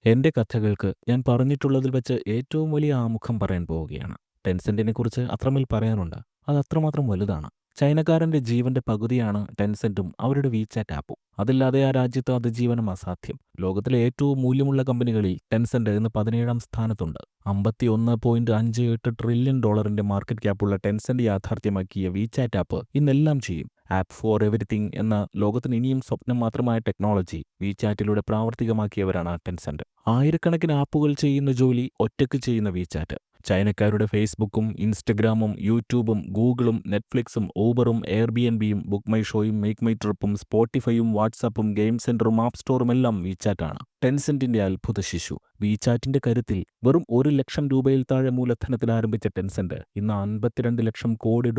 എന്റെ കഥകൾക്ക് ഞാൻ പറഞ്ഞിട്ടുള്ളതിൽ വെച്ച് ഏറ്റവും വലിയ ആമുഖം പറയാൻ പോവുകയാണ്. ടെൻസെന്റിനെക്കുറിച്ച് അത്രമേൽ പറയാനുണ്ട്. അത് അത്രമാത്രം വലുതാണ്. ചൈനക്കാരന്റെ ജീവന്റെ പകുതിയാണ് ടെൻസെന്റും അവരുടെ വീചാറ്റ് ആപ്പും. അതില്ലാതെ ആ രാജ്യത്ത് അതിജീവനം അസാധ്യം. ലോകത്തിലെ ഏറ്റവും മൂല്യമുള്ള കമ്പനികളിൽ ടെൻസെന്റ് ഇന്ന് 17ാം സ്ഥാനത്തുണ്ട്. $51.58 ട്രില്യൺ മാർക്കറ്റ് ക്യാപ്പുള്ള ടെൻസെന്റ് യാഥാർത്ഥ്യമാക്കിയ വീചാറ്റ് ആപ്പ് ഇന്നെല്ലാം ചെയ്യും. ആപ്പ് ഫോർ എവരിതിങ് എന്ന ലോകത്തിന് ഇനിയും സ്വപ്നം മാത്രമായ ടെക്നോളജി വീചാറ്റിലൂടെ പ്രാവർത്തികമാക്കിയവരാണ് ടെൻസെന്റ്. ആയിരക്കണക്കിന് ആപ്പുകൾ ചെയ്യുന്ന ജോലി ഒറ്റയ്ക്ക് ചെയ്യുന്ന വീചാറ്റ്. ചൈനക്കാരുടെ ഫേസ്ബുക്കും ഇൻസ്റ്റഗ്രാമും യൂട്യൂബും ഗൂഗിളും നെറ്റ്ഫ്ലിക്സും ഊബറും എയർബിഎൻബിയും ബുക്ക് മൈ ഷോയും മേക്ക് മൈ ട്രിപ്പും സ്പോട്ടിഫൈയും വാട്സാപ്പും ഗെയിം സെന്ററും ആപ്പ് സ്റ്റോറും എല്ലാം വീചാറ്റാണ്. ടെൻസെന്റിന്റെ അത്ഭുത ശിശു. വീചാറ്റിന്റെ കരുത്തിൽ വെറും $1,00,000 താഴെ മൂലധനത്തിൽ ആരംഭിച്ച ടെൻസെന്റ് ഇന്ന് $52 ലക്ഷം കോടി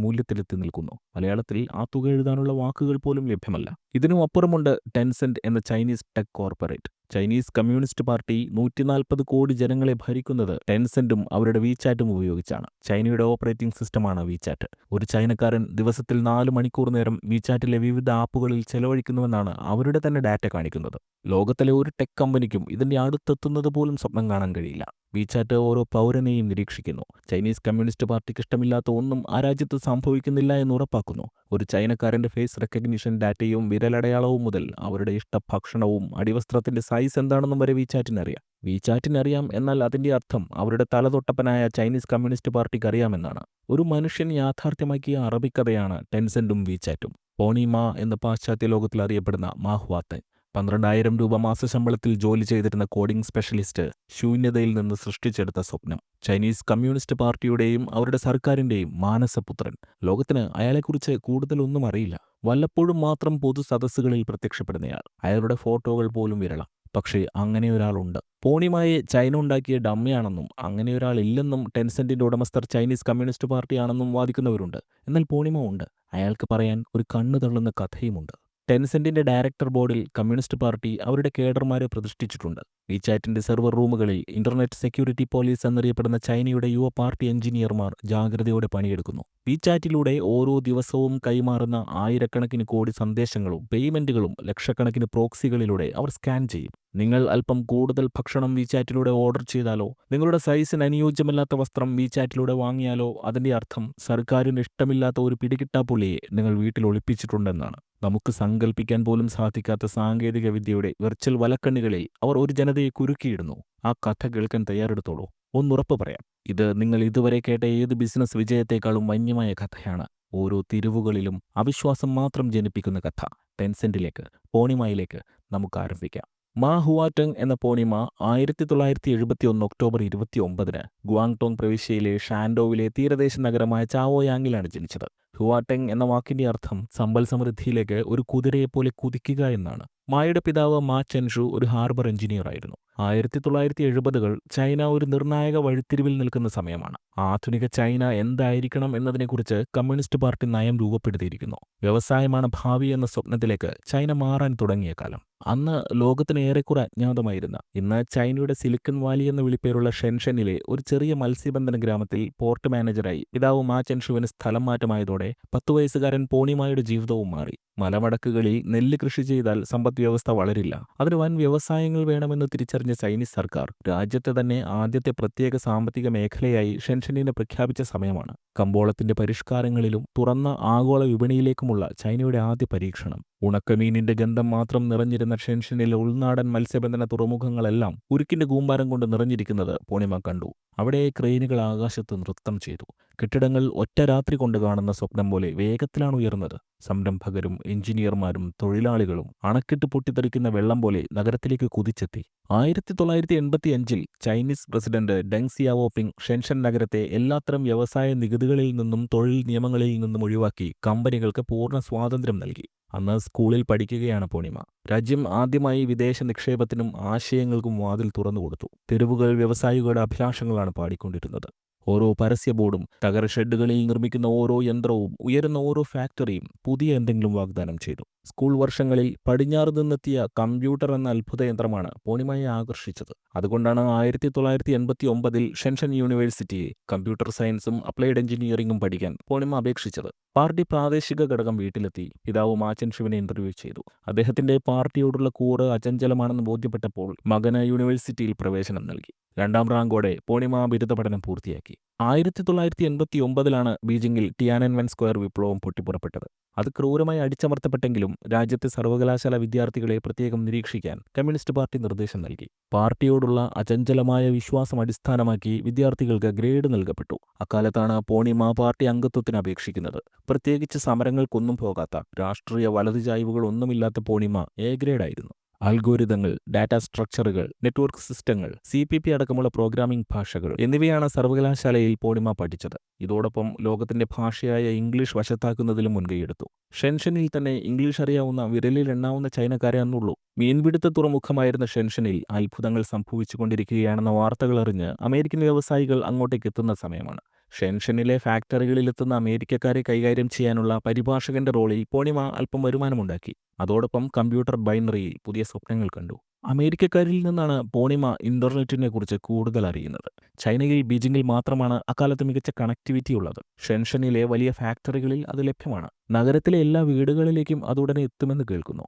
മൂല്യത്തിലെത്തി നിൽക്കുന്നു. മലയാളത്തിൽ ആ തുക എഴുതാനുള്ള വാക്കുകൾ പോലും ലഭ്യമല്ല. ഇതിനും അപ്പുറമുണ്ട് ടെൻസെന്റ് എന്ന Chinese tech corporate. Chinese communist party 140 കോടി ജനങ്ങളെ ഭരിക്കുന്നത് ടെൻസെന്റും അവരുടെ വീചാറ്റും ഉപയോഗിച്ചാണ്. ചൈനയുടെ ഓപ്പറേറ്റിംഗ് സിസ്റ്റമാണ് വീചാറ്റ്. ഒരു ചൈനക്കാരൻ ദിവസത്തിൽ 4 മണിക്കൂർ നേരം വീചാറ്റിലെ വിവിധ ആപ്പുകളിൽ ചെലവഴിക്കുന്നുവെന്നാണ് അവരുടെ തന്നെ ഡാറ്റ കാണിക്കുന്നത്. ലോകത്തിലെ ഒരു ടെക് കമ്പനിക്കും ഇതിന്റെ അടുത്തെത്തുന്നത് പോലും സ്വപ്നം കാണാൻ കഴിയില്ല. വീചാറ്റ് ഓരോ പൗരനെയും നിരീക്ഷിക്കുന്നു. ചൈനീസ് കമ്മ്യൂണിസ്റ്റ് പാർട്ടിക്ക് ഇഷ്ടമില്ലാത്ത ഒന്നും ആ രാജ്യത്ത് സംഭവിക്കുന്നില്ല എന്ന് ഉറപ്പാക്കുന്നു. ഒരു ചൈനക്കാരന്റെ ഫേസ് റെക്കഗ്നിഷൻ ഡാറ്റയും വിരലടയാളവും മുതൽ അവരുടെ ഇഷ്ടഭക്ഷണവും അടിവസ്ത്രത്തിന്റെ സൈസ് എന്താണെന്നും വരെ വീചാറ്റിനറിയാം. വീചാറ്റിനറിയാം എന്നാൽ അതിന്റെ അർത്ഥം അവരുടെ തലതൊട്ടപ്പനായ ചൈനീസ് കമ്മ്യൂണിസ്റ്റ് പാർട്ടിക്ക് അറിയാമെന്നാണ്. ഒരു മനുഷ്യൻ യാഥാർത്ഥ്യമാക്കിയ അറബിക്കഥയാണ് ടെൻസെന്റും വീചാറ്റും. പോണി മാ എന്ന് പാശ്ചാത്യ ലോകത്തിൽ അറിയപ്പെടുന്ന മാ ഹുവാത്തെ. 12,000 മാസശമ്പളത്തിൽ ജോലി ചെയ്തിരുന്ന കോഡിംഗ് സ്പെഷ്യലിസ്റ്റ് ശൂന്യതയിൽ നിന്ന് സൃഷ്ടിച്ചെടുത്ത സ്വപ്നം. ചൈനീസ് കമ്മ്യൂണിസ്റ്റ് പാർട്ടിയുടെയും അവരുടെ സർക്കാരിന്റെയും മാനസപുത്രൻ. ലോകത്തിന് അയാളെക്കുറിച്ച് കൂടുതലൊന്നും അറിയില്ല. വല്ലപ്പോഴും മാത്രം പൊതു സദസ്സുകളിൽ പ്രത്യക്ഷപ്പെടുന്നയാൾ. അയാളുടെ ഫോട്ടോകൾ പോലും വിരള. പക്ഷേ അങ്ങനെയൊരാളുണ്ട്. പോണിമായെ ചൈന ഉണ്ടാക്കിയ ഡമ്മയാണെന്നും അങ്ങനെയൊരാളില്ലെന്നും ടെൻസെന്റിന്റെ ഉടമസ്ഥർ ചൈനീസ് കമ്മ്യൂണിസ്റ്റ് പാർട്ടിയാണെന്നും വാദിക്കുന്നവരുണ്ട്. എന്നാൽ പോണിമ ഉണ്ട്. അയാൾക്ക് പറയാൻ ഒരു കണ്ണു തള്ളുന്ന കഥയുമുണ്ട്. ടെൻസെന്റിന്റെ ഡയറക്ടർ ബോർഡിൽ കമ്മ്യൂണിസ്റ്റ് പാർട്ടി അവരുടെ കേഡർമാരെ പ്രതിഷ്ഠിച്ചിട്ടുണ്ട്. വീചാറ്റിന്റെ സെർവർ റൂമുകളിൽ ഇന്റർനെറ്റ് സെക്യൂരിറ്റി പോലീസ് എന്നറിയപ്പെടുന്ന ചൈനയുടെ യുവ പാർട്ടി എഞ്ചിനീയർമാർ ജാഗ്രതയോടെ പണിയെടുക്കുന്നു. വീചാറ്റിലൂടെ ഓരോ ദിവസവും കൈമാറുന്ന ആയിരക്കണക്കിന് കോടി സന്ദേശങ്ങളും പേയ്മെന്റുകളും ലക്ഷക്കണക്കിന് പ്രോക്സികളിലൂടെ അവർ സ്കാൻ ചെയ്യും. നിങ്ങൾ അല്പം കൂടുതൽ ഭക്ഷണം വീചാറ്റിലൂടെ ഓർഡർ ചെയ്താലോ, നിങ്ങളുടെ സൈസിന് അനുയോജ്യമല്ലാത്ത വസ്ത്രം വീചാറ്റിലൂടെ വാങ്ങിയാലോ അതിന്റെ അർത്ഥം സർക്കാരിന് ഇഷ്ടമില്ലാത്ത ഒരു പിടികിട്ടാപ്പുള്ളിയെ നിങ്ങൾ വീട്ടിൽ ഒളിപ്പിച്ചിട്ടുണ്ടെന്നാണ്. നമുക്ക് സങ്കല്പിക്കാൻ പോലും സാധിക്കാത്ത സാങ്കേതിക വിദ്യയുടെ വെർച്വൽ വലക്കണ്ണികളിൽ അവർ ഒരു ജനതയെ കുരുക്കിയിടുന്നു. ആ കഥ കേൾക്കാൻ തയ്യാറെടുത്തോളൂ. ഒന്നുറപ്പ് പറയാം, ഇത് നിങ്ങൾ ഇതുവരെ കേട്ട ഏത് ബിസിനസ് വിജയത്തെക്കാളും വന്യമായ കഥയാണ്. ഓരോ തിരിവുകളിലും അവിശ്വാസം മാത്രം ജനിപ്പിക്കുന്ന കഥ. ടെൻസെന്റിലേക്ക്, പോണിമായിലേക്ക് നമുക്ക് ആരംഭിക്കാം. മാ ഹുവാറ്റങ് എന്ന പോണിമ 1971 ഒക്ടോബർ 29 ഗ്വാങ്ടോങ് പ്രവിശ്യയിലെ ഷാൻഡോവിലെ തീരദേശ നഗരമായ ചാവോയാങ്ങിലാണ് ജനിച്ചത്. ഹുവാറ്റങ് എന്ന വാക്കിന്റെ അർത്ഥം സമ്പൽ സമൃദ്ധിയിലേക്ക് ഒരു കുതിരയെപ്പോലെ കുതിക്കുക എന്നാണ്. മായുടെ പിതാവ് മാ ചെൻഷു ഒരു ഹാർബർ എഞ്ചിനീയർ ആയിരുന്നു. 1970-കൾ ചൈന ഒരു നിർണായക വഴിത്തിരിവിൽ നിൽക്കുന്ന സമയമാണ്. ആധുനിക ചൈന എന്തായിരിക്കണം എന്നതിനെക്കുറിച്ച് കമ്മ്യൂണിസ്റ്റ് പാർട്ടി നയം രൂപപ്പെടുത്തിയിരിക്കുന്നു. വ്യവസായമാണ് ഭാവി എന്ന സ്വപ്നത്തിലേക്ക് ചൈന മാറാൻ തുടങ്ങിയ കാലം. അന്ന് ലോകത്തിന് ഏറെക്കുറെ അജ്ഞാതമായിരുന്ന, ഇന്ന് ചൈനയുടെ സിലിക്കൺ വാലി എന്ന വിളിപ്പേരുള്ള ഷെൻഷനിലെ ഒരു ചെറിയ മത്സ്യബന്ധന ഗ്രാമത്തിൽ പോർട്ട് മാനേജറായി പിതാവ് മാ ചെൻഷുവിന് സ്ഥലം മാറ്റമായതോടെ 10 വയസ്സുകാരൻ പോണിമായുടെ ജീവിതവും മാറി. മലമടക്കുകളിൽ നെല്ല് കൃഷി ചെയ്താൽ സമ്പദ് വ്യവസ്ഥ വളരില്ല. അതിന് വൻ വ്യവസായങ്ങൾ വേണമെന്ന് തിരിച്ചറിഞ്ഞ ചൈനീസ് സർക്കാർ രാജ്യത്തെ തന്നെ ആദ്യത്തെ പ്രത്യേക സാമ്പത്തിക മേഖലയായി ഷെൻഷനിനെ പ്രഖ്യാപിച്ച സമയമാണ്. കമ്പോളത്തിന്റെ പരിഷ്കാരങ്ങളിലും തുറന്ന ആഗോള വിപണിയിലേക്കുമുള്ള ചൈനയുടെ ആദ്യ പരീക്ഷണം. ഉണക്കമീനിന്റെ ഗന്ധം മാത്രം നിറഞ്ഞിരുന്ന ഷെൻഷനിലെ ഉൾനാടൻ മത്സ്യബന്ധന തുറമുഖങ്ങളെല്ലാം ഉരുക്കിന്റെ കൂമ്പാരം കൊണ്ട് നിറഞ്ഞിരിക്കുന്നത് പൂർണിമ കണ്ടു. അവിടെ ക്രെയിനുകൾ ആകാശത്ത് നൃത്തം ചെയ്തു. കെട്ടിടങ്ങൾ ഒറ്റ രാത്രി കൊണ്ട് കാണുന്ന സ്വപ്നം പോലെ വേഗത്തിലാണ് ഉയർന്നത്. സംരംഭകരും എഞ്ചിനീയർമാരും തൊഴിലാളികളും അണക്കെട്ട് പൊട്ടിത്തെറിക്കുന്ന വെള്ളം പോലെ നഗരത്തിലേക്ക് കുതിച്ചെത്തി. 1985-ൽ Chinese president Deng Xiaoping Shenzhen നഗരത്തെ എല്ലാത്തരം വ്യവസായ നികുതികളിൽ നിന്നും തൊഴിൽ നിയമങ്ങളിൽ നിന്നും ഒഴിവാക്കി കമ്പനികൾക്ക് പൂർണ്ണ സ്വാതന്ത്ര്യം നൽകി. അന്ന് സ്കൂളിൽ പഠിക്കുകയാണ് പൂർണിമ. രാജ്യം ആദ്യമായി വിദേശ നിക്ഷേപത്തിനും ആശയങ്ങൾക്കും വാതിൽ തുറന്നുകൊടുത്തു. തെരുവുകൾ വ്യവസായികളുടെ അഭിലാഷങ്ങളാണ് പാടിക്കൊണ്ടിരുന്നത്. ഓരോ പരസ്യ ബോർഡും, തകര ഷെഡുകളിൽ നിർമ്മിക്കുന്ന ഓരോ യന്ത്രവും, ഉയരുന്ന ഓരോ ഫാക്ടറിയും പുതിയ എന്തെങ്കിലും വാഗ്ദാനം ചെയ്തു. സ്കൂൾ വർഷങ്ങളിൽ പടിഞ്ഞാറ് നിന്നെത്തിയ കമ്പ്യൂട്ടർ എന്ന അത്ഭുത യന്ത്രമാണ് പൂർണിമയെ ആകർഷിച്ചത്. അതുകൊണ്ടാണ് 1989 ഷെൻഷൻ യൂണിവേഴ്സിറ്റിയെ കമ്പ്യൂട്ടർ സയൻസും അപ്ലൈഡ് എഞ്ചിനീയറിംഗും പഠിക്കാൻ പൂർണിമ അപേക്ഷിച്ചത്. പാർട്ടി പ്രാദേശിക ഘടകം വീട്ടിലെത്തി പിതാവ് മാച്ചൻ ശിവനെ ഇന്റർവ്യൂ ചെയ്തു. അദ്ദേഹത്തിന്റെ പാർട്ടിയോടുള്ള കൂറ് അചഞ്ചലമാണെന്ന് ബോധ്യപ്പെട്ടപ്പോൾ മകന് യൂണിവേഴ്സിറ്റിയിൽ പ്രവേശനം നൽകി. 2ാം റാങ്കോടെ പൂർണിമ ബിരുദ പഠനം പൂർത്തിയാക്കി. 1989 ബീജിംഗിൽ ടിയാനൻമെൻ സ്ക്വയർ വിപ്ലവം പൊട്ടിപ്പുറപ്പെട്ടത്. അത് ക്രൂരമായി അടിച്ചമർത്തപ്പെട്ടെങ്കിലും രാജ്യത്തെ സർവകലാശാല വിദ്യാർത്ഥികളെ പ്രത്യേകം നിരീക്ഷിക്കാൻ കമ്മ്യൂണിസ്റ്റ് പാർട്ടി നിർദ്ദേശം നൽകി. പാർട്ടിയോടുള്ള അചഞ്ചലമായ വിശ്വാസം അടിസ്ഥാനമാക്കി വിദ്യാർത്ഥികൾക്ക് ഗ്രേഡ് നൽകപ്പെട്ടു. അക്കാലത്താണ് പൂർണിമ പാർട്ടി അംഗത്വത്തിന് അപേക്ഷിക്കുന്നത്. പ്രത്യേകിച്ച് സമരങ്ങൾക്കൊന്നും പോകാത്ത, രാഷ്ട്രീയ വലതുചായ്വുകളൊന്നുമില്ലാത്ത പൂർണിമ എ ഗ്രേഡായിരുന്നു. അൽഗോരിതങ്ങൾ, ഡാറ്റ സ്ട്രക്ചറുകൾ, നെറ്റ്വർക്ക് സിസ്റ്റങ്ങൾ, CPP അടക്കമുള്ള പ്രോഗ്രാമിംഗ് ഭാഷകൾ എന്നിവയാണ് സർവകലാശാലയിൽ പൂർണിമ പഠിച്ചത്. ഇതോടൊപ്പം ലോകത്തിന്റെ ഭാഷയായ ഇംഗ്ലീഷ് വശത്താക്കുന്നതിലും മുൻകൈയെടുത്തു. ഷെൻഷനിൽ തന്നെ ഇംഗ്ലീഷ് അറിയാവുന്ന വിരലിൽ എണ്ണാവുന്ന ചൈനക്കാരെ അന്നുള്ളൂ. മീൻപിടുത്ത തുറമുഖമായിരുന്ന ഷെൻഷനിൽ അത്ഭുതങ്ങൾ സംഭവിച്ചുകൊണ്ടിരിക്കുകയാണെന്ന വാർത്തകൾ അറിഞ്ഞ് അമേരിക്കൻ വ്യവസായികൾ അങ്ങോട്ടേക്ക് എത്തുന്ന സമയമാണ്. ഷെൻഷനിലെ ഫാക്ടറികളിലെത്തുന്ന അമേരിക്കക്കാരെ കൈകാര്യം ചെയ്യാനുള്ള പരിഭാഷകന്റെ റോളിൽ പൂർണിമ അല്പം വരുമാനമുണ്ടാക്കി. അതോടൊപ്പം കമ്പ്യൂട്ടർ ബൈനറിയിൽ പുതിയ സ്വപ്നങ്ങൾ കണ്ടു. അമേരിക്കക്കാരിൽ നിന്നാണ് പൂർണിമ ഇന്റർനെറ്റിനെ കുറിച്ച് കൂടുതൽ അറിയുന്നത്. ചൈനയിൽ ബീജിംഗിൽ മാത്രമാണ് അക്കാലത്ത് മികച്ച കണക്ടിവിറ്റി ഉള്ളത്. ഷെൻഷനിലെ വലിയ ഫാക്ടറികളിൽ അത് ലഭ്യമാണ്. നഗരത്തിലെ എല്ലാ വീടുകളിലേക്കും അതുടനെ എത്തുമെന്ന് കേൾക്കുന്നു.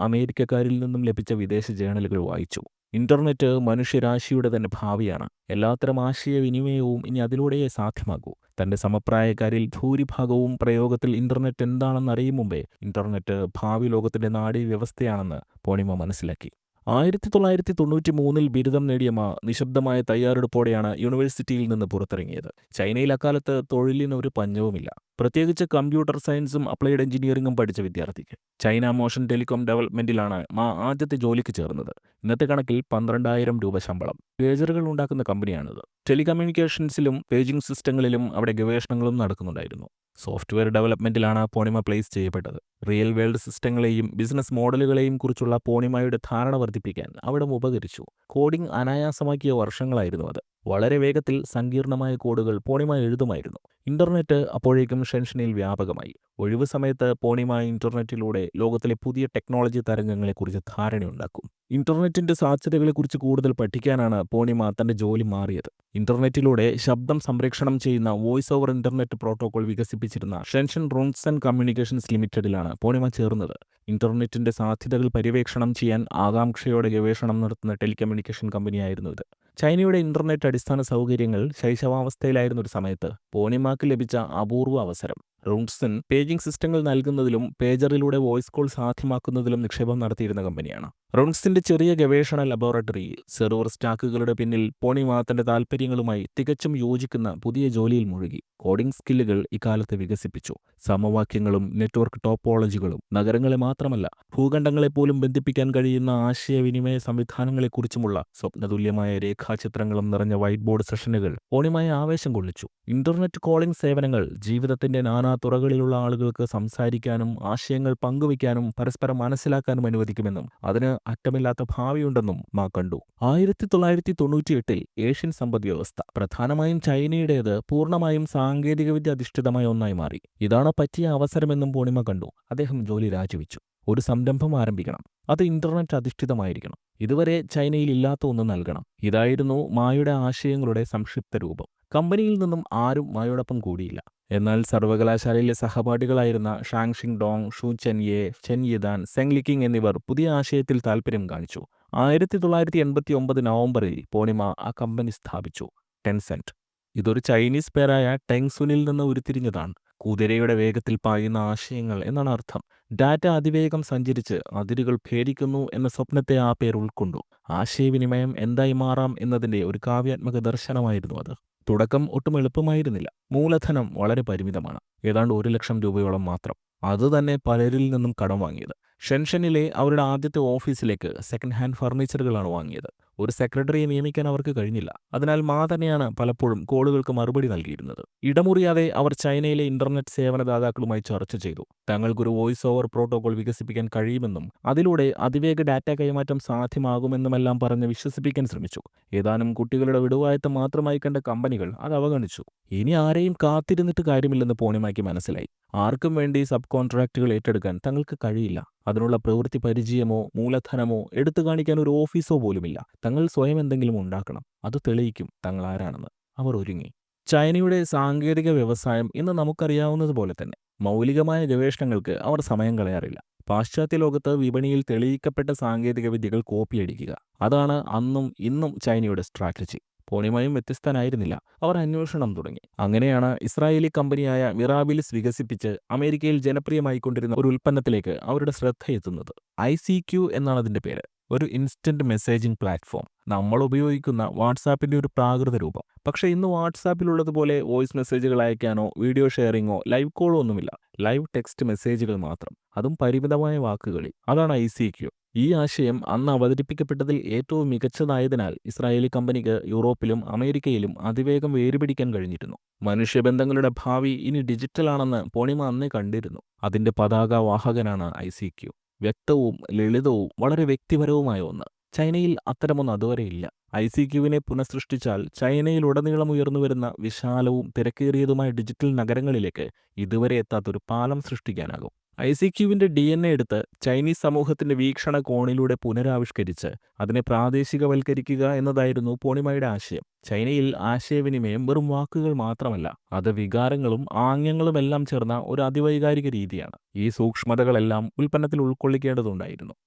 അമേരിക്കക്കാരിൽ നിന്നും ലഭിച്ച വിദേശ ജേണലുകൾ വായിച്ചു. ഇന്റർനെറ്റ് മനുഷ്യരാശിയുടെ തന്നെ ഭാവിയാണ്. എല്ലാത്തരം ആശയവിനിമയവും ഇനി അതിലൂടെയേ സാധ്യമാകൂ. തന്റെ സമപ്രായക്കാരിൽ ഭൂരിഭാഗവും പ്രയോഗത്തിൽ ഇന്റർനെറ്റ് എന്താണെന്ന് അറിയും മുമ്പേ ഇന്റർനെറ്റ് ഭാവി ലോകത്തിന്റെ നാഡീവ്യവസ്ഥയാണെന്ന് പൂർണിമ മനസ്സിലാക്കി. 1993 ബിരുദം നേടിയ നിശബ്ദമായ തയ്യാറെടുപ്പോടെയാണ് യൂണിവേഴ്സിറ്റിയിൽ നിന്ന് പുറത്തിറങ്ങിയത്. ചൈനയിൽ അക്കാലത്ത് തൊഴിലിനൊരു പഞ്ഞവുമില്ല, പ്രത്യേകിച്ച് കമ്പ്യൂട്ടർ സയൻസും അപ്ലൈഡ് എഞ്ചിനീയറിംഗും പഠിച്ച വിദ്യാർത്ഥിക്ക്. ചൈന മോഷൻ ടെലികോം ഡെവലപ്മെന്റിലാണ് ആദ്യത്തെ ജോലിക്ക് ചേർന്നത്. ഇന്നത്തെ കണക്കിൽ 12,000 രൂപ ശമ്പളം. പേജറുകൾ ഉണ്ടാക്കുന്ന കമ്പനിയാണിത്. ടെലികമ്മ്യൂണിക്കേഷൻസിലും പേജിംഗ് സിസ്റ്റങ്ങളിലും അവിടെ ഗവേഷണങ്ങളും നടക്കുന്നുണ്ടായിരുന്നു. സോഫ്റ്റ്വെയർ ഡെവലപ്മെന്റിലാണ് പൂർണിമ പ്ലേസ് ചെയ്യപ്പെട്ടത്. റിയൽ വേൾഡ് സിസ്റ്റങ്ങളെയും ബിസിനസ് മോഡലുകളെയും കുറിച്ചുള്ള പൂർണിമയുടെ ധാരണ വർദ്ധിപ്പിക്കാൻ അവിടം ഉപകരിച്ചു. കോഡിംഗ് അനായാസമാക്കിയ വർഷങ്ങളായിരുന്നു അത്. വളരെ വേഗത്തിൽ സങ്കീർണമായ കോഡുകൾ പൂർണിമ എഴുതുമായിരുന്നു. ഇന്റർനെറ്റ് അപ്പോഴേക്കും ഷെൻഷനിൽ വ്യാപകമായി. ഒഴിവു സമയത്ത് പൂർണിമ ഇന്റർനെറ്റിലൂടെ ലോകത്തിലെ പുതിയ ടെക്നോളജി തരംഗങ്ങളെക്കുറിച്ച് ധാരണയുണ്ടാക്കും. ഇന്റർനെറ്റിന്റെ സാധ്യതകളെക്കുറിച്ച് കൂടുതൽ പഠിക്കാനാണ് പൂർണിമ തന്റെ ജോലി മാറിയത്. ഇന്റർനെറ്റിലൂടെ ശബ്ദം സംപ്രേഷണം ചെയ്യുന്ന വോയിസ് ഓവർ ഇന്റർനെറ്റ് പ്രോട്ടോകോൾ വികസിപ്പിച്ചിരുന്ന ഷെൻഷൻ റോൺസൺ കമ്മ്യൂണിക്കേഷൻസ് ലിമിറ്റഡിലാണ് പൂർണിമ ചേർന്നത്. ഇന്റർനെറ്റിന്റെ സാധ്യതകൾ പര്യവേക്ഷണം ചെയ്യാൻ ആകാംക്ഷയോടെ ഗവേഷണം നടത്തുന്ന ടെലികമ്മ്യൂണിക്കേഷൻ കമ്പനിയായിരുന്നു ഇത്. ചൈനയുടെ ഇന്റർനെറ്റ് അടിസ്ഥാന സൗകര്യങ്ങൾ ശൈശവാവസ്ഥയിലായിരുന്ന ഒരു സമയത്ത് പൂർണിമയ്ക്ക് ലഭിച്ച അപൂർവ അവസരം. റൂൺസൺ പേജിംഗ് സിസ്റ്റങ്ങൾ നൽകുന്നതിലും പേജറിലൂടെ വോയിസ് കോൾ സാധ്യമാക്കുന്നതിലും നിക്ഷേപം നടത്തിയിരുന്ന കമ്പനിയാണ്. റൂൺസിന്റെ ചെറിയ ഗവേഷണ ലബോറട്ടറി സെർവർ സ്റ്റാക്കുകളുടെ പിന്നിൽ പൂർണിമ തന്റെ താൽപ്പര്യങ്ങളുമായി തികച്ചും യോജിക്കുന്ന പുതിയ ജോലിയിൽ മുഴുകി. കോഡിംഗ് സ്കില്ലുകൾ ഇക്കാലത്ത് വികസിപ്പിച്ചു. സമവാക്യങ്ങളും നെറ്റ്വർക്ക് ടോപ്പോളജികളും നഗരങ്ങളെ മാത്രമല്ല ഭൂഖണ്ഡങ്ങളെപ്പോലും ബന്ധിപ്പിക്കാൻ കഴിയുന്ന ആശയവിനിമയ സംവിധാനങ്ങളെക്കുറിച്ചുമുള്ള സ്വപ്നതുല്യമായ രേഖാചിത്രങ്ങളും നിറഞ്ഞ വൈറ്റ് ബോർഡ് സെഷനുകൾ പൂർണിമയെ ആവേശം കൊള്ളിച്ചു. ഇന്റർനെറ്റ് കോളിംഗ് സേവനങ്ങൾ ജീവിതത്തിന്റെ നാനാ തുറകളിലുള്ള ആളുകൾക്ക് സംസാരിക്കാനും ആശയങ്ങൾ പങ്കുവയ്ക്കാനും പരസ്പരം മനസ്സിലാക്കാനും അനുവദിക്കുമെന്നും അതിന് അറ്റമില്ലാത്ത ഭാവിയുണ്ടെന്നും കണ്ടു. 1998 ഏഷ്യൻ സമ്പദ്വ്യവസ്ഥ, പ്രധാനമായും ചൈനയുടേത്, പൂർണ്ണമായും സാങ്കേതികവിദ്യ അധിഷ്ഠിതമായ ഒന്നായി മാറി. ഇതാണ് പറ്റിയ അവസരമെന്നും പൂർണിമ കണ്ടു. അദ്ദേഹം ജോലി രാജിവെച്ചു. ഒരു സംരംഭം ആരംഭിക്കണം. അത് ഇന്റർനെറ്റ് അധിഷ്ഠിതമായിരിക്കണം. ഇതുവരെ ചൈനയിൽ ഇല്ലാത്ത ഒന്ന് നൽകണം. ഇതായിരുന്നു മായുടെ ആശയങ്ങളുടെ സംക്ഷിപ്ത രൂപം. കമ്പനിയിൽ നിന്നും ആരും മായോടൊപ്പം കൂടിയില്ല. എന്നാൽ സർവകലാശാലയിലെ സഹപാഠികളായിരുന്ന ഷാങ് ഷിങ്ഡോങ്, ഷു ചെൻയെ, ചെൻ യിദാൻ, സെങ് ലിക്കിങ് എന്നിവർ പുതിയ ആശയത്തിൽ താൽപ്പര്യം കാണിച്ചു. 1989 നവംബറിൽ പൂർണിമ ആ കമ്പനി സ്ഥാപിച്ചു, ടെൻസെന്റ്. ഇതൊരു ചൈനീസ് പേരായ ടെങ് സുനിൽ നിന്ന് ഉരുത്തിരിഞ്ഞതാണ്. കുതിരയുടെ വേഗത്തിൽ പായുന്ന ആശയങ്ങൾ എന്നാണ് അർത്ഥം. ഡാറ്റ അതിവേഗം സഞ്ചരിച്ച് അതിരുകൾ ഭേദിക്കുന്നു എന്ന സ്വപ്നത്തെ ആ പേർ ഉൾക്കൊണ്ടു. ആശയവിനിമയം എന്തായി മാറാം എന്നതിന്റെ ഒരു കാവ്യാത്മക ദർശനമായിരുന്നു അത്. തുടക്കം ഒട്ടും എളുപ്പമായിരുന്നില്ല. മൂലധനം വളരെ പരിമിതമാണ്, ഏതാണ്ട് 1 ലക്ഷം രൂപയോളം മാത്രം. അതുതന്നെ പലരിൽ നിന്നും കടം വാങ്ങിയത്. ഷെൻഷനിലെ അവരുടെ ആദ്യത്തെ ഓഫീസിലേക്ക് സെക്കൻഡ് ഹാൻഡ് ഫർണിച്ചറുകളാണ് വാങ്ങിയത്. ഒരു സെക്രട്ടറിയെ നിയമിക്കാൻ അവർക്ക് കഴിഞ്ഞില്ല. അതിനാൽ മാ തന്നെയാണ് പലപ്പോഴും കോളുകൾക്ക് മറുപടി നൽകിയിരുന്നത്. ഇടമുറിയാതെ അവർ ചൈനയിലെ ഇന്റർനെറ്റ് സേവനദാതാക്കളുമായി ചർച്ച ചെയ്തു. തങ്ങൾക്കൊരു വോയിസ് ഓവർ പ്രോട്ടോകോൾ വികസിപ്പിക്കാൻ കഴിയുമെന്നും അതിലൂടെ അതിവേഗ ഡാറ്റ കൈമാറ്റം സാധ്യമാകുമെന്നുമെല്ലാം പറഞ്ഞ് വിശ്വസിപ്പിക്കാൻ ശ്രമിച്ചു. ഏതാനും കുട്ടികളുടെ വിടുവായത്തം മാത്രമായി കണ്ട കമ്പനികൾ അത് അവഗണിച്ചു. ഇനി ആരെയും കാത്തിരുന്നിട്ട് കാര്യമില്ലെന്ന് പോണിമായ്ക്ക് മനസ്സിലായി. ആർക്കും വേണ്ടി സബ് കോൺട്രാക്റ്റുകൾ ഏറ്റെടുക്കാൻ തങ്ങൾക്ക് കഴിയില്ല. അതിനുള്ള പ്രവൃത്തി പരിചയമോ മൂലധനമോ എടുത്തു കാണിക്കാൻ ഒരു ഓഫീസോ പോലുമില്ല. തങ്ങൾ സ്വയം എന്തെങ്കിലും ഉണ്ടാക്കണം. അത് തെളിയിക്കും തങ്ങൾ ആരാണെന്ന്. അവർ ഒരുങ്ങി. ചൈനയുടെ സാങ്കേതിക വ്യവസായം ഇന്ന് നമുക്കറിയാവുന്നതുപോലെ തന്നെ മൗലികമായ ഗവേഷണങ്ങൾക്ക് അവർ സമയം കളയാറില്ല. പാശ്ചാത്യ ലോകത്ത് വിപണിയിൽ തെളിയിക്കപ്പെട്ട സാങ്കേതിക വിദ്യകൾ കോപ്പിയടിക്കുക. അതാണ് അന്നും ഇന്നും ചൈനയുടെ സ്ട്രാറ്റജി. പോണിമായും വ്യത്യസ്തനായിരുന്നില്ല. അവർ അന്വേഷണം തുടങ്ങി. അങ്ങനെയാണ് ഇസ്രായേലി കമ്പനിയായ മിറാബിലിസ് വികസിപ്പിച്ച് അമേരിക്കയിൽ ജനപ്രിയമായിക്കൊണ്ടിരുന്ന ഒരു ഉൽപ്പന്നത്തിലേക്ക് അവരുടെ ശ്രദ്ധയെത്തുന്നത്. ICQ എന്നാണ് അതിന്റെ പേര്. ഒരു ഇൻസ്റ്റന്റ് മെസ്സേജിംഗ് പ്ലാറ്റ്ഫോം. നമ്മൾ ഉപയോഗിക്കുന്ന വാട്സാപ്പിന്റെ ഒരു പ്രാകൃത രൂപം. പക്ഷേ ഇന്ന് വാട്സാപ്പിലുള്ളതുപോലെ വോയിസ് മെസ്സേജുകൾ അയക്കാനോ വീഡിയോ ഷെയറിങ്ങോ ലൈവ് കോളോ ഒന്നുമില്ല. ലൈവ് ടെക്സ്റ്റ് മെസ്സേജുകൾ മാത്രം. അതും പരിമിതമായ വാക്കുകളിൽ. അതാണ് ICQ. ഈ ആശയം അന്ന് അവതരിപ്പിക്കപ്പെട്ടതിൽ ഏറ്റവും മികച്ചതായതിനാൽ ഇസ്രായേലി കമ്പനിക്ക് യൂറോപ്പിലും അമേരിക്കയിലും അതിവേഗം വേരുപിടിക്കാൻ കഴിഞ്ഞിരുന്നു. മനുഷ്യബന്ധങ്ങളുടെ ഭാവി ഇനി ഡിജിറ്റലാണെന്ന് പോണിമ അന്നേ കണ്ടിരുന്നു. അതിന്റെ പതാക വാഹകനാണ് ICQ. വ്യക്തവും ലളിതവും വളരെ വ്യക്തിപരവുമായ ഒന്ന്. ചൈനയിൽ അത്തരമൊന്ന് അതുവരെ ഇല്ല. ICQവിനെ പുനഃസൃഷ്ടിച്ചാൽ ചൈനയിലുടനീളം ഉയർന്നുവരുന്ന വിശാലവും തിരക്കേറിയതുമായ ഡിജിറ്റൽ നഗരങ്ങളിലേക്ക് ഇതുവരെ എത്താത്തൊരു പാലം സൃഷ്ടിക്കാനാകും. ICQവിന്റെ DNA എടുത്ത് ചൈനീസ് സമൂഹത്തിന്റെ വീക്ഷണകോണിലൂടെ പുനരാവിഷ്കരിച്ച് അതിനെ പ്രാദേശികവൽക്കരിക്കുക എന്നതായിരുന്നു പോണിമയുടെ ആശയം. ചൈനയിൽ ആശയവിനിമയം വെറും വാക്കുകൾ മാത്രമല്ല, അത് വികാരങ്ങളും ആംഗ്യങ്ങളുമെല്ലാം ചേർന്ന ഒരു അതിവൈകാരിക രീതിയാണ്. ഈ സൂക്ഷ്മതകളെല്ലാം ഉൽപ്പന്നത്തിൽ ഉൾക്കൊള്ളിക്കേണ്ടതുണ്ടായിരുന്നു.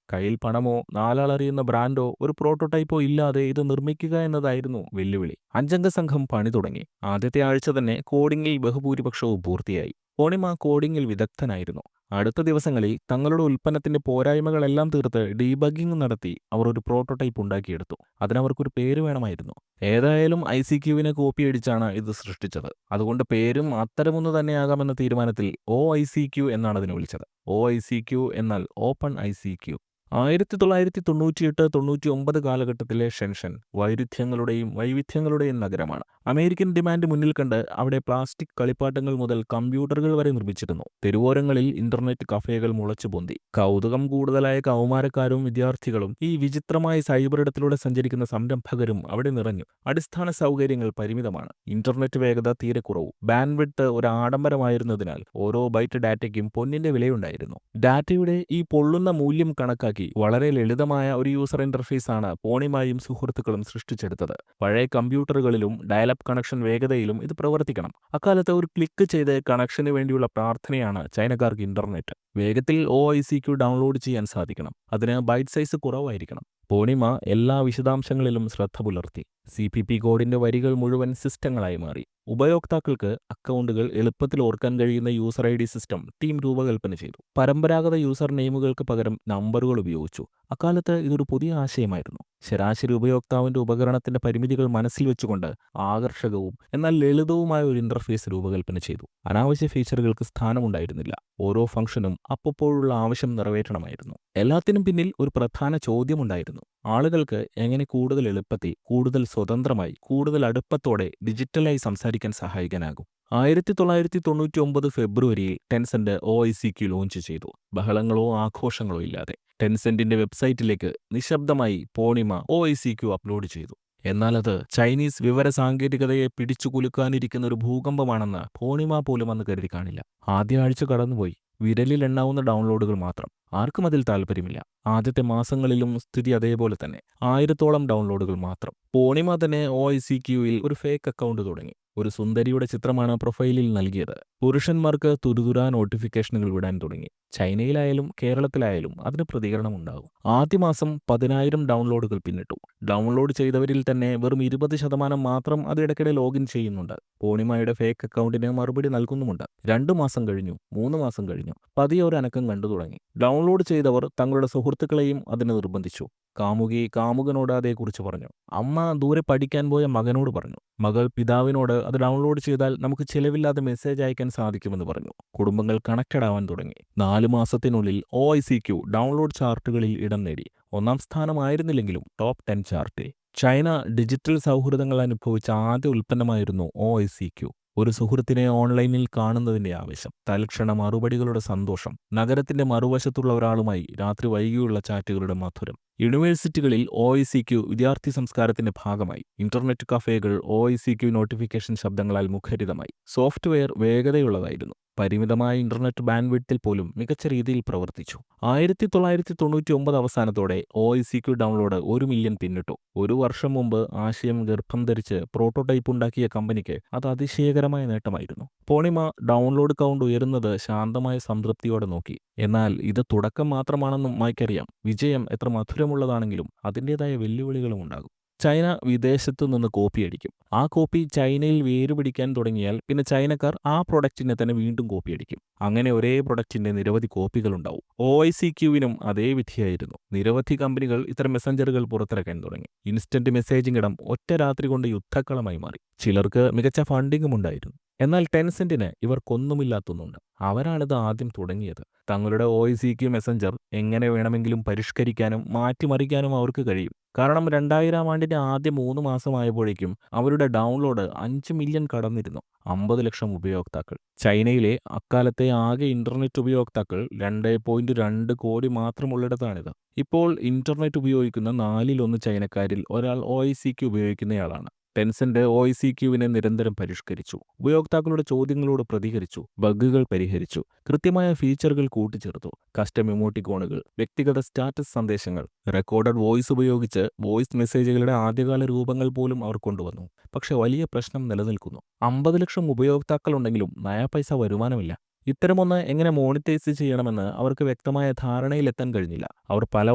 കയ്യിൽ പണമോ നാലാളറിയുന്ന ബ്രാൻഡോ ഒരു പ്രോട്ടോടൈപ്പോ ഇല്ലാതെ ഇത് നിർമ്മിക്കുക എന്നതായിരുന്നു വെല്ലുവിളി. 5 അംഗ സംഘം പണി തുടങ്ങി. ആദ്യത്തെ ആഴ്ച തന്നെ കോഡിംഗിൽ ബഹുഭൂരിപക്ഷവും പൂർത്തിയായി. പോണിമ കോഡിംഗിൽ വിദഗ്ധനായിരുന്നു. അടുത്ത ദിവസങ്ങളിൽ തങ്ങളുടെ ഉൽപ്പന്നത്തിന്റെ പോരായ്മകളെല്ലാം തീർത്ത് ഡീബഗ്ഗിംഗ് നടത്തി അവർ ഒരു പ്രോട്ടോടൈപ്പ് ഉണ്ടാക്കിയെടുത്തു. അതിനവർക്കൊരു പേര് വേണമായിരുന്നു. ഏതായാലും ICQവിനെ കോപ്പിയടിച്ചാണ് ഇത് സൃഷ്ടിച്ചത്. അതുകൊണ്ട് പേരും അത്തരമൊന്നു തന്നെയാകാമെന്ന തീരുമാനത്തിൽ OICQ എന്നാണ് അതിനെ വിളിച്ചത്. OICQ എന്നാൽ ഓപ്പൺ ICQ. 1998-99 കാലഘട്ടത്തിലെ ഷെൻഷൻ വൈരുദ്ധ്യങ്ങളുടെയും വൈവിധ്യങ്ങളുടെയും നഗരമാണ്. അമേരിക്കൻ ഡിമാൻഡ് മുന്നിൽ കണ്ട് അവിടെ പ്ലാസ്റ്റിക് കളിപ്പാട്ടങ്ങൾ മുതൽ കമ്പ്യൂട്ടറുകൾ വരെ നിർമ്മിച്ചിരുന്നു. തെരുവോരങ്ങളിൽ ഇന്റർനെറ്റ് കഫേകൾ മുളച്ചു പൊന്തി. കൗതുകം കൂടുതലായ കൗമാരക്കാരും വിദ്യാർത്ഥികളും ഈ വിചിത്രമായ സൈബറിടത്തിലൂടെ സഞ്ചരിക്കുന്ന സംരംഭകരും അവിടെ നിറഞ്ഞു. അടിസ്ഥാന സൗകര്യങ്ങൾ പരിമിതമാണ്. ഇന്റർനെറ്റ് വേഗത തീരെ കുറവ്. ബാൻഡ്വിഡ്ത്ത് ഒരു ആഡംബരമായിരുന്നതിനാൽ ഓരോ ബൈറ്റ് ഡാറ്റയ്ക്കും പൊന്നിന്റെ വിലയുണ്ടായിരുന്നു. ഡാറ്റയുടെ ഈ പൊള്ളുന്ന മൂല്യം കണക്കാക്കി വളരെ ലളിതമായ ഒരു യൂസർ ഇന്റർഫേസാണ് പോണിമായും സുഹൃത്തുക്കളും സൃഷ്ടിച്ചെടുത്തത്. പഴയ കമ്പ്യൂട്ടറുകളിലും ഡയലപ്പ് കണക്ഷൻ വേഗതയിലും ഇത് പ്രവർത്തിക്കണം. അക്കാലത്ത് ഒരു ക്ലിക്ക് ചെയ്ത് കണക്ഷന് വേണ്ടിയുള്ള പ്രാർത്ഥനയാണ് ചൈനക്കാർക്ക് ഇന്റർനെറ്റ്. വേഗത്തിൽ OICQ ഡൗൺലോഡ് ചെയ്യാൻ സാധിക്കണം. അതിന് ബൈറ്റ് സൈസ് കുറവായിരിക്കണം. പോണിമ എല്ലാ വിശദാംശങ്ങളിലും ശ്രദ്ധ പുലർത്തി. CPP കോഡിന്റെ വരികൾ മുഴുവൻ സിസ്റ്റങ്ങളായി മാറി. ഉപയോക്താക്കൾക്ക് അക്കൗണ്ടുകൾ എളുപ്പത്തിൽ ഓർക്കാൻ കഴിയുന്ന യൂസർ ID സിസ്റ്റം ടീം രൂപകൽപ്പന ചെയ്തു. പരമ്പരാഗത യൂസർ നെയിമുകൾക്ക് പകരം നമ്പറുകൾ ഉപയോഗിച്ചു. അക്കാലത്ത് ഇതൊരു പുതിയ ആശയമായിരുന്നു. ശരാശരി ഉപയോക്താവിന്റെ ഉപകരണത്തിന്റെ പരിമിതികൾ മനസ്സിൽ വെച്ചുകൊണ്ട് ആകർഷകവും എന്നാൽ ലളിതവുമായ ഒരു ഇന്റർഫേസ് രൂപകൽപ്പന ചെയ്തു. അനാവശ്യ ഫീച്ചറുകൾക്ക് സ്ഥാനമുണ്ടായിരുന്നില്ല. ഓരോ ഫംഗ്ഷനും അപ്പോഴുള്ള ആവശ്യം നിറവേറ്റണമായിരുന്നു. എല്ലാത്തിനും പിന്നിൽ ഒരു പ്രധാന ചോദ്യമുണ്ടായിരുന്നു. ആളുകൾക്ക് എങ്ങനെ കൂടുതൽ എളുപ്പത്തിൽ, കൂടുതൽ സ്വതന്ത്രമായി, കൂടുതൽ അടുപ്പത്തോടെ ഡിജിറ്റലായി സംസാരിക്കാൻ സഹായിക്കാനാകും. 1999 ഫെബ്രുവരിയിൽ ടെൻസെന്റ് OICQ ലോഞ്ച് ചെയ്തു. ബഹളങ്ങളോ ആഘോഷങ്ങളോ ഇല്ലാതെ. ടെൻസെന്റിന്റെ വെബ്സൈറ്റിലേക്ക് നിശബ്ദമായി പോണിമ OICQ അപ്ലോഡ് ചെയ്തു. എന്നാൽ അത് ചൈനീസ് വിവര സാങ്കേതികതയെ പിടിച്ചുകുലുക്കാനിരിക്കുന്ന ഒരു ഭൂകമ്പമാണെന്ന് പോണിമ പോലും അന്ന് കരുതി കാണില്ല. ആദ്യ ആഴ്ച കടന്നുപോയി. വിരലിൽ എണ്ണാവുന്ന ഡൗൺലോഡുകൾ മാത്രം. ആർക്കും അതിൽ താല്പര്യമില്ല. ആദ്യത്തെ മാസങ്ങളിലും സ്ഥിതി അതേപോലെ തന്നെ. 1000-ഓളം ഡൗൺലോഡുകൾ മാത്രം. പോണിമ തന്നെ OICQവിൽ ഒരു ഫേക്ക് അക്കൗണ്ട് തുടങ്ങി. ഒരു സുന്ദരിയുടെ ചിത്രമാണ് പ്രൊഫൈലിൽ നൽകിയത്. പുരുഷന്മാർക്ക് തുരുതുരാ നോട്ടിഫിക്കേഷനുകൾ വിടാൻ തുടങ്ങി. ചൈനയിലായാലും കേരളത്തിലായാലും അതിന് പ്രതികരണമുണ്ടാകും. ആദ്യ മാസം 10,000 ഡൗൺലോഡുകൾ പിന്നിട്ടു. ഡൗൺലോഡ് ചെയ്തവരിൽ തന്നെ വെറും 20% മാത്രം അതിടയ്ക്കിടെ ലോഗിൻ ചെയ്യുന്നുണ്ട്. പോണിമയുടെ ഫേക്ക് അക്കൗണ്ടിന് മറുപടി നൽകുന്നുമുണ്ട്. 2 മാസം കഴിഞ്ഞു, 3 മാസം കഴിഞ്ഞു. പതിയെ ഒരു അനക്കം കണ്ടു തുടങ്ങി. ഡൗൺലോഡ് ചെയ്തവർ തങ്ങളുടെ സുഹൃത്തുക്കളെയും അതിന് നിർബന്ധിച്ചു. കാമുകി കാമുകനോട് അതേക്കുറിച്ച് പറഞ്ഞു. അമ്മ ദൂരെ പഠിക്കാൻ പോയ മകനോട് പറഞ്ഞു. മകൾ പിതാവിനോട് അത് ഡൗൺലോഡ് ചെയ്താൽ നമുക്ക് ചിലവില്ലാതെ മെസ്സേജ് അയക്കാൻ സാധിക്കുമെന്ന് പറഞ്ഞു. കുടുംബങ്ങൾ കണക്റ്റഡ് ആവാൻ തുടങ്ങി. 4 മാസത്തിനുള്ളിൽ OICQ ഡൗൺലോഡ് ചാർട്ടുകളിൽ ഇടം നേടി. 1-ാം സ്ഥാനമായിരുന്നില്ലെങ്കിലും ടോപ്പ് 10 ചാർട്ടിൽ. ചൈന ഡിജിറ്റൽ സൗഹൃദങ്ങൾ അനുഭവിച്ച ആദ്യ ഉൽപ്പന്നമായിരുന്നു OICQ. ഒരു സുഹൃത്തിനെ ഓൺലൈനിൽ കാണുന്നതിന്റെ ആവേശം, തൽക്ഷണ മറുപടികളുടെ സന്തോഷം, നഗരത്തിന്റെ മറുവശത്തുള്ള ഒരാളുമായി രാത്രി വൈകിയുള്ള ചാറ്റുകളുടെ മധുരം. യൂണിവേഴ്സിറ്റികളിൽ OICQ വിദ്യാർത്ഥി സംസ്കാരത്തിന്റെ ഭാഗമായി. ഇന്റർനെറ്റ് കഫേകൾ OICQ നോട്ടിഫിക്കേഷൻ ശബ്ദങ്ങളാൽ മുഖരിതമായി. സോഫ്റ്റ്വെയർ വേഗതയുള്ളതായിരുന്നു. പരിമിതമായ ഇന്റർനെറ്റ് ബാൻഡ്വിഡ്ത്തിൽ പോലും മികച്ച രീതിയിൽ പ്രവർത്തിച്ചു. 1999 അവസാനത്തോടെ OICQ ഡൗൺലോഡ് 1 മില്യൺ പിന്നിട്ടു. ഒരു വർഷം മുമ്പ് ആശയം ഗർഭം ധരിച്ച് പ്രോട്ടോടൈപ്പ് ഉണ്ടാക്കിയ കമ്പനിക്ക് അത് അതിശയകരമായ നേട്ടമായിരുന്നു. പൂർണിമ ഡൗൺലോഡ് കൗണ്ട് ഉയരുന്നത് ശാന്തമായ സംതൃപ്തിയോടെ നോക്കി. എന്നാൽ ഇത് തുടക്കം മാത്രമാണെന്നും മായ്ക്കറിയാം. വിജയം എത്ര മധുരമുള്ളതാണെങ്കിലും അതിൻ്റെതായ വെല്ലുവിളികളും ഉണ്ടാകും. ചൈന വിദേശത്തു നിന്ന് കോപ്പിയടിക്കും. ആ കോപ്പി ചൈനയിൽ വേരുപിടിക്കാൻ തുടങ്ങിയാൽ പിന്നെ ചൈനക്കാർ ആ പ്രൊഡക്റ്റിനെ തന്നെ വീണ്ടും കോപ്പിയടിക്കും. അങ്ങനെ ഒരേ പ്രൊഡക്റ്റിന്റെ നിരവധി കോപ്പികളുണ്ടാവും. OICQവിനും അതേ വിധിയായിരുന്നു. നിരവധി കമ്പനികൾ ഇത്തരം മെസ്സഞ്ചറുകൾ പുറത്തിറക്കാൻ തുടങ്ങി. ഇൻസ്റ്റന്റ് മെസ്സേജിംഗ് ഇടം ഒറ്റ രാത്രി കൊണ്ട് യുദ്ധക്കളമായി മാറി. ചിലർക്ക് മികച്ച ഫണ്ടിങ്ങും ഉണ്ടായിരുന്നു. എന്നാൽ ടെൻസെന്റിന് ഇവർക്കൊന്നുമില്ലാത്തൊന്നുണ്ട്. അവരാണിത് ആദ്യം തുടങ്ങിയത്. തങ്ങളുടെ OICQ മെസ്സഞ്ചർ എങ്ങനെ വേണമെങ്കിലും പരിഷ്കരിക്കാനും മാറ്റിമറിക്കാനും അവർക്ക് കഴിയും. കാരണം 2000 ആണ്ടിന്റെ ആദ്യ 3 മാസമായപ്പോഴേക്കും അവരുടെ ഡൗൺലോഡ് 5 മില്യൺ കടന്നിരുന്നു. 50 ലക്ഷം ഉപയോക്താക്കൾ. ചൈനയിലെ അക്കാലത്തെ ആകെ ഇന്റർനെറ്റ് ഉപയോക്താക്കൾ 2.2 കോടി മാത്രമുള്ളിടത്താണിത്. ഇപ്പോൾ ഇന്റർനെറ്റ് ഉപയോഗിക്കുന്ന 4-1 ചൈനക്കാരിൽ ഒരാൾ OICQ ഉപയോഗിക്കുന്നയാളാണ്. ടെൻസെന്റ് OICQവിനെ നിരന്തരം പരിഷ്കരിച്ചു. ഉപയോക്താക്കളുടെ ചോദ്യങ്ങളോട് പ്രതികരിച്ചു. ബഗ്ഗുകൾ പരിഹരിച്ചു. കൃത്യമായ ഫീച്ചറുകൾ കൂട്ടിച്ചേർത്തു. കസ്റ്റം ഇമോട്ടിക്കോണുകൾ, വ്യക്തിഗത സ്റ്റാറ്റസ് സന്ദേശങ്ങൾ, റെക്കോർഡഡ് വോയിസ് ഉപയോഗിച്ച് വോയിസ് മെസ്സേജുകളുടെ ആദ്യകാല രൂപങ്ങൾ പോലും അവർ കൊണ്ടുവന്നു. പക്ഷെ വലിയ പ്രശ്നം നിലനിൽക്കുന്നു. 50 ലക്ഷം ഉപയോക്താക്കളുണ്ടെങ്കിലും നയാ പൈസ വരുമാനമില്ല. ഇത്തരമൊന്ന് എങ്ങനെ മോണിറ്റൈസ് ചെയ്യണമെന്ന് അവർക്ക് വ്യക്തമായ ധാരണയിലെത്താൻ കഴിഞ്ഞില്ല. അവർ പല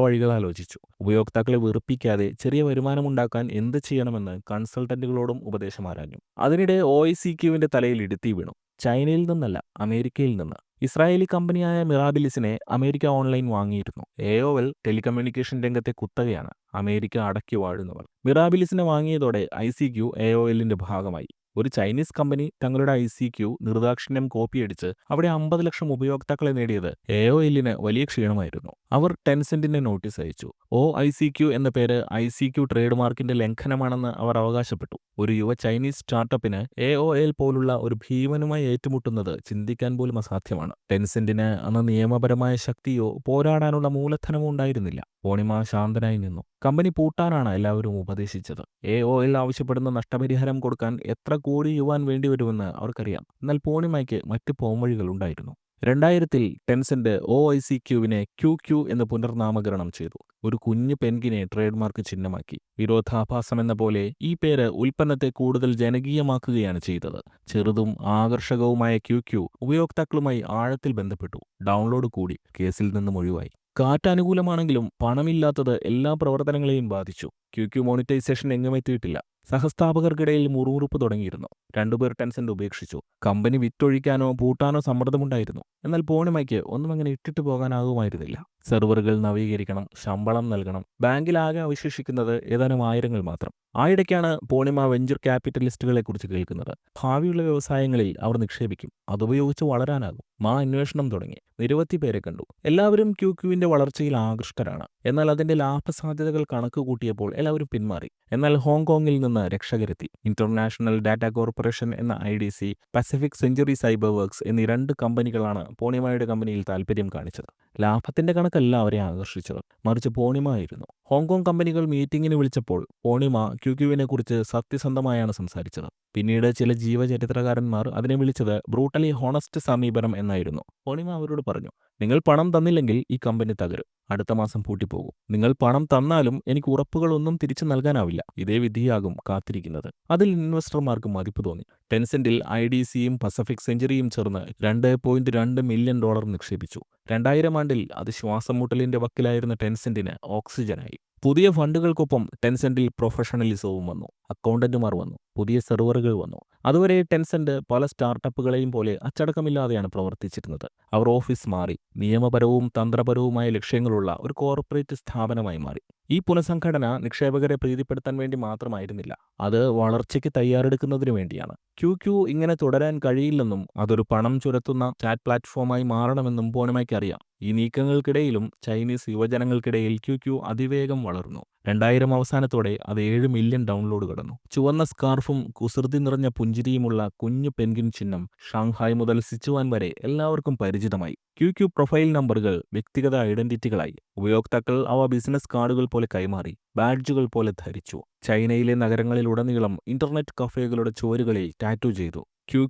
വഴികൾ ആലോചിച്ചു. ഉപയോക്താക്കളെ വെറുപ്പിക്കാതെ ചെറിയ വരുമാനമുണ്ടാക്കാൻ എന്ത് ചെയ്യണമെന്ന് കൺസൾട്ടന്റുകളോടും ഉപദേശം ആരാഞ്ഞു. അതിനിടെ OICQവിന്റെ തലയിൽ ഇടുത്തി വീണു. ചൈനയിൽ നിന്നല്ല, അമേരിക്കയിൽ നിന്ന്. ഇസ്രായേലി കമ്പനിയായ മിറാബിലിസിനെ അമേരിക്ക ഓൺലൈൻ വാങ്ങിയിരുന്നു. AOL ടെലികമ്മ്യൂണിക്കേഷൻ രംഗത്തെ കുത്തകയാണ്. അമേരിക്ക അടക്കി വാഴുന്നവർ. മിറാബിലിസിനെ വാങ്ങിയതോടെ ICQ AOLന്റെ ഭാഗമായി. ഒരു ചൈനീസ് കമ്പനി തങ്ങളുടെ ICQ നിർദാക്ഷിണ്യം കോപ്പിയടിച്ച് അവിടെ 50 ലക്ഷം ഉപയോക്താക്കളെ നേടിയത് AOLന് വലിയ ക്ഷീണമായിരുന്നു. അവർ ടെൻസെന്റിനെ നോട്ടീസ് അയച്ചു. OICQ എന്ന പേര് ICQ ട്രേഡ് മാർക്കിന്റെ ലംഘനമാണെന്ന് അവർ അവകാശപ്പെട്ടു. ഒരു യുവ ചൈനീസ് സ്റ്റാർട്ടപ്പിന് AOL പോലുള്ള ഒരു ഭീമനുമായി ഏറ്റുമുട്ടുന്നത് ചിന്തിക്കാൻ പോലും അസാധ്യമാണ്. ടെൻസെന്റിന് അന്ന് നിയമപരമായ ശക്തിയോ പോരാടാനുള്ള മൂലധനമോ ഉണ്ടായിരുന്നില്ല. പൂർണിമ ശാന്തനായി നിന്നു. കമ്പനി പൂട്ടാനാണ് എല്ലാവരും ഉപദേശിച്ചത്. AOL ആവശ്യപ്പെടുന്ന നഷ്ടപരിഹാരം കൊടുക്കാൻ എത്ര കോടി യുവാൻ വേണ്ടിവരുമെന്ന് അവർക്കറിയാം. എന്നാൽ പൂർണിമയ്ക്ക് മറ്റ് പോംവഴികളുണ്ടായിരുന്നു. 2000-ൽ ടെൻസെന്റ് OICQവിനെ QQ എന്ന് പുനർനാമകരണം ചെയ്തു. ഒരു കുഞ്ഞു പെൻഗിനെ ട്രേഡ് മാർക്ക് ചിഹ്നമാക്കി. വിരോധാഭാസമെന്ന പോലെ ഈ പേര് ഉൽപ്പന്നത്തെ കൂടുതൽ ജനകീയമാക്കുകയാണ് ചെയ്തത്. ചെറുതും ആകർഷകവുമായ QQ ഉപയോക്താക്കളുമായി ആഴത്തിൽ ബന്ധപ്പെട്ടു. ഡൗൺലോഡ് കൂടി. കേസിൽ നിന്നും ഒഴിവായി. കാറ്റ് അനുകൂലമാണെങ്കിലും പണമില്ലാത്തത് എല്ലാ പ്രവർത്തനങ്ങളെയും ബാധിച്ചു. QQ monetisation എങ്ങുമെത്തിയിട്ടില്ല. സഹസ്ഥാപകർക്കിടയിൽ മുറുമുറുപ്പ് തുടങ്ങിയിരുന്നു. 2 പേർ ടെൻസെന്റ് ഉപേക്ഷിച്ചു. കമ്പനി വിറ്റൊഴിക്കാനോ പൂട്ടാനോ സമ്മർദ്ദമുണ്ടായിരുന്നു. എന്നാൽ പൂർണിമയ്ക്ക് ഒന്നും അങ്ങനെ ഇട്ടിട്ട് പോകാനാകുമായിരുന്നില്ല. സെർവറുകൾ നവീകരിക്കണം, ശമ്പളം നൽകണം. ബാങ്കിലാകെ അവശേഷിക്കുന്നത് ഏതാനും ആയിരങ്ങൾ മാത്രം. ആയിടയ്ക്കാണ് പൂർണിമ വെഞ്ചർ ക്യാപിറ്റലിസ്റ്റുകളെക്കുറിച്ച് കേൾക്കുന്നത്. ഭാവിയുള്ള വ്യവസായങ്ങളിൽ അവർ നിക്ഷേപിക്കും. അതുപയോഗിച്ച് വളരാനാകും. അന്വേഷണം തുടങ്ങി. നിരവധി പേരെ കണ്ടു. എല്ലാവരും QQവിന്റെ വളർച്ചയിൽ ആകൃഷ്ടരാണ്. എന്നാൽ അതിന്റെ ലാഭസാധ്യതകൾ കണക്കുകൂട്ടിയപ്പോൾ എല്ലാവരും പിന്മാറി. എന്നാൽ ഹോങ്കോങ്ങിൽ നിന്ന് രക്ഷകരെത്തി. ഇന്റർനാഷണൽ ഡാറ്റ കോർപ്പറേഷൻ എന്ന IDC, Pacific century cyber works എന്നീ 2 കമ്പനികളാണ് പൂർണിമയുടെ കമ്പനിയിൽ താൽപ്പര്യം കാണിച്ചത്. ലാഭത്തിന്റെ കണക്കല്ല അവരെ ആകർഷിച്ചത്, മറിച്ച് പൂർണിമ ആയിരുന്നു. ഹോങ്കോങ് കമ്പനികൾ മീറ്റിംഗിന് വിളിച്ചപ്പോൾ പൂർണിമ QQവിനെ കുറിച്ച് സത്യസന്ധമായാണ് സംസാരിച്ചത്. പിന്നീട് ചില ജീവചരിത്രകാരന്മാർ അതിനെ വിളിച്ചത് ബ്രൂട്ടലി ഹോണസ്റ്റ് സമീപനം എന്നായിരുന്നു. പൂർണിമ അവരോട് പറഞ്ഞു, നിങ്ങൾ പണം തന്നില്ലെങ്കിൽ ഈ കമ്പനി തകരും. അടുത്ത മാസം പൂട്ടിപ്പോകും. നിങ്ങൾ പണം തന്നാലും എനിക്ക് ഉറപ്പുകളൊന്നും തിരിച്ചു നൽകാനാവില്ല. ഇതേ വിധിയാകും കാത്തിരിക്കുന്നത്. അതിൽ ഇൻവെസ്റ്റർമാർക്ക് മതിപ്പ് തോന്നി. ടെൻസെന്റിൽ IDCയും പസഫിക് സെഞ്ചുറിയും ചേർന്ന് $2.2 മില്യൺ നിക്ഷേപിച്ചു. 2000 ആണ്ടിൽ അത് ശ്വാസം മുട്ടലിന്റെ വക്കിലായിരുന്ന ടെൻസെന്റിന് ഓക്സിജനായി. പുതിയ ഫണ്ടുകൾക്കൊപ്പം ടെൻസെന്റിൽ പ്രൊഫഷണലിസവും വന്നു. അക്കൗണ്ടന്റുമാർ വന്നു. പുതിയ സെർവറുകൾ വന്നു. അതുവരെ ടെൻസെന്റ് പല സ്റ്റാർട്ടപ്പുകളെയും പോലെ അച്ചടക്കമില്ലാതെയാണ് പ്രവർത്തിച്ചിരുന്നത്. അവർ ഓഫീസ് മാറി. നിയമപരവും തന്ത്രപരവുമായ ലക്ഷ്യങ്ങളുള്ള ഒരു കോർപ്പറേറ്റ് സ്ഥാപനമായി മാറി. ഈ പുനഃസംഘടന നിക്ഷേപകരെ പ്രീതിപ്പെടുത്താൻ വേണ്ടി മാത്രമായിരുന്നില്ല. അത് വളർച്ചയ്ക്ക് തയ്യാറെടുക്കുന്നതിനു വേണ്ടിയാണ്. QQ ഇങ്ങനെ തുടരാൻ കഴിയില്ലെന്നും അതൊരു പണം ചുരത്തുന്ന ചാറ്റ് പ്ലാറ്റ്ഫോമായി മാറണമെന്നും പൂർണിമയ്ക്ക് അറിയാം. ഈ നീക്കങ്ങൾക്കിടയിലും ചൈനീസ് യുവജനങ്ങൾക്കിടയിൽ QQ അതിവേഗം വളർന്നു. 2000 അവസാനത്തോടെ അത് 7 മില്യൺ ഡൗൺലോഡ് കടന്നു. ചുവന്ന സ്കാർഫും കുസൃതി നിറഞ്ഞ പുഞ്ചിരിയുമുള്ള കുഞ്ഞു പെൻഗ്വിൻ ചിഹ്നം ഷാങ്ഹായ് മുതൽ സിച്ചുവാൻ വരെ എല്ലാവർക്കും പരിചിതമായി. ക്യൂ പ്രൊഫൈൽ നമ്പറുകൾ വ്യക്തിഗത ഐഡന്റിറ്റികളായി. ഉപയോക്താക്കൾ അവ ബിസിനസ് കാർഡുകൾ പോലെ കൈമാറി, ബാഡ്ജുകൾ പോലെ ധരിച്ചു. ചൈനയിലെ നഗരങ്ങളിലുടനീളം ഇന്റർനെറ്റ് കഫേകളുടെ ചുവരുകളിൽ ടാറ്റു ചെയ്തു.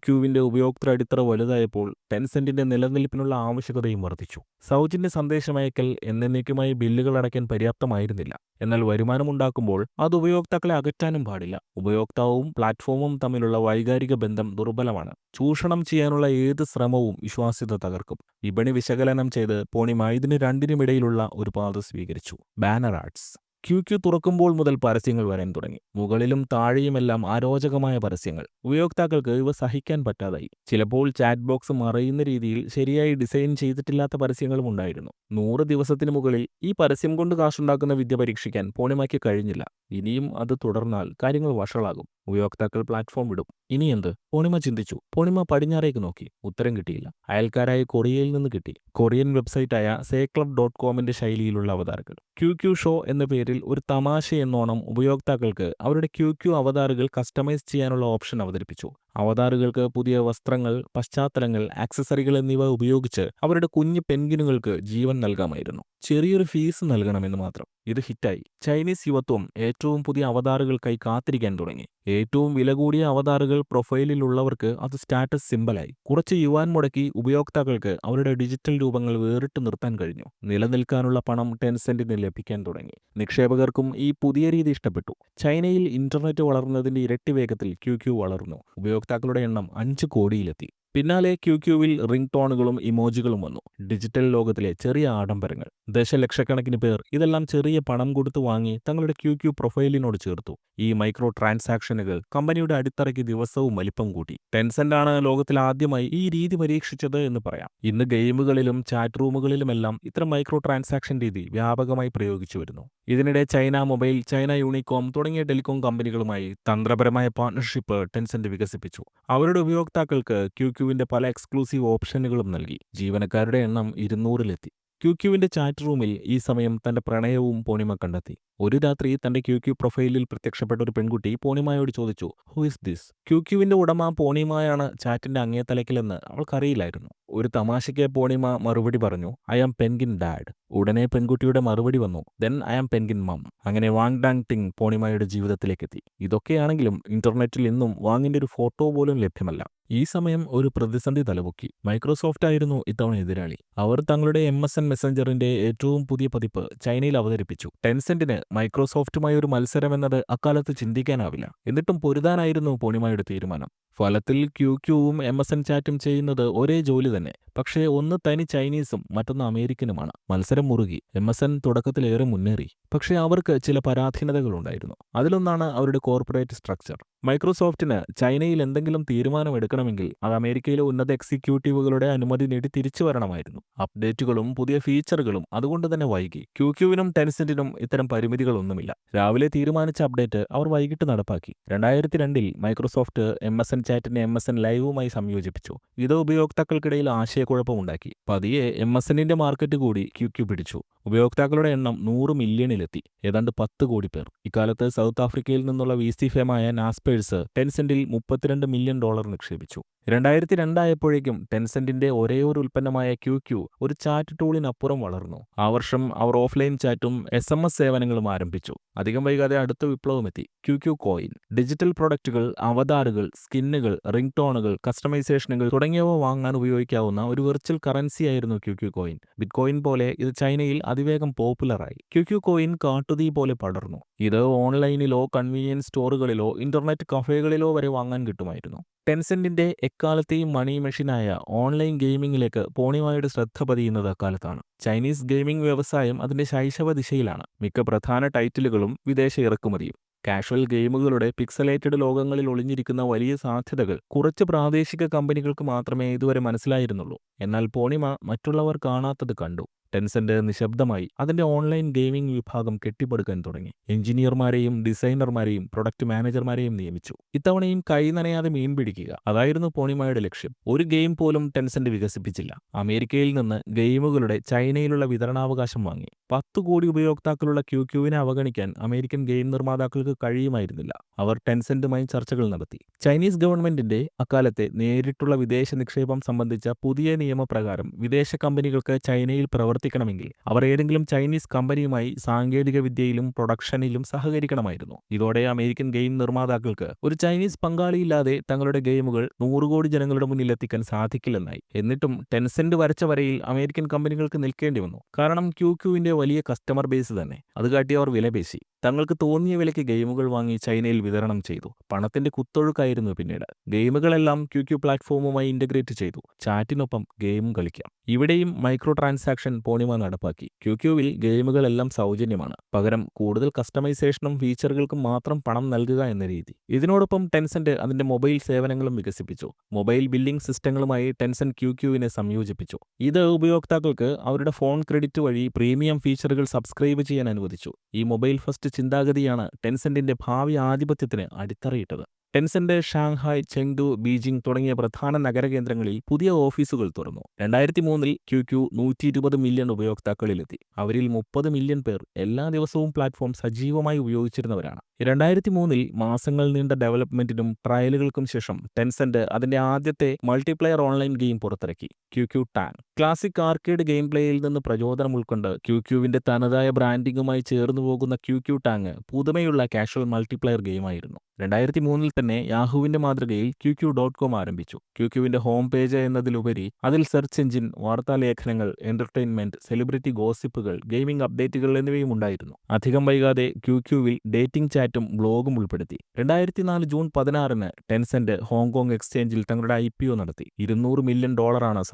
ക്യൂവിന്റെ ഉപയോക്തൃ അടിത്തറ വലുതായപ്പോൾ ടെൻസെന്റിന്റെ നിലനിൽപ്പിനുള്ള ആവശ്യകതയും വർദ്ധിച്ചു. സൗജന്യ സന്ദേശമയക്കൽ എന്നേക്കുമായി ബില്ലുകൾ അടയ്ക്കാൻ പര്യാപ്തമായിരുന്നില്ല. എന്നാൽ വരുമാനമുണ്ടാക്കുമ്പോൾ അത് ഉപയോക്താക്കളെ അകറ്റാനും പാടില്ല. ഉപയോക്താവും പ്ലാറ്റ്ഫോമും തമ്മിലുള്ള വൈകാരിക ബന്ധം ദുർബലമാണ്. ചൂഷണം ചെയ്യാനുള്ള ഏത് ശ്രമവും വിശ്വാസ്യത തകർക്കും. വിപണി വിശകലനം ചെയ്ത് പൂർണിമ ഇതിന് രണ്ടിനുമിടയിലുള്ള ഒരു പാത സ്വീകരിച്ചു: ബാനർ ആഡ്സ്. ക്യൂ തുറക്കുമ്പോൾ മുതൽ പരസ്യങ്ങൾ വരാൻ തുടങ്ങി. മുകളിലും താഴെയുമെല്ലാം അരോചകമായ പരസ്യങ്ങൾ. ഉപയോക്താക്കൾക്ക് ഇവ സഹിക്കാൻ പറ്റാതായി. ചിലപ്പോൾ ചാറ്റ് ബോക്സ് മറയുന്ന രീതിയിൽ ശരിയായി ഡിസൈൻ ചെയ്തിട്ടില്ലാത്ത പരസ്യങ്ങളും ഉണ്ടായിരുന്നു. 100 ദിവസത്തിന് മുകളിൽ ഈ പരസ്യം കൊണ്ട് കാശുണ്ടാക്കുന്ന വിദ്യ പരീക്ഷിക്കാൻ പൂർണിമയ്ക്ക് കഴിഞ്ഞില്ല. ഇനിയും അത് തുടർന്നാൽ കാര്യങ്ങൾ വഷളാകും. ഉപയോക്താക്കൾ പ്ലാറ്റ്ഫോം വിടും. ഇനിയെന്ത്? പൂർണിമ ചിന്തിച്ചു. പൂർണിമ പടിഞ്ഞാറേക്ക് നോക്കി. ഉത്തരം കിട്ടിയില്ല. അയൽക്കാരായ കൊറിയയിൽ നിന്ന് കിട്ടി. കൊറിയൻ വെബ്സൈറ്റായ sayclub.comന്റെ ശൈലിയിലുള്ള അവതാരങ്ങൾ. ക്യൂ ഷോ എന്ന പേരിൽ ഒരു തമാശയെന്നോണം ഉപയോക്താക്കൾക്ക് അവരുടെ ക്യൂ അവതാറുകൾ കസ്റ്റമൈസ് ചെയ്യാനുള്ള ഓപ്ഷൻ അവതരിപ്പിച്ചു. അവതാറുകൾക്ക് പുതിയ വസ്ത്രങ്ങൾ, പശ്ചാത്തലങ്ങൾ, ആക്സസറികൾ എന്നിവ ഉപയോഗിച്ച് അവരുടെ കുഞ്ഞു പെൻഗ്വിനുകൾക്ക് ജീവൻ നൽകാമായിരുന്നു. ചെറിയൊരു ഫീസ് നൽകണമെന്ന് മാത്രം. ഇത് ഹിറ്റായി. ചൈനീസ് യുവത്വം ഏറ്റവും പുതിയ അവതാറുകൾക്കായി കാത്തിരിക്കാൻ തുടങ്ങി. ഏറ്റവും വില കൂടിയ അവതാറുകൾ പ്രൊഫൈലിലുള്ളവർക്ക് അത് സ്റ്റാറ്റസ് സിംബലായി. കുറച്ച് യുവാൻ മുടക്കി ഉപയോക്താക്കൾക്ക് അവരുടെ ഡിജിറ്റൽ രൂപങ്ങൾ വേറിട്ട് നിർത്താൻ കഴിഞ്ഞു. നിലനിൽക്കാനുള്ള പണം ടെൻസെന്റിന് ലഭിക്കാൻ തുടങ്ങി. നിക്ഷേപകർക്കും ഈ പുതിയ രീതി ഇഷ്ടപ്പെട്ടു. ചൈനയിൽ ഇന്റർനെറ്റ് വളർന്നതിന്റെ ഇരട്ടി വേഗത്തിൽ ക്യൂ വളർന്നു. ഉപയോക്താക്കളുടെ എണ്ണം 5 കോടിയിലെത്തി. പിന്നാലെ ക്യൂവിൽ റിംഗ് ടോണുകളും ഇമോജികളും വന്നു. ഡിജിറ്റൽ ലോകത്തിലെ ചെറിയ ആഡംബരങ്ങൾ. ദശലക്ഷക്കണക്കിന് പേർ ഇതെല്ലാം ചെറിയ പണം കൊടുത്തു വാങ്ങി തങ്ങളുടെ ക്യൂ പ്രൊഫൈലിനോട് ചേർത്തു. ഈ മൈക്രോ ട്രാൻസാക്ഷനുകൾ കമ്പനിയുടെ അടിത്തറയ്ക്ക് ദിവസവും വലിപ്പം കൂട്ടി. ടെൻസെന്റാണ് ലോകത്തിൽ ആദ്യമായി ഈ രീതി പരീക്ഷിച്ചത് എന്ന് പറയാം. ഇന്ന് ഗെയിമുകളിലും ചാറ്റ് റൂമുകളിലുമെല്ലാം ഇത്തരം മൈക്രോ ട്രാൻസാക്ഷൻ രീതി വ്യാപകമായി പ്രയോഗിച്ചു വരുന്നു. ഇതിനിടെ ചൈന മൊബൈൽ, ചൈന യൂണികോം തുടങ്ങിയ ടെലികോം കമ്പനികളുമായി തന്ത്രപരമായ പാർട്ണർഷിപ്പ് ടെൻസെന്റ് വികസിപ്പിച്ചു. അവരുടെ ഉപയോക്താക്കൾക്ക് ക്യൂവിന്റെ പല എക്സ്ക്ലൂസീവ് ഓപ്ഷനുകളും നൽകി. ജീവനക്കാരുടെ എണ്ണം 200-ലെത്തി. ക്യൂവിന്റെ ചാറ്റ് റൂമിൽ ഈ സമയം തന്റെ പ്രണയവും പൂർണിമ കണ്ടെത്തി. ഒരു രാത്രി തന്റെ ക്യൂ പ്രൊഫൈലിൽ പ്രത്യക്ഷപ്പെട്ട ഒരു പെൺകുട്ടി പൂർണിമയോട് ചോദിച്ചു, ഹു ഇസ് ദിസ്? ക്യൂവിന്റെ ഉടമ പൂർണിമയാണ് ചാറ്റിന്റെ അങ്ങേ തലക്കിലെന്ന് അവൾക്കറിയില്ലായിരുന്നു. ഒരു തമാശയ്ക്ക് പൂർണിമ മറുപടി പറഞ്ഞു, ഐ ആം പെൻഗിൻ ഡാഡ്. ഉടനെ പെൺകുട്ടിയുടെ മറുപടി വന്നു, ദെൻ ഐ ആം പെൻഗിൻ മം. അങ്ങനെ വാങ് ഡാങ് ടിങ് പൂർണിമയുടെ ജീവിതത്തിലേക്കെത്തി. ഇതൊക്കെയാണെങ്കിലും ഇന്റർനെറ്റിൽ ഇന്നും വാങ്ങിന്റെ ഒരു ഫോട്ടോ പോലും ലഭ്യമല്ല. ഈ സമയം ഒരു പ്രതിസന്ധി തലപൊക്കി. മൈക്രോസോഫ്റ്റ് ആയിരുന്നു ഇത്തവണ എതിരാളി. അവർ തങ്ങളുടെ MSN മെസ്സഞ്ചറിന്റെ ഏറ്റവും പുതിയ പതിപ്പ് ചൈനയിൽ അവതരിപ്പിച്ചു. ടെൻസെന്റിന് മൈക്രോസോഫ്റ്റുമായി ഒരു മത്സരമെന്നത് അക്കാലത്ത് ചിന്തിക്കാനാവില്ല. എന്നിട്ടും പൊരുതാനായിരുന്നു പൂർണിമയുടെ തീരുമാനം. ഫലത്തിൽ ക്യൂവും MSN ചാറ്റും ചെയ്യുന്നത് ഒരേ ജോലി തന്നെ. പക്ഷേ ഒന്ന് തനി ചൈനീസും മറ്റൊന്ന് അമേരിക്കനുമാണ്. മത്സരം മുറുകി. MSN തുടക്കത്തിലേറെ മുന്നേറി. പക്ഷേ അവർക്ക് ചില പരാധീനതകളുണ്ടായിരുന്നു. അതിലൊന്നാണ് അവരുടെ കോർപ്പറേറ്റ് സ്ട്രക്ചർ. മൈക്രോസോഫ്റ്റിന് ചൈനയിൽ എന്തെങ്കിലും തീരുമാനമെടുക്കണമെങ്കിൽ അത് അമേരിക്കയിലെ ഉന്നത എക്സിക്യൂട്ടീവുകളുടെ അനുമതി നേടി തിരിച്ചു വരണമായിരുന്നു. അപ്ഡേറ്റുകളും പുതിയ ഫീച്ചറുകളും അതുകൊണ്ട് തന്നെ വൈകി. ക്യൂവിനും ടെൻസെന്റിനും ഇത്തരം പരിമിതികളൊന്നുമില്ല. രാവിലെ തീരുമാനിച്ച അപ്ഡേറ്റ് അവർ വൈകിട്ട് നടപ്പാക്കി. 2002-ൽ മൈക്രോസോഫ്റ്റ് MSN ചാറ്റിനെ MSN ലൈവുമായി സംയോജിപ്പിച്ചു. ഇത് ഉപയോക്താക്കൾക്കിടയിൽ ആശയക്കുഴപ്പമുണ്ടാക്കി. പതിയെ MSNന്റെ മാർക്കറ്റ് കൂടി ക്യൂ പിടിച്ചു. ഉപയോക്താക്കളുടെ എണ്ണം 100 മില്യണിലെത്തി. ഏതാണ്ട് 10 കോടി പേർ. ഇക്കാലത്ത് സൗത്ത് ആഫ്രിക്കയിൽ നിന്നുള്ള VC ഫേമായ നാസ്പേഴ്സ് ടെൻസെന്റിൽ $32 മില്യൺ നിക്ഷേപിച്ചു. 2002 ആയപ്പോഴേക്കും ടെൻസെന്റിന്റെ ഒരേയൊരു ഉൽപ്പന്നമായ ക്യൂ ഒരു ചാറ്റ് ടൂളിനപ്പുറം വളർന്നു. ആ വർഷം അവർ ഓഫ്ലൈൻ ചാറ്റും SMS സേവനങ്ങളും ആരംഭിച്ചു. അധികം വൈകാതെ അടുത്ത വിപ്ലവമെത്തി: ക്യൂ കോയിൻ. ഡിജിറ്റൽ പ്രൊഡക്റ്റുകൾ, അവതാറുകൾ, സ്കിന്നുകൾ, റിംഗ് ടോണുകൾ, കസ്റ്റമൈസേഷനുകൾ തുടങ്ങിയവ വാങ്ങാൻ ഉപയോഗിക്കാവുന്ന ഒരു വെർച്വൽ കറൻസിയായിരുന്നു ക്യൂ കോയിൻ. ബിറ്റ്കോയിൻ പോലെ ഇത് ചൈനയിൽ അതിവേഗം പോപ്പുലറായി. ക്യൂ കോയിൻ കാട്ടുതീ പോലെ പടർന്നു. ഇത് ഓൺലൈനിലോ കൺവീനിയൻസ് സ്റ്റോറുകളിലോ ഇന്റർനെറ്റ് കഫേകളിലോ വരെ വാങ്ങാൻ കിട്ടുമായിരുന്നു. ടെൻസെന്റിന്റെ എക്കാലത്തെയും മണി മെഷീനായ ഓൺലൈൻ ഗെയിമിംഗിലേക്ക് പൂർണിമയുടെ ശ്രദ്ധ പതിയുന്നത് അക്കാലത്താണ്. ചൈനീസ് ഗെയിമിംഗ് വ്യവസായം അതിന്റെ ശൈശവ ദിശയിലാണ്. മിക്ക പ്രധാന ടൈറ്റിലുകളും വിദേശ ഇറക്കുമതിയും. കാഷ്വൽ ഗെയിമുകളുടെ പിക്സലേറ്റഡ് ലോകങ്ങളിൽ ഒളിഞ്ഞിരിക്കുന്ന വലിയ സാധ്യതകൾ കുറച്ച് പ്രാദേശിക കമ്പനികൾക്ക് മാത്രമേ ഇതുവരെ മനസ്സിലായിരുന്നുള്ളൂ. എന്നാൽ പൂർണിമ മറ്റുള്ളവർ കാണാത്തത് കണ്ടു. ടെൻസെന്റ് നിശബ്ദമായി അതിന്റെ ഓൺലൈൻ ഗെയിമിംഗ് വിഭാഗം കെട്ടിപ്പടുക്കാൻ തുടങ്ങി. എഞ്ചിനീയർമാരെയും ഡിസൈനർമാരെയും പ്രൊഡക്റ്റ് മാനേജർമാരെയും നിയമിച്ചു. ഇത്തവണയും കൈ നനയാതെ മീൻ പിടിക്കുക, അതായിരുന്നു പോണിമയുടെ ലക്ഷ്യം. ഒരു ഗെയിം പോലും ടെൻസെന്റ് വികസിപ്പിച്ചില്ല. അമേരിക്കയിൽ നിന്ന് ഗെയിമുകളുടെ ചൈനയിലുള്ള വിതരണാവകാശം വാങ്ങി. 10 കോടി ഉപയോക്താക്കളുള്ള ക്യൂക്യൂവിനെ അവഗണിക്കാൻ അമേരിക്കൻ ഗെയിം നിർമ്മാതാക്കൾക്ക് കഴിയുമായിരുന്നില്ല. അവർ ടെൻസെന്റുമായി ചർച്ചകൾ നടത്തി. ചൈനീസ് ഗവൺമെന്റിന്റെ അക്കാലത്തെ നേരിട്ടുള്ള വിദേശ നിക്ഷേപം സംബന്ധിച്ച പുതിയ നിയമപ്രകാരം വിദേശ കമ്പനികൾക്ക് ചൈനയിൽ പ്രവർത്തിക്കണമെങ്കിൽ അവർ ഏതെങ്കിലും ചൈനീസ് കമ്പനിയുമായി സാങ്കേതിക വിദ്യയിലും പ്രൊഡക്ഷനിലും സഹകരിക്കണമായിരുന്നു. ഇതോടെ അമേരിക്കൻ ഗെയിം നിർമ്മാതാക്കൾക്ക് ഒരു ചൈനീസ് പങ്കാളിയില്ലാതെ തങ്ങളുടെ ഗെയിമുകൾ 100 കോടി ജനങ്ങളുടെ മുന്നിൽ എത്തിക്കാൻ സാധിക്കില്ലെന്നായി. എന്നിട്ടും ടെൻസെന്റ് വരച്ച വരയിൽ അമേരിക്കൻ കമ്പനികൾക്ക് നിൽക്കേണ്ടി വന്നു. കാരണം ക്യൂക്യൂവിന്റെ വലിയ കസ്റ്റമർ ബേസ് തന്നെ. അത് കാട്ടി അവർ വിലപേശി. തങ്ങൾക്ക് തോന്നിയ വിലയ്ക്ക് ഗെയിമുകൾ വാങ്ങി ചൈനയിൽ വിതരണം ചെയ്തു. പണത്തിന്റെ കുത്തൊഴുക്കായിരുന്നു പിന്നീട്. ഗെയിമുകളെല്ലാം ക്യൂക്യൂ പ്ലാറ്റ്ഫോമുമായി ഇന്റഗ്രേറ്റ് ചെയ്തു. ചാറ്റിനൊപ്പം ഗെയിമും കളിക്കാം. ഇവിടെയും മൈക്രോ ട്രാൻസാക്ഷൻ പോണിമ നടപ്പാക്കി. ക്യൂക്യൂവിൽ ഗെയിമുകളെല്ലാം സൗജന്യമാണ്. പകരം കൂടുതൽ കസ്റ്റമൈസേഷനും ഫീച്ചറുകൾക്കും മാത്രം പണം നൽകുക എന്ന രീതി. ഇതിനോടൊപ്പം ടെൻസെന്റ് അതിന്റെ മൊബൈൽ സേവനങ്ങളും വികസിപ്പിച്ചു. മൊബൈൽ ബില്ലിംഗ് സിസ്റ്റങ്ങളുമായി ടെൻസെന്റ് ക്യൂക്യൂവിനെ സംയോജിപ്പിച്ചു. ഇത് ഉപയോക്താക്കൾക്ക് അവരുടെ ഫോൺ ക്രെഡിറ്റ് വഴി പ്രീമിയം ഫീച്ചറുകൾ സബ്സ്ക്രൈബ് ചെയ്യാൻ അനുവദിച്ചു. ഈ മൊബൈൽ ഫസ്റ്റ് ചിന്താഗതിയാണ് ടെൻസെന്റിന്റെ ഭാവി ആധിപത്യത്തിന് അടിത്തറയിട്ടത്. ടെൻസെന്റ് ഷാങ്ഹായ്, ചെങ്ഡു, ബീജിംഗ് തുടങ്ങിയ പ്രധാന നഗരകേന്ദ്രങ്ങളിൽ പുതിയ ഓഫീസുകൾ തുറന്നു. 2003 ക്യൂക്യൂ 120 മില്യൺ ഉപയോക്താക്കളിലെത്തി. അവരിൽ 30 മില്യൺ പേർ എല്ലാ ദിവസവും പ്ലാറ്റ്ഫോം സജീവമായി ഉപയോഗിച്ചിരുന്നവരാണ്. 2003 മാസങ്ങൾ നീണ്ട ഡെവലപ്മെന്റിനും ട്രയലുകൾക്കും ശേഷം ടെൻസെന്റ് അതിന്റെ ആദ്യത്തെ മൾട്ടിപ്ലെയർ ഓൺലൈൻ ഗെയിം പുറത്തിറക്കി, ക്യൂക്യൂ ടാങ്. ക്ലാസിക് ആർക്കേഡ് ഗെയിം പ്ലേയിൽ നിന്ന് പ്രചോദനം ഉൾക്കൊണ്ട് ക്യൂക്യൂവിന്റെ തനതായ ബ്രാൻഡിംഗുമായി ചേർന്നു പോകുന്ന ക്യൂക്യൂ ടാങ് പുതുമയുള്ള കാഷ്വൽ മൾട്ടിപ്ലെയർ ഗെയിമായിരുന്നു. 2003 തന്നെ യാഹൂവിന്റെ മാതൃകയിൽ QQ.com ആരംഭിച്ചു. ക്യൂക്യൂവിന്റെ ഹോം പേജ് എന്നതിലുപരി അതിൽ സെർച്ച് എഞ്ചിൻ, വാർത്താലേഖനങ്ങൾ, എന്റർടൈൻമെന്റ്, സെലിബ്രിറ്റി ഗോസിപ്പുകൾ, ഗെയിമിംഗ് അപ്ഡേറ്റുകൾ എന്നിവയും ഉണ്ടായിരുന്നു. അധികം വൈകാതെ ക്യൂക്യൂവിൽ ഡേറ്റിംഗ് ചാറ്റും ബ്ലോഗും ഉൾപ്പെടുത്തി. 2004 ജൂൺ 16-ന് ടെൻസെന്റ് ഹോങ്കോങ് എക്സ്ചേഞ്ചിൽ തങ്ങളുടെ IPO നടത്തി. $200 മില്യൺ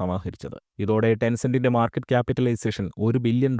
സമാഹരിച്ചത്. ഇതോടെ ടെൻസെന്റിന്റെ മാർക്കറ്റ് ക്യാപിറ്റലൈസേഷൻ $1 ബില്യൺ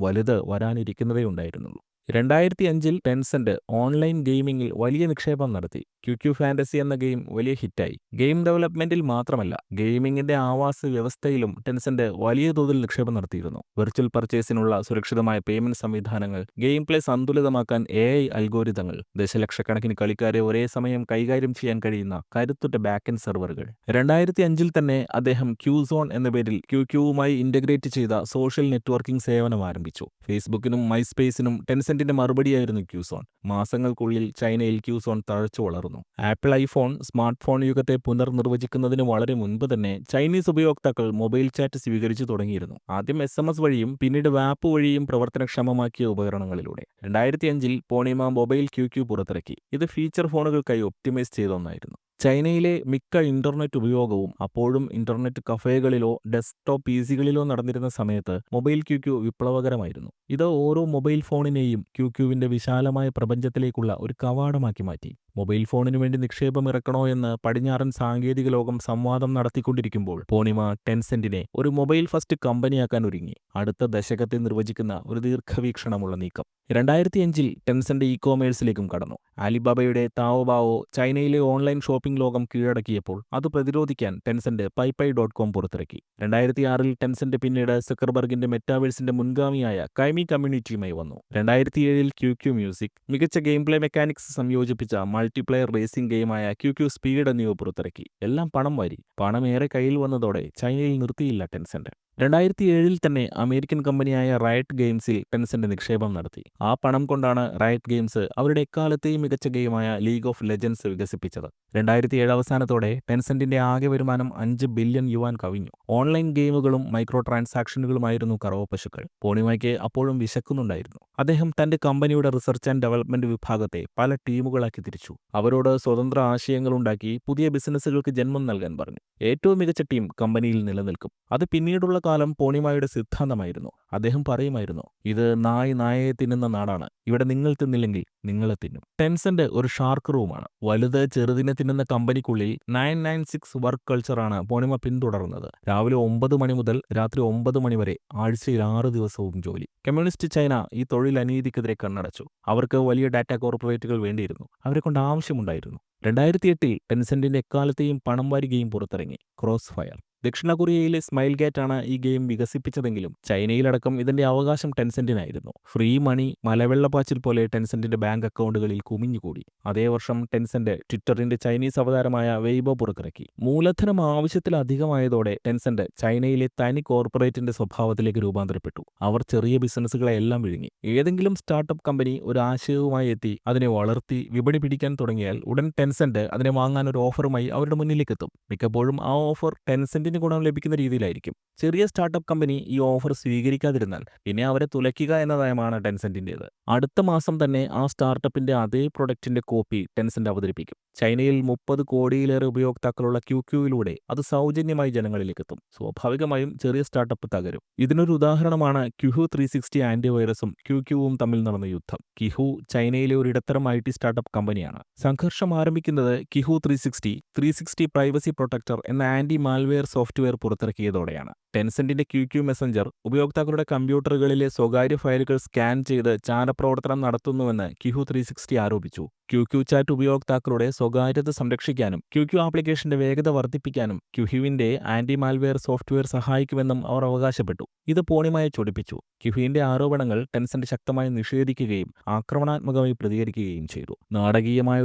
വലുത് വരാനിരിക്കുന്നതേ ഉണ്ടായിരുന്നുള്ളൂ. 2005 ടെൻസെന്റ് ഓൺലൈൻ ഗെയിമിംഗിൽ വലിയ നിക്ഷേപം നടത്തി. ക്യൂക്യൂ ഫാന്റസി എന്ന ഗെയിം വലിയ ഹിറ്റായി. ഗെയിം ഡെവലപ്മെന്റിൽ മാത്രമല്ല, ഗെയിമിംഗിന്റെ ആവാസ വ്യവസ്ഥയിലും ടെൻസെന്റ് വലിയ തോതിൽ നിക്ഷേപം നടത്തിയിരുന്നു. വെർച്വൽ പർച്ചേസിനുള്ള സുരക്ഷിതമായ പേയ്മെന്റ് സംവിധാനങ്ങൾ, ഗെയിം പ്ലേ സന്തുലിതമാക്കാൻ AI അൽഗോരിതങ്ങൾ, ദശലക്ഷക്കണക്കിന് കളിക്കാരെ ഒരേ സമയം കൈകാര്യം ചെയ്യാൻ കഴിയുന്ന കരുത്തുറ്റ ബാക്കെൻഡ് സെർവറുകൾ. 2005 തന്നെ അദ്ദേഹം ക്യൂസോൺ എന്ന പേരിൽ ക്യൂക്യൂവുമായി ഇന്റഗ്രേറ്റ് ചെയ്ത സോഷ്യൽ നെറ്റ്വർക്കിംഗ് സേവനം ആരംഭിച്ചു. ഫേസ്ബുക്കിനും മൈസ്പേസിനും ടെൻസെന്റിന്റെ മറുപടിയായിരുന്നു ക്യൂസോൺ. മാസങ്ങൾക്കുള്ളിൽ ചൈനയിൽ ക്യൂസോൺ തഴച്ചു വളർന്നു. ആപ്പിൾ ഐഫോൺ, സ്മാർട്ട് ഫോൺ യുഗത്തെ പുനർനിർവചിക്കുന്നതിന് വളരെ മുൻപ് തന്നെ ചൈനീസ് ഉപയോക്താക്കൾ മൊബൈൽ ചാറ്റ് സ്വീകരിച്ചു തുടങ്ങിയിരുന്നു. ആദ്യം SMS വഴിയും പിന്നീട് വാപ്പ് വഴിയും പ്രവർത്തനക്ഷമമാക്കിയ ഉപകരണങ്ങളിലൂടെ. 2005 പോണിമ മൊബൈൽ ക്യൂക്യൂ പുറത്തിറക്കി. ഇത് ഫീച്ചർ ഫോണുകൾക്കായി ഒപ്റ്റിമൈസ് ചെയ്ത ഒന്നായിരുന്നു. ചൈനയിലെ മിക്ക ഇന്റർനെറ്റ് ഉപയോഗവും അപ്പോഴും ഇന്റർനെറ്റ് കഫേകളിലോ ഡെസ്ക്ടോപ്പ് PCകളിലോ നടന്നിരുന്ന സമയത്ത് മൊബൈൽ ക്യൂക്യൂ വിപ്ലവകരമായിരുന്നു. ഇത് ഓരോ മൊബൈൽ ഫോണിനെയും ക്യൂക്യൂവിന്റെ വിശാലമായ പ്രപഞ്ചത്തിലേക്കുള്ള ഒരു കവാടമാക്കി മാറ്റി. മൊബൈൽ ഫോണിനു വേണ്ടി നിക്ഷേപം ഇറക്കണോ എന്ന് പടിഞ്ഞാറൻ സാങ്കേതിക ലോകം സംവാദം നടത്തിക്കൊണ്ടിരിക്കുമ്പോൾ പോണിമ ടെൻസെന്റിനെ ഒരു മൊബൈൽ ഫസ്റ്റ് കമ്പനിയാക്കാൻ ഒരുങ്ങി. അടുത്ത ദശകത്തെ നിർവചിക്കുന്ന ഒരു ദീർഘവീക്ഷണമുള്ള നീക്കം. 2005 ടെൻസെന്റ് ഇ-കൊമേഴ്സിലേക്കും കടന്നു. ആലിബാബയുടെ താവോബാവോ ചൈനയിലെ ഓൺലൈൻ ഷോപ്പിംഗ് ലോകം കീഴടക്കിയപ്പോൾ അത് പ്രതിരോധിക്കാൻ ടെൻസെന്റ് പൈപൈ.com പുറത്തിറക്കി. 2006 ടെൻസെന്റ് പിന്നീട് സക്കർബർഗിന്റെ മെറ്റാവേഴ്സിന്റെ മുൻഗാമിയായ കൈമി കമ്മ്യൂണിറ്റിയുമായി വന്നു. 2007 ക്യൂക്യൂ മ്യൂസിക് മികച്ച ഗെയിം പ്ലേ മെക്കാനിക്സ് സംയോജിപ്പിച്ച മൾട്ടിപ്ലെയർ റേസിംഗ് ഗെയിമായ ക്യൂക്യൂ സ്പീഡ് എന്നിവ പുറത്തിറക്കി. എല്ലാം പണം വാരി. പണമേറെ കയ്യിൽ വന്നതോടെ ചൈനയിൽ നിർത്തിയില്ല ടെൻസെന്റ്. 2007 തന്നെ അമേരിക്കൻ കമ്പനിയായ റയറ്റ് ഗെയിംസിൽ ടെൻസെന്റ് നിക്ഷേപം നടത്തി. ആ പണം കൊണ്ടാണ് റയറ്റ് ഗെയിംസ് അവരുടെ എക്കാലത്തെയും മികച്ച ഗെയിമായ ലീഗ് ഓഫ് ലെജൻഡ്സ് വികസിപ്പിച്ചത്. 2007 അവസാനത്തോടെ ടെൻസെന്റിന്റെ ആകെ വരുമാനം $5 ബില്യൺ കവിഞ്ഞു. ഓൺലൈൻ ഗെയിമുകളും മൈക്രോ ട്രാൻസാക്ഷനുകളുമായിരുന്നു കറവപ്പശുക്കൾ. പോണിമയ്ക്ക് അപ്പോഴും വിശക്കുന്നുണ്ടായിരുന്നു. അദ്ദേഹം തന്റെ കമ്പനിയുടെ റിസർച്ച് ആൻഡ് ഡെവലപ്മെന്റ് വിഭാഗത്തെ പല ടീമുകളാക്കി തിരിച്ചു. അവരോട് സ്വതന്ത്ര ആശയങ്ങളുണ്ടാക്കി പുതിയ ബിസിനസ്സുകൾക്ക് ജന്മം നൽകാൻ പറഞ്ഞു. ഏറ്റവും മികച്ച ടീം കമ്പനിയിൽ നിലനിൽക്കും. അത് പിന്നീടുള്ള കാലം പോണിമയുടെ സിദ്ധാന്തമായിരുന്നു. അദ്ദേഹം പറയുമായിരുന്നു, ഇത് നായയെ തിന്നുന്ന നാടാണ്. ഇവിടെ നിങ്ങൾ തിന്നില്ലെങ്കിൽ നിങ്ങളെ തിന്നും. ടെൻസെന്റ് ഒരു ഷാർക്ക് റൂമാണ്. വലുത് ചെറുതിനെ തിന്നുന്ന കമ്പനിക്കുള്ളിൽ 996 വർക്ക് കൾച്ചറാണ് പോണിമ പിന്തുടർന്നത്. രാവിലെ 9 മണി മുതൽ രാത്രി 9 മണി വരെ, ആഴ്ചയിൽ 6 ദിവസവും ജോലി. കമ്മ്യൂണിസ്റ്റ് ചൈന ഈ തൊഴിൽ അനീതിക്കെതിരെ കണ്ണടച്ചു. അവർക്ക് വലിയ ഡാറ്റ കോർപ്പറേറ്റുകൾ വേണ്ടിയിരുന്നു. അവരെ കൊണ്ട് ആവശ്യമുണ്ടായിരുന്നു. 2008 ടെൻസെന്റിന്റെ എക്കാലത്തെയും പണം വാരി ഗെയിം പുറത്തിറങ്ങി, ക്രോസ് ഫയർ. ദക്ഷിണ കൊറിയയിലെ സ്മൈൽ ഗേറ്റ് ആണ് ഈ ഗെയിം വികസിപ്പിച്ചതെങ്കിലും ചൈനയിലടക്കം ഇതിന്റെ അവകാശം ടെൻസെന്റിനായിരുന്നു. ഫ്രീ മണി മലവെള്ളപ്പാച്ചിൽ പോലെ ടെൻസെന്റിന്റെ ബാങ്ക് അക്കൗണ്ടുകളിൽ കുമിഞ്ഞുകൂടി. അതേ വർഷം ടെൻസെന്റ് ട്വിറ്ററിന്റെ ചൈനീസ് അവതാരമായ വെയ്ബോ പുറത്തിറക്കി. മൂലധനം ആവശ്യത്തിലധികമായതോടെ ടെൻസെന്റ് ചൈനയിലെ തനി കോർപ്പറേറ്റിന്റെ സ്വഭാവത്തിലേക്ക് രൂപാന്തരപ്പെട്ടു. അവർ ചെറിയ ബിസിനസ്സുകളെല്ലാം വിഴുങ്ങി. ഏതെങ്കിലും സ്റ്റാർട്ടപ്പ് കമ്പനി ഒരു ആശയവുമായി എത്തി അതിനെ വളർത്തി വിപണി പിടിക്കാൻ തുടങ്ങിയാൽ ഉടൻ ടെൻസെന്റ് അതിനെ വാങ്ങാൻ ഒരു ഓഫറുമായി അവരുടെ മുന്നിലേക്കെത്തും. മിക്കപ്പോഴും ആ ഓഫർ ടെൻസെന്റിന് ഗുണം ലഭിക്കുന്ന രീതിയിലായിരിക്കും. ചെറിയ സ്റ്റാർട്ടപ്പ് കമ്പനി ഈ ഓഫർ സ്വീകരിക്കാതിരുന്നാൽ പിന്നെ അവരെ തുലയ്ക്കുക എന്ന നയമാണ് ടെൻസെന്റിന്റേത്. അടുത്ത മാസം തന്നെ ആ സ്റ്റാർട്ടപ്പിന്റെ അതേ പ്രൊഡക്റ്റിന്റെ കോപ്പി ടെൻസെന്റ് അവതരിപ്പിക്കും. ചൈനയിൽ 30 കോടിയിലേറെ ഉപയോക്താക്കളുള്ള ക്യൂക്യൂവിലൂടെ അത് സൗജന്യമായി ജനങ്ങളിലേക്കെത്തും. സ്വാഭാവികമായും ചെറിയ സ്റ്റാർട്ടപ്പ് തകരും. ഇതിനൊരു ഉദാഹരണമാണ് ക്യുഹു 360 ആന്റിവൈറസും ക്യൂക്യൂവും തമ്മിൽ നടന്ന യുദ്ധം. കിഹു ചൈനയിലെ ഒരു ഇടത്തരം IT സ്റ്റാർട്ടപ്പ് കമ്പനിയാണ്. സംഘർഷം ആരംഭിക്കുന്നത് കിഹു 360 പ്രൈവസി പ്രൊട്ടക്ടർ എന്ന ആന്റി മാൽവെയർ സോഫ്റ്റ്വെയർ പുറത്തിറക്കിയതോടെയാണ്. ടെൻസെന്റിന്റെ ക്യൂക്യൂ മെസഞ്ചർ ഉപയോക്താക്കളുടെ കമ്പ്യൂട്ടറുകളിലെ സ്വകാര്യ ഫയലുകൾ സ്കാൻ ചെയ്ത് ചാരപ്രവർത്തനം നടത്തുന്നുവെന്ന് കിഹു 360 ആരോപിച്ചു. ക്യൂക്യൂ ചാറ്റ് ഉപയോക്താക്കളുടെ സ്വകാര്യത സംരക്ഷിക്കാനും ക്യൂക്യൂ ആപ്ലിക്കേഷന്റെ വേഗത വർദ്ധിപ്പിക്കാനും ക്യുഹുവിന്റെ ആന്റി മാൽവെയർ സോഫ്റ്റ്വെയർ സഹായിക്കുമെന്നും അവർ അവകാശപ്പെട്ടു. ഇത് പോണിമയെ ചൊടിപ്പിച്ചു. ക്യുഹുവിന്റെ ആരോപണങ്ങൾ ടെൻസെന്റ് ശക്തമായി നിഷേധിക്കുകയും ആക്രമണാത്മകമായി പ്രതികരിക്കുകയും ചെയ്തു. നാടകീയമായ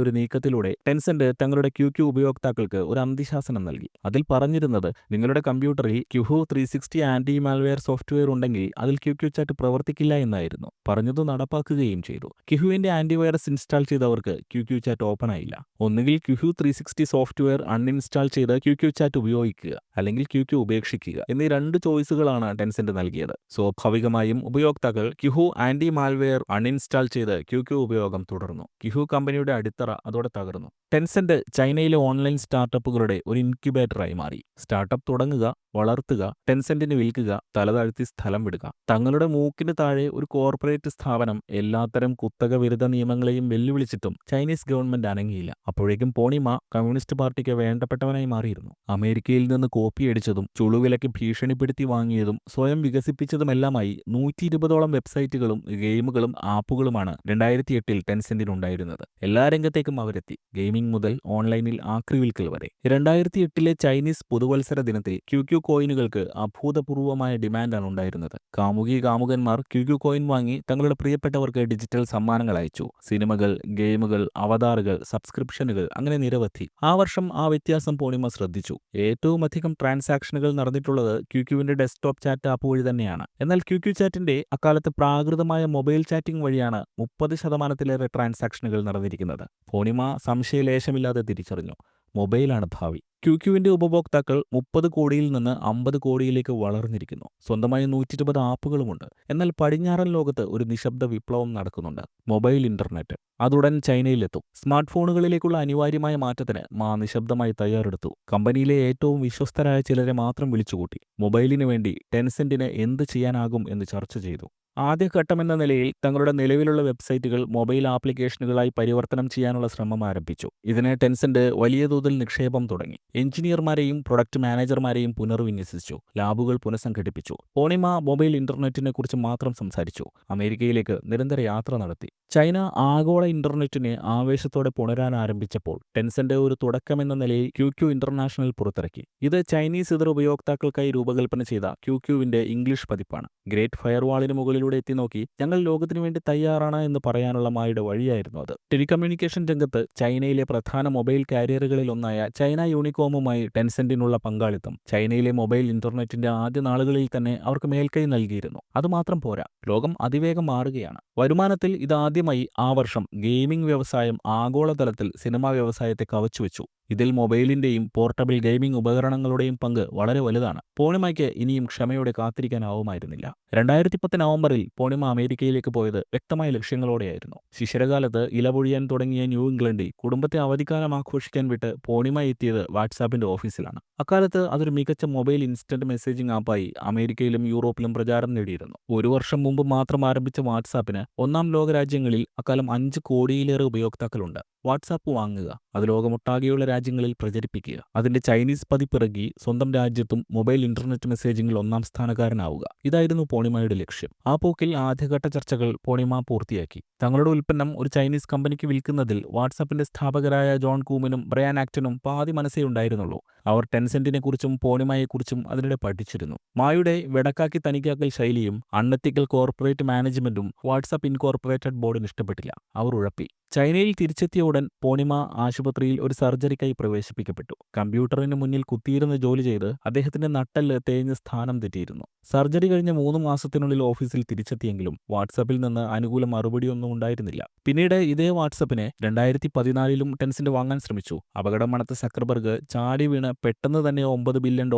ഒരു നീക്കത്തിലൂടെ ടെൻസെന്റ് തങ്ങളുടെ ക്യൂക്യൂ ഉപയോക്താക്കൾക്ക് ഒരു അന്ത്യശാസനം നൽകി. അതിൽ പറഞ്ഞിരുന്നത്, നിങ്ങളുടെ കമ്പ്യൂട്ടറിൽ ക്യുഹു 360 ആന്റി മാൽവെയർ സോഫ്റ്റ്വെയർ ഉണ്ടെങ്കിൽ അതിൽ ക്യൂക്യൂ ചാറ്റ് പ്രവർത്തിക്കില്ല എന്നായിരുന്നു. പറഞ്ഞത് നടപ്പാക്കുകയും ചെയ്തു. ക്യുഹുവിന്റെ ആന്റിവൈറസ് ഇൻസ്റ്റാൾ ചെയ്തവർക്ക് ക്യൂക്യൂ ചാറ്റ് ഓപ്പൺ ആയില്ല. ഒന്നുകിൽ ക്യുഹു 360 സോഫ്റ്റ്വെയർ അൺഇൻസ്റ്റാൾ ചെയ്ത് ക്യൂക്യൂ ചാറ്റ് ഉപയോഗിക്കുക, അല്ലെങ്കിൽ ക്യൂക്യൂ ഉപേക്ഷിക്കുക എന്നീ 2 ചോയ്സുകളാണ് ടെൻസെന്റ് നൽകിയത്. സ്വാഭാവികമായും ഉപയോക്താക്കൾ ക്യുഹു ആന്റി മാൽവെയർ അൺഇൻസ്റ്റാൾ ചെയ്ത് ക്യൂക്യൂ ഉപയോഗം തുടർന്നു. ക്യുഹു കമ്പനിയുടെ അടിത്തറ അതോടെ തകർന്നു. ടെൻസെന്റ് ചൈനയിലെ ഓൺലൈൻ സ്റ്റാർട്ടപ്പുകളുടെ ഒരു ഇൻക്യുബേറ്ററായി മാറി. സ്റ്റാർട്ടപ്പ് തുടങ്ങുക, വളർത്തുക, ടെൻസെന്റിന് വിൽക്കുക, തലതാഴ്ത്തി സ്ഥലം വിടുക. തങ്ങളുടെ മൂക്കിന് താഴെ ഒരു കോർപ്പറേറ്റ് സ്ഥാപനം എല്ലാത്തരം കുത്തക വിരുദ്ധ നിയമങ്ങളെയും വെല്ലുവിളിച്ചിട്ടും ചൈനീസ് ഗവൺമെന്റ് അനങ്ങിയില്ല. അപ്പോഴേക്കും പോണിമ കമ്മ്യൂണിസ്റ്റ് പാർട്ടിക്ക് വേണ്ടപ്പെട്ടവനായി മാറിയിരുന്നു. അമേരിക്കയിൽ നിന്ന് കോപ്പിയടിച്ചതും ചുളുവിലയ്ക്ക് ഭീഷണിപ്പെടുത്തി വാങ്ങിയതും സ്വയം വികസിപ്പിച്ചതുമെല്ലാമായി 120ഓളം വെബ്സൈറ്റുകളും ഗെയിമുകളും ആപ്പുകളുമാണ് 2008 ടെൻസെന്റിനുണ്ടായിരുന്നത്. എല്ലാ രംഗത്തേക്കും അവരെത്തി. ഗെയിമിംഗ് മുതൽ ഓൺലൈനിൽ ആക്രി വിൽക്കൽ വരെ. 2008 ചൈനീസ് പുതുവത്സര ദിനത്തിൽ ക്യൂക്യൂ കോയിനുകൾക്ക് അഭൂതപൂർവമായ ഡിമാൻഡാണ് ഉണ്ടായിരുന്നത്. കാമുകന്മാർ ക്യൂക്യൂ കോയിൻ വാങ്ങി തങ്ങളുടെ പ്രിയപ്പെട്ടവർക്ക് ഡിജിറ്റൽ സമ്മാനങ്ങൾ അയച്ചു. സിനിമകൾ, ഗെയിമുകൾ, അവതാറുകൾ, സബ്സ്ക്രിപ്ഷനുകൾ, അങ്ങനെ നിരവധി. ആ വർഷം ആ വ്യത്യാസം പോണിമ ശ്രദ്ധിച്ചു. ഏറ്റവും അധികം ട്രാൻസാക്ഷനുകൾ നടന്നിട്ടുള്ളത് ക്യൂക്യൂവിന്റെ ഡെസ്ക്ടോപ്പ് ചാറ്റ് ആപ്പ് വഴി തന്നെയാണ്. എന്നാൽ ക്യൂക്യൂ ചാറ്റിന്റെ അക്കാലത്ത് പ്രാകൃതമായ മൊബൈൽ ചാറ്റിംഗ് വഴിയാണ് 30%-ലേറെ ട്രാൻസാക്ഷനുകൾ നടന്നിരിക്കുന്നത്. പോണിമ സംശയലേശമില്ലാതെ തിരിച്ചറിഞ്ഞു, മൊബൈലാണ് ഭാവി. ക്യൂക്യൂവിന്റെ ഉപഭോക്താക്കൾ 30 കോടിയിൽ നിന്ന് 50 കോടിയിലേക്ക് വളർന്നിരിക്കുന്നു. സ്വന്തമായി 120 ആപ്പുകളുമുണ്ട്. എന്നാൽ പടിഞ്ഞാറൻ ലോകത്ത് ഒരു നിശബ്ദ വിപ്ലവം നടക്കുന്നുണ്ട്. മൊബൈൽ ഇന്റർനെറ്റ് അതുടൻ ചൈനയിലെത്തും. സ്മാർട്ട് ഫോണുകളിലേക്കുള്ള അനിവാര്യമായ മാറ്റത്തിന് നിശബ്ദമായി തയ്യാറെടുത്തു. കമ്പനിയിലെ ഏറ്റവും വിശ്വസ്തരായ ചിലരെ മാത്രം വിളിച്ചുകൂട്ടി. മൊബൈലിന് വേണ്ടി ടെൻസെന്റിന് എന്ത് ചെയ്യാനാകും എന്ന് ചർച്ച ചെയ്തു. ആദ്യഘട്ടമെന്ന നിലയിൽ തങ്ങളുടെ നിലവിലുള്ള വെബ്സൈറ്റുകൾ മൊബൈൽ ആപ്ലിക്കേഷനുകളായി പരിവർത്തനം ചെയ്യാനുള്ള ശ്രമം ആരംഭിച്ചു. ഇതിന് ടെൻസെന്റ് വലിയ തോതിൽ നിക്ഷേപം തുടങ്ങി. എഞ്ചിനീയർമാരെയും പ്രൊഡക്റ്റ് മാനേജർമാരെയും പുനർവിന്യസിച്ചു. ലാബുകൾ പുനഃസംഘടിപ്പിച്ചു. പോണിമ മൊബൈൽ ഇന്റർനെറ്റിനെ കുറിച്ച് മാത്രം സംസാരിച്ചു. അമേരിക്കയിലേക്ക് നിരന്തര യാത്ര നടത്തി. ചൈന ആഗോള ഇന്റർനെറ്റിനെ ആവേശത്തോടെ പുണരാൻ ആരംഭിച്ചപ്പോൾ ടെൻസെന്റ് ഒരു തുടക്കമെന്ന നിലയിൽ ക്യൂക്യൂ ഇന്റർനാഷണൽ പുറത്തിറക്കി. ഇത് ചൈനീസ് ഇതര ഉപയോക്താക്കൾക്കായി രൂപകൽപ്പന ചെയ്ത ക്യൂക്യൂവിന്റെ ഇംഗ്ലീഷ് പതിപ്പാണ്. ഗ്രേറ്റ് ഫയർവാളിന് മുകളിലൂടെ എത്തി നോക്കി ഞങ്ങൾ ലോകത്തിനു വേണ്ടി തയ്യാറാണ് എന്ന് പറയാനുള്ള മായുടെ വഴിയായിരുന്നു അത്. ടെലികമ്മ്യൂണിക്കേഷൻ രംഗത്ത് ചൈനയിലെ പ്രധാന മൊബൈൽ കാരിയറുകളിൽ ഒന്നായ ചൈന യൂണികോമുമായി ടെൻസെന്റിനുള്ള പങ്കാളിത്തം ചൈനയിലെ മൊബൈൽ ഇന്റർനെറ്റിന്റെ ആദ്യ നാളുകളിൽ തന്നെ അവർക്ക് മേൽക്കൈ നൽകിയിരുന്നു. അതുമാത്രം പോരാ, ലോകം അതിവേഗം മാറുകയാണ്. വരുമാനത്തിൽ ഇതാദ്യമായി ആ വർഷം ഗെയിമിംഗ് വ്യവസായം ആഗോളതലത്തിൽ സിനിമാ വ്യവസായത്തെ കവച്ചുവെച്ചു. ഇതിൽ മൊബൈലിന്റെയും പോർട്ടബിൾ ഗെയിമിംഗ് ഉപകരണങ്ങളുടെയും പങ്ക് വളരെ വലുതാണ്. പോണിമയ്ക്ക് ഇനിയും ക്ഷമയോടെ കാത്തിരിക്കാനാവുമായിരുന്നില്ല. 2010 നവംബറിൽ പോണിമ അമേരിക്കയിലേക്ക് പോയത് വ്യക്തമായ ലക്ഷ്യങ്ങളോടെയായിരുന്നു. ശിശിരകാലത്ത് ഇലപൊഴിയാൻ തുടങ്ങിയ ന്യൂ ഇംഗ്ലണ്ടിൽ കുടുംബത്തെ അവധിക്കാലം ആഘോഷിക്കാൻ വിട്ട് പോണിമ എത്തിയത് വാട്സാപ്പിന്റെ ഓഫീസിലാണ്. അക്കാലത്ത് അതൊരു മികച്ച മൊബൈൽ ഇൻസ്റ്റന്റ് മെസ്സേജിംഗ് ആപ്പായി അമേരിക്കയിലും യൂറോപ്പിലും പ്രചാരം നേടിയിരുന്നു. ഒരു വർഷം മുമ്പ് മാത്രം ആരംഭിച്ച വാട്സാപ്പിന് ഒന്നാം ലോക രാജ്യങ്ങളിൽ അക്കാലം 5 കോടിയിലേറെ ഉപയോക്താക്കളുണ്ട്. വാട്സാപ്പ് വാങ്ങുക, അത് ലോകമൊട്ടാകെയുള്ള രാജ്യങ്ങളിൽ പ്രചരിപ്പിക്കുക, അതിന്റെ ചൈനീസ് പതിപ്പിറക്കി സ്വന്തം രാജ്യത്തും മൊബൈൽ ഇന്റർനെറ്റ് മെസ്സേജിംഗിൽ ഒന്നാം സ്ഥാനക്കാരനാവുക. ഇതായിരുന്നു പോണിമയുടെ ലക്ഷ്യം. ആ പോക്കിൽ ആദ്യഘട്ട ചർച്ചകൾ പോണിമ പൂർത്തിയാക്കി. തങ്ങളുടെ ഉൽപ്പന്നം ഒരു ചൈനീസ് കമ്പനിക്ക് വിൽക്കുന്നതിൽ വാട്സാപ്പിന്റെ സ്ഥാപകരായ ജോൺ കൂമിനും ബ്രയാൻ ആക്ടനും പാതി മനസ്സേ ഉണ്ടായിരുന്നുള്ളൂ. അവർ ടെൻസെന്റിനെക്കുറിച്ചും പോണിമയെക്കുറിച്ചും അതിനിടെ പഠിച്ചിരുന്നു. മായുടെ വെടക്കാക്കി തനിക്കാക്കൽ ശൈലിയും അൺഎത്തിക്കൽ കോർപ്പറേറ്റ് മാനേജ്മെന്റും വാട്സാപ്പ് ഇൻകോർപ്പറേറ്റഡ് ബോർഡിന് ഇഷ്ടപ്പെട്ടില്ല. അവർ ഉഴപ്പി. ചൈനയിൽ തിരിച്ചെത്തിയ ഉടൻ പോണിമ ആശുപത്രിയിൽ ഒരു സർജറിക്കായി പ്രവേശിപ്പിക്കപ്പെട്ടു. കമ്പ്യൂട്ടറിന് മുന്നിൽ കുത്തിയിരുന്ന് ജോലി ചെയ്ത് അദ്ദേഹത്തിന്റെ നട്ടെല്ല് തേഞ്ഞ് സ്ഥാനം തെറ്റിയിരുന്നു. സർജറി കഴിഞ്ഞ 3 മാസത്തിനുള്ളിൽ ഓഫീസിൽ തിരിച്ചെത്തിയെങ്കിലും വാട്സാപ്പിൽ നിന്ന് അനുകൂല മറുപടിയൊന്നും ഉണ്ടായിരുന്നില്ല. പിന്നീട് ഇതേ വാട്സാപ്പിനെ 2014 ടെൻസെന്റ് വാങ്ങാൻ ശ്രമിച്ചു. അപകടം മണത്ത സക്കർബർഗ് ചാടി വീണ് പെട്ടെന്ന് തന്നെ $9 ബില്യൺ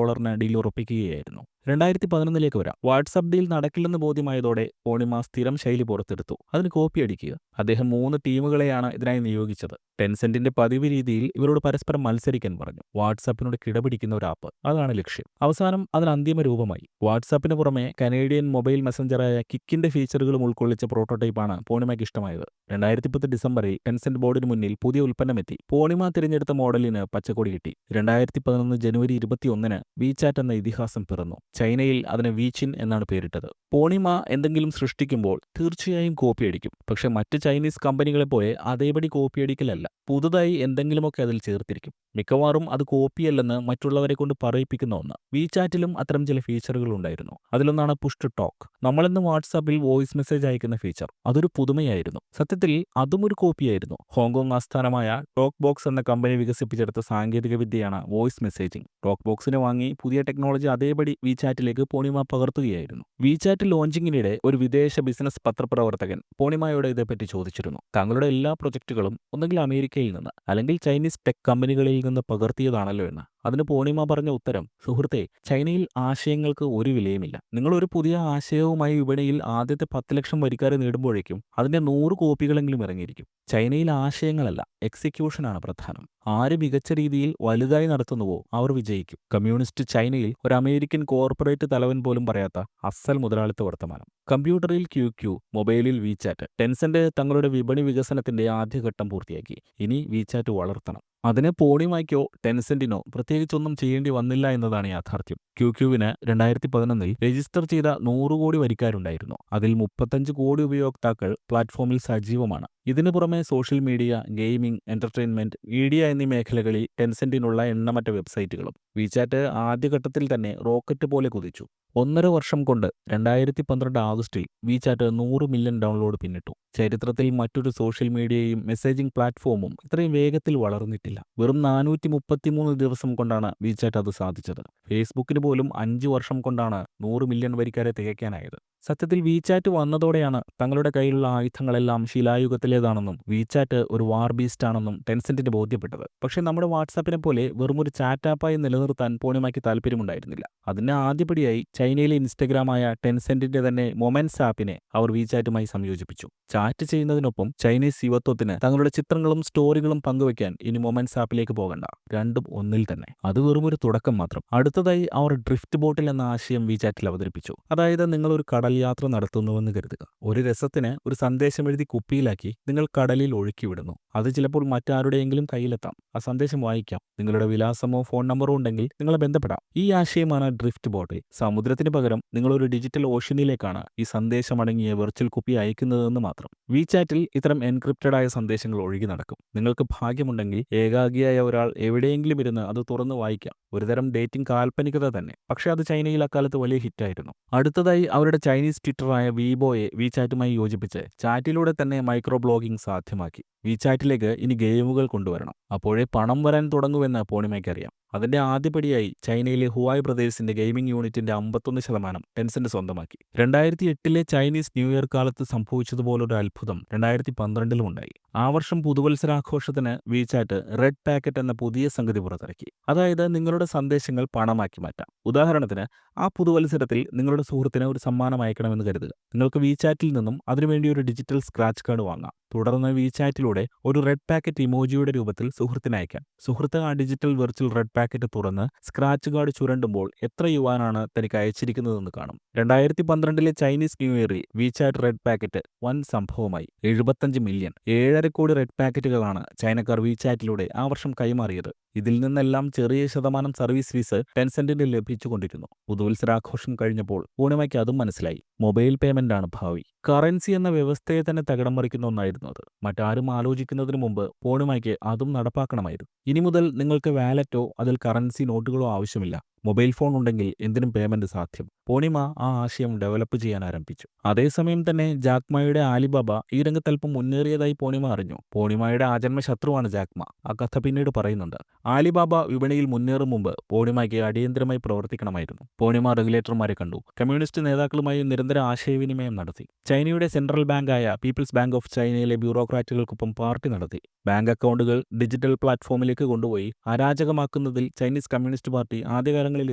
ഡീൽ ഉറപ്പിക്കുകയായിരുന്നു. 2011 വരാം. വാട്സാപ്പ് ഡീൽ നടക്കില്ലെന്ന് ബോധ്യമായതോടെ പോണിമ സ്ഥിരം ശൈലി പുറത്തെടുത്തു. അതിന് കോപ്പി അടിക്കുക. അദ്ദേഹം 3 ടീമുകളെയാണ് ഇതിനായി നിയോഗിച്ചത്. ടെൻസെന്റിന്റെ പതിവ് രീതിയിൽ ഇവരോട് പരസ്പരം മത്സരിക്കാൻ പറഞ്ഞു. വാട്സാപ്പിനോട് കിടപിടിക്കുന്ന ഒരു ആപ്പ്, അതാണ് ലക്ഷ്യം. അവസാനം അതിന് അന്തിമ രൂപമായി. വാട്സാപ്പിന് പുറമെ കനേഡിയൻ മൊബൈൽ മെസഞ്ചറായ കിക്കിന്റെ ഫീച്ചറുകളും ഉൾക്കൊള്ളിച്ച പ്രോട്ടോടൈപ്പാണ് പോണിമയ്ക്ക് ഇഷ്ടമായത്. 2010 ഡിസംബറിൽ ടെൻസെന്റ് ബോർഡിന് മുന്നിൽ പുതിയ ഉൽപ്പന്നമെത്തി. പോണിമ തിരഞ്ഞെടുത്ത മോഡലിന് പച്ചക്കൊടി കിട്ടി. 2011 ജനുവരി 21 വിചാറ്റ് എന്ന ഇതിഹാസം പിറന്നു. ചൈനയിൽ അതിന് വീച്ചിൻ എന്നാണ് പേരിട്ടത്. പോണിമ എന്തെങ്കിലും സൃഷ്ടിക്കുമ്പോൾ തീർച്ചയായും കോപ്പിയടിക്കും. പക്ഷെ മറ്റ് ചൈനീസ് കമ്പനികളെ പോലെ അതേപടി കോപ്പിയടിക്കലല്ല. പുതുതായി എന്തെങ്കിലുമൊക്കെ അതിൽ ചേർത്തിരിക്കും. മിക്കവാറും അത് കോപ്പിയല്ലെന്ന് മറ്റുള്ളവരെ കൊണ്ട് പറയിപ്പിക്കുന്ന ഒന്ന്. വിചാറ്റിലും അത്തരം ചില ഫീച്ചറുകൾ ഉണ്ടായിരുന്നു. അതിലൊന്നാണ് പുഷ് ടു ടോക്ക്. നമ്മളിന്ന് വാട്സാപ്പിൽ വോയിസ് മെസ്സേജ് അയക്കുന്ന ഫീച്ചർ. അതൊരു പുതുമയായിരുന്നു. സത്യത്തിൽ അതും ഒരു കോപ്പിയായിരുന്നു. ഹോങ്കോങ് ആസ്ഥാനമായ ടോക്ക് ബോക്സ് എന്ന കമ്പനി വികസിപ്പിച്ചെടുത്ത സാങ്കേതിക വിദ്യയാണ് വോയിസ് മെസ്സേജിംഗ്. ടോക്ക് ബോക്സിനെ വാങ്ങി പുതിയ ടെക്നോളജി അതേപടി വിചാറ്റിലേക്ക് പോണിമ പകർത്തുകയായിരുന്നു. വിചാറ്റ് ലോഞ്ചിങ്ങിനിടെ ഒരു വിദേശ ബിസിനസ് പത്രപ്രവർത്തകൻ പോണിമയോട് ഇതേപ്പറ്റി ചോദിച്ചിരുന്നു. താങ്കളുടെ എല്ലാ പ്രൊജക്ടുകളും ഒന്നുകിൽ അമേരിക്കയിൽ നിന്ന് അല്ലെങ്കിൽ ചൈനീസ് ടെക് കമ്പനികളിൽ നിന്ന് പകർത്തിയതാണല്ലോ എന്ന്. അതിന് പോണിമ പറഞ്ഞ ഉത്തരം, സുഹൃത്തെ, ചൈനയിൽ ആശയങ്ങൾക്ക് ഒരു വിലയുമില്ല. നിങ്ങൾ ഒരു പുതിയ ആശയവുമായി വിപണിയിൽ ആദ്യത്തെ 10 ലക്ഷം വരിക്കാരെ നേടുമ്പോഴേക്കും അതിന്റെ 100 കോപ്പികളെങ്കിലും ഇറങ്ങിയിരിക്കും. ചൈനയിൽ ആശയങ്ങളല്ല, എക്സിക്യൂഷനാണ് പ്രധാനം. ആര് മികച്ച രീതിയിൽ വലുതായി നടത്തുന്നുവോ അവർ വിജയിക്കും. കമ്മ്യൂണിസ്റ്റ് ചൈനയിൽ ഒരു അമേരിക്കൻ കോർപ്പറേറ്റ് തലവൻ പോലും പറയാത്ത അസൽ മുതലാളിത്ത വർത്തമാനം. കമ്പ്യൂട്ടറിൽ ക്യൂ, മൊബൈലിൽ വിചാറ്റ്. ടെൻസെന്റ് തങ്ങളുടെ വിപണി വികസനത്തിന്റെ ആദ്യഘട്ടം പൂർത്തിയാക്കി. ഇനി വിചാറ്റ് വളർത്തണം. അതിന് പോണിമയ്ക്കോ ടെൻസെന്റിനോ പ്രത്യേകിച്ചൊന്നും ചെയ്യേണ്ടി വന്നില്ല എന്നതാണ് യാഥാർത്ഥ്യം. ക്യൂവിന് 2011 രജിസ്റ്റർ ചെയ്ത 100 കോടി വരിക്കാരുണ്ടായിരുന്നു. അതിൽ 35 കോടി ഉപയോക്താക്കൾ പ്ലാറ്റ്ഫോമിൽ സജീവമാണ്. ഇതിനു പുറമെ social media, gaming, entertainment, media എന്നീ മേഖലകളിൽ ടെൻസെന്റിനുള്ള എണ്ണമറ്റ വെബ്സൈറ്റുകളും. വിചാറ്റ് ആദ്യഘട്ടത്തിൽ തന്നെ റോക്കറ്റ് പോലെ കുതിച്ചു. 1.5 വർഷം കൊണ്ട് 2012 ആഗസ്റ്റിൽ വിചാറ്റ് 100 മില്യൺ ഡൗൺലോഡ് പിന്നിട്ടു. ചരിത്രത്തിൽ മറ്റൊരു സോഷ്യൽ മീഡിയയും മെസ്സേജിംഗ് പ്ലാറ്റ്ഫോമും ഇത്രയും വേഗത്തിൽ വളർന്നിട്ടില്ല. വെറും 433 ദിവസം കൊണ്ടാണ് വിചാറ്റ് അത് സാധിച്ചത്. ഫേസ്ബുക്കിന് പോലും 5 വർഷം കൊണ്ടാണ് 100 മില്യൺ വരിക്കാരെ തികയ്ക്കാനായത്. സത്യത്തിൽ വിചാറ്റ് വന്നതോടെയാണ് തങ്ങളുടെ കയ്യിലുള്ള ആയുധങ്ങളെല്ലാം ശിലായുഗത്തിലേതാണെന്നും വിചാറ്റ് ഒരു വാർ ബീസ്റ്റ് ആണെന്നും ടെൻസെന്റിന് ബോധ്യപ്പെട്ടത്. പക്ഷേ നമ്മുടെ വാട്സാപ്പിനെ പോലെ വെറുമൊരു ചാറ്റ് ആപ്പായി നിലനിർത്താൻ പോണിമയ്ക്ക് താല്പര്യമുണ്ടായിരുന്നില്ല. അതിന് ആദ്യപടിയായി ചൈനയിലെ ഇൻസ്റ്റഗ്രാമായ ടെൻസെന്റിന്റെ തന്നെ മൊമെന്റ്സ് ആപ്പിനെ അവർ വിചാറ്റുമായി സംയോജിപ്പിച്ചു. ചാറ്റ് ചെയ്യുന്നതിനൊപ്പം ചൈനീസ് യുവത്വത്തിന് തങ്ങളുടെ ചിത്രങ്ങളും സ്റ്റോറികളും പങ്കുവയ്ക്കാൻ ഇനി മൊമെന്റ്സ് ആപ്പിലേക്ക് പോകണ്ട. രണ്ടും ഒന്നിൽ തന്നെ. അത് വെറുമൊരു തുടക്കം മാത്രം. അടുത്തതായി അവർ ഡ്രിഫ്റ്റ് ബോട്ടിൽ എന്ന ആശയം വിചാറ്റിൽ അവതരിപ്പിച്ചു. അതായത് നിങ്ങളൊരു കടൽ യാത്ര നടത്തുന്നുവെന്ന് കരുതുക. ഒരു രസത്തിന് ഒരു സന്ദേശം എഴുതി കുപ്പിയിലാക്കി നിങ്ങൾ കടലിൽ ഒഴുക്കിവിടുന്നു. അത് ചിലപ്പോൾ മറ്റാരുടെയെങ്കിലും കയ്യിലെത്താം. ആ സന്ദേശം വായിക്കാം. നിങ്ങളുടെ വിലാസമോ ഫോൺ നമ്പറോ ഉണ്ടെങ്കിൽ നിങ്ങളെ ബന്ധപ്പെടാം. ഈ ആശയമാണ് ഡ്രിഫ്റ്റ് ബോട്ട്. സമുദ്രത്തിന് പകരം നിങ്ങളൊരു ഡിജിറ്റൽ ഓഷ്യനിലേക്കാണ് ഈ സന്ദേശമടങ്ങിയ വെർച്വൽ കുപ്പി അയക്കുന്നതെന്ന് മാത്രം. വിചാറ്റിൽ ഇത്തരം എൻക്രിപ്റ്റഡ് ആയ സന്ദേശങ്ങൾ ഒഴുകി നടക്കും. നിങ്ങൾക്ക് ഭാഗ്യമുണ്ടെങ്കിൽ ഏകാഗിയായ ഒരാൾ എവിടെയെങ്കിലും ഇരുന്ന് അത് തുറന്നു വായിക്കാം. ഒരുതരം ഡേറ്റിംഗ് കാൽപ്പനികത തന്നെ. പക്ഷേ അത് ചൈനയിൽ അക്കാലത്ത് വലിയ ഹിറ്റായിരുന്നു. അടുത്തതായി അവരുടെ ചൈനീസ് ട്വിറ്ററായ വീബോയെ വിചാറ്റുമായി യോജിപ്പിച്ച് ചാറ്റിലൂടെ തന്നെ മൈക്രോ ബ്ലോഗിംഗ് സാധ്യമാക്കി. വിചാറ്റിലേക്ക് ഇനി ഗെയിമുകൾ കൊണ്ടുവരണം. അപ്പോഴേ പണം വരാൻ തുടങ്ങുമെന്ന് പോണിമയ്ക്കറിയാം. അതിന്റെ ആദ്യപടിയായി ചൈനയിലെ ഹുവായ് ബ്രദേഴ്സിന്റെ ഗെയിമിംഗ് യൂണിറ്റിന്റെ 51% ടെൻസെന്റ് സ്വന്തമാക്കി. 2008 ചൈനീസ് ന്യൂ ഇയർ കാലത്ത് സംഭവിച്ചതുപോലൊരു അത്ഭുതം 2012 ഉണ്ടായി. ആ വർഷം പുതുവത്സരാഘോഷത്തിന് വിചാറ്റ് റെഡ് പാക്കറ്റ് എന്ന പുതിയ സംഗതി പുറത്തിറക്കി. അതായത് നിങ്ങളുടെ സന്ദേശങ്ങൾ പണമാക്കി മാറ്റാം. ഉദാഹരണത്തിന്, ആ പുതുവത്സരത്തിൽ നിങ്ങളുടെ സുഹൃത്തിന് ഒരു സമ്മാനം അയക്കണമെന്ന് കരുതുക. നിങ്ങൾക്ക് വിചാറ്റിൽ നിന്നും അതിനുവേണ്ടി ഒരു ഡിജിറ്റൽ സ്ക്രാച്ച് കാർഡ് വാങ്ങാം. തുടർന്ന് വിചാറ്റിലൂടെ ഒരു റെഡ് പാക്കറ്റ് ഇമോജിയുടെ രൂപത്തിൽ സുഹൃത്തിന് അയക്കാം. സുഹൃത്ത് ആ ഡിജിറ്റൽ വെർച്വൽ റെഡ് പാക്കറ്റ് തുറന്ന് സ്ക്രാച്ച് കാർഡ് ചുരണ്ടുമ്പോൾ എത്ര യുവാനാണ് തനിക്ക് അയച്ചിരിക്കുന്നതെന്ന് കാണും. 2012 ചൈനീസ് ന്യൂ ഇയറിൽ വിചാറ്റ് റെഡ് പാക്കറ്റ് വൻ സംഭവമായി. 75 മില്യൺ 7.5 കോടി റെഡ് പാക്കറ്റുകളാണ് ചൈനക്കാർ വിചാറ്റിലൂടെ ആ വർഷം കൈമാറിയത്. ഇതിൽ നിന്നെല്ലാം ചെറിയ ശതമാനം സർവീസ് ഫീസ് ടെൻസെന്റിന് ലഭിച്ചുകൊണ്ടിരുന്നു. പുതുവത്സരാഘോഷം കഴിഞ്ഞപ്പോൾ പൂർണിമയ്ക്ക് അതും മനസ്സിലായി. മൊബൈൽ പേയ്മെന്റാണ് ഭാവി. കറൻസി എന്ന വ്യവസ്ഥയെ തന്നെ തകിടം മറിക്കുന്ന ഒന്നായിരുന്നു അത്. മറ്റാരും ആലോചിക്കുന്നതിന് മുമ്പ് പൂർണിമയ്ക്ക് അതും നടപ്പാക്കണമായിരുന്നു. ഇനി മുതൽ നിങ്ങൾക്ക് വാലറ്റോ അതിൽ കറൻസി നോട്ടുകളോ ആവശ്യമില്ല. മൊബൈൽ ഫോൺ ഉണ്ടെങ്കിൽ എന്തിനും പേയ്മെന്റ് സാധ്യം. പൂർണിമ ആ ആശയം ഡെവലപ്പ് ചെയ്യാൻ ആരംഭിച്ചു. അതേസമയം തന്നെ ജാക്മയുടെ ആലിബാബ ഈ രംഗത്തല്പം മുന്നേറിയതായി പൂർണിമ അറിഞ്ഞു. പൂർണിമയുടെ ആജന്മ ശത്രുവാണ് ജാക്മ. ആ കഥ പിന്നീട് പറയുന്നുണ്ട്. ആലിബാബ വിപണിയിൽ മുന്നേറും മുമ്പ് പൂർണിമയ്ക്ക് അടിയന്തരമായി പ്രവർത്തിക്കണമായിരുന്നു. പൂർണിമ റെഗുലേറ്റർമാരെ കണ്ടു. കമ്മ്യൂണിസ്റ്റ് നേതാക്കളുമായി നിരന്തര ആശയവിനിമയം നടത്തി. ചൈനയുടെ സെൻട്രൽ ബാങ്കായ പീപ്പിൾസ് ബാങ്ക് ഓഫ് ചൈനയിലെ ബ്യൂറോക്രാറ്റുകൾക്കൊപ്പം പാർട്ടി നടത്തി. ബാങ്ക് അക്കൗണ്ടുകൾ ഡിജിറ്റൽ പ്ലാറ്റ്ഫോമിലേക്ക് കൊണ്ടുപോയി അരാജകമാക്കുന്നതിൽ ചൈനീസ് കമ്മ്യൂണിസ്റ്റ് പാർട്ടി ആദ്യകാലങ്ങളിൽ